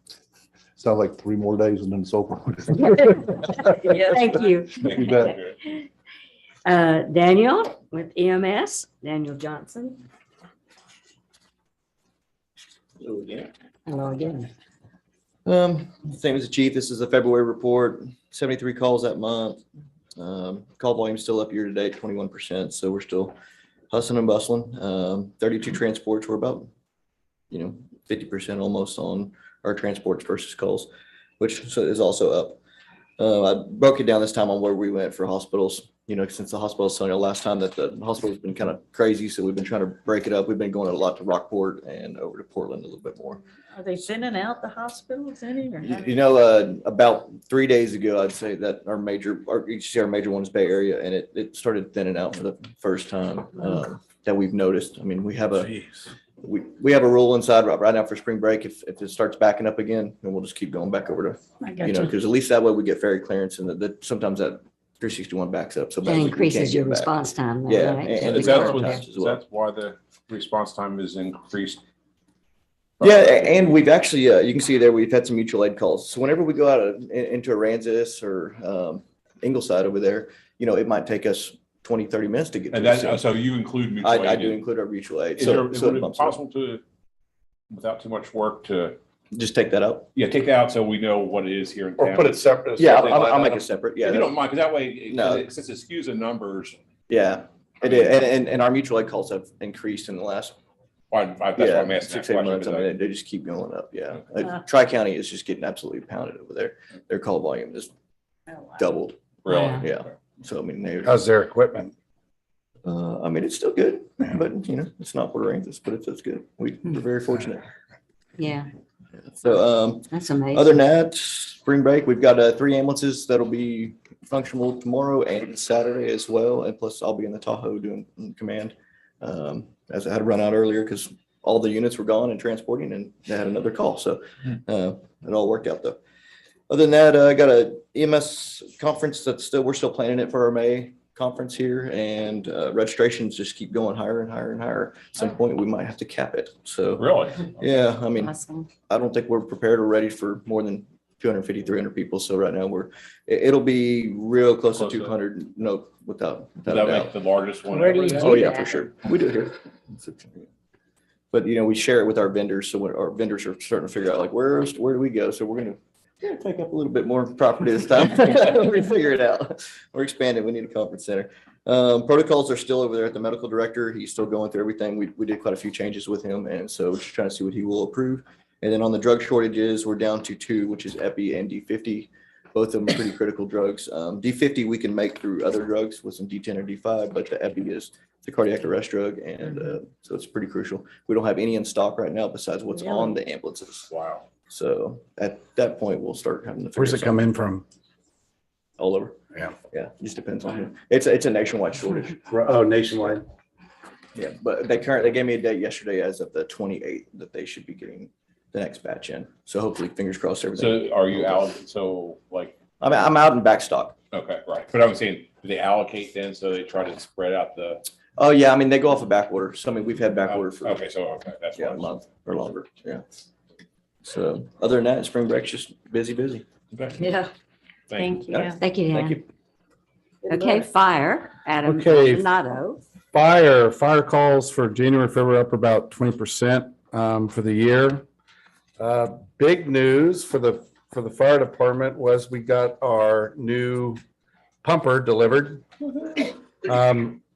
Sounds like 3 more days and then it's over. Thank you. You bet. Daniel with EMS, Daniel Johnson. Hello again. Same as the chief, this is a February report, 73 calls that month. Call volume still up year to date, 21%. So we're still hustling and bustling. 32 transports, we're about, 50% almost on our transports versus calls, which is also up. I broke it down this time on where we went for hospitals, since the hospital's telling you last time that the hospital's been kind of crazy. So we've been trying to break it up. We've been going a lot to Rockport and over to Portland a little bit more. Are they thinning out the hospitals any or? About 3 days ago, I'd say that our major one is Bay Area, and it started thinning out for the first time that we've noticed. I mean, we have a rule inside right now for spring break. If it starts backing up again, then we'll just keep going back over to, because at least that way we get ferry clearance, and that sometimes that 361 backs up. So That increases your response time. Yeah, right? and That's why the response time is increased. Yeah, and we've actually, you can see there, we've had some mutual aid calls. So whenever we go out into Aransas or Ingleside over there, it might take us 20, 30 minutes to get. And that, so you include mutual aid? I do include our mutual aid. Is it possible to, without too much work, to just take that out? Yeah, take that out so we know what it is here in town. Or put it separate. Yeah, I'll make it separate. Yeah, If you don't mind, because that way, No. since it skews the numbers. Yeah, it is. And our mutual aid calls have increased in the last That's why I'm asking 6, that 8 months. question. I mean, they just keep going up. Yeah. Tri-County is just getting absolutely pounded over there. Their call volume just doubled. Really? Yeah. So, I mean, How's their equipment? I mean, it's still good, but it's not what Aransas, but it's good. We're very fortunate. Yeah, So, that's amazing. other than that, spring break, we've got 3 ambulances that'll be functional tomorrow and Saturday as well. And plus I'll be in the Tahoe doing command. As I had to run out earlier because all the units were gone and transporting, and they had another call. So it all worked out though. Other than that, I got a EMS conference we're still planning it for our May conference here, and registrations just keep going higher and higher and higher. At some point we might have to cap it. So Really? yeah, I mean, Awesome. I don't think we're prepared or ready for more than 250, 300 people. So right now it'll be real close to 200. No, without a That doubt. make the largest one. Where do you ever? do Oh, yeah, that? for sure. We do it here. But, we share it with our vendors. So when our vendors are starting to figure out like, where do we go? So we're going to take up a little bit more property this time. We figure it out. We're expanding. We need a conference center. Protocols are still over there at the medical director. He's still going through everything. We did quite a few changes with him. And so just trying to see what he will approve. And then on the drug shortages, we're down to 2, which is Epi and D50. Both of them are pretty critical drugs. D50 we can make through other drugs with some D10 or D5, but the Epi is the cardiac arrest drug, and so it's pretty crucial. We don't have any in stock right now besides what's on the ambulances. Wow. So at that point, we'll start having to. Where's it come in from? All over. Yeah. Yeah, just depends on who. It's a nationwide shortage. Oh, nationwide. Yeah, but they gave me a date yesterday as of the 28th that they should be getting the next batch in. So hopefully, fingers crossed, everything. So are you out? So like. I'm out in back stock. Okay, right. But I'm saying, do they allocate then? So they try to spread out the. Oh, yeah. I mean, they go off a back order. So, I mean, we've had back order for Okay, that's a why. month or longer. Yeah. So other than that, spring break's just busy. Okay. Yeah. Thank you. Thank you, Dan. Thank you. Okay, fire, Adam Okay. Donato. Fire calls for January, February up about 20% for the year. Big news for the fire department was we got our new pumper delivered.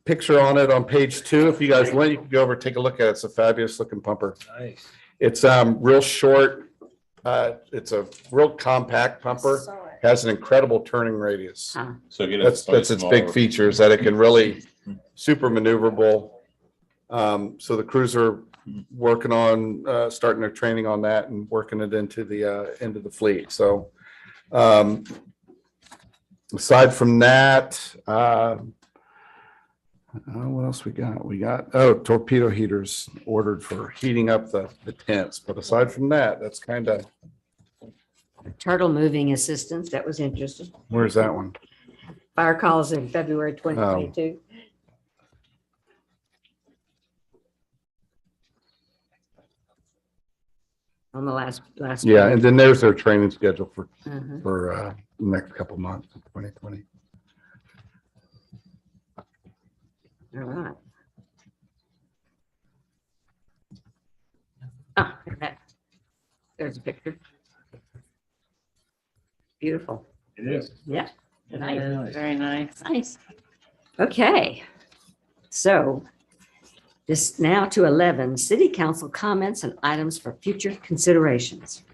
Picture on it on page 2. If you guys want, you can go over, take a look at it. It's a fabulous looking pumper. Nice. It's real short. It's a real compact pumper. Has an incredible turning radius. Huh. So get That's its big feature is that it can really super maneuverable. So the crews are working on starting their training on that and working it into the fleet. So aside from that, what else we got? We got torpedo heaters ordered for heating up the tents. But aside from that, that's kind of. Turtle moving assistance, that was interesting. Where's that one? Fire calls in February 2022. On the last. Yeah, and then there's their training schedule for Uh-huh. the next couple months of 2020. All right. Ah, there's a picture. Beautiful. It is. Yeah. Nice. Very nice. Nice. Okay. So this now to 11, city council comments and items for future considerations.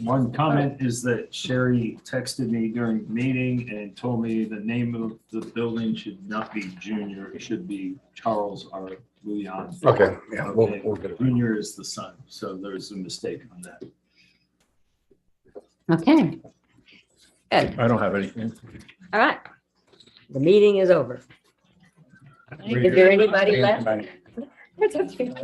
One comment is that Sherry texted me during the meeting and told me the name of the building should not be Junior, it should be Charles R. Leon. Okay, yeah, we'll Okay, get it. Junior is the son, so there's a mistake on that. Okay. Good. I don't have anything. All right. The meeting is over. Is there anybody left? That's okay.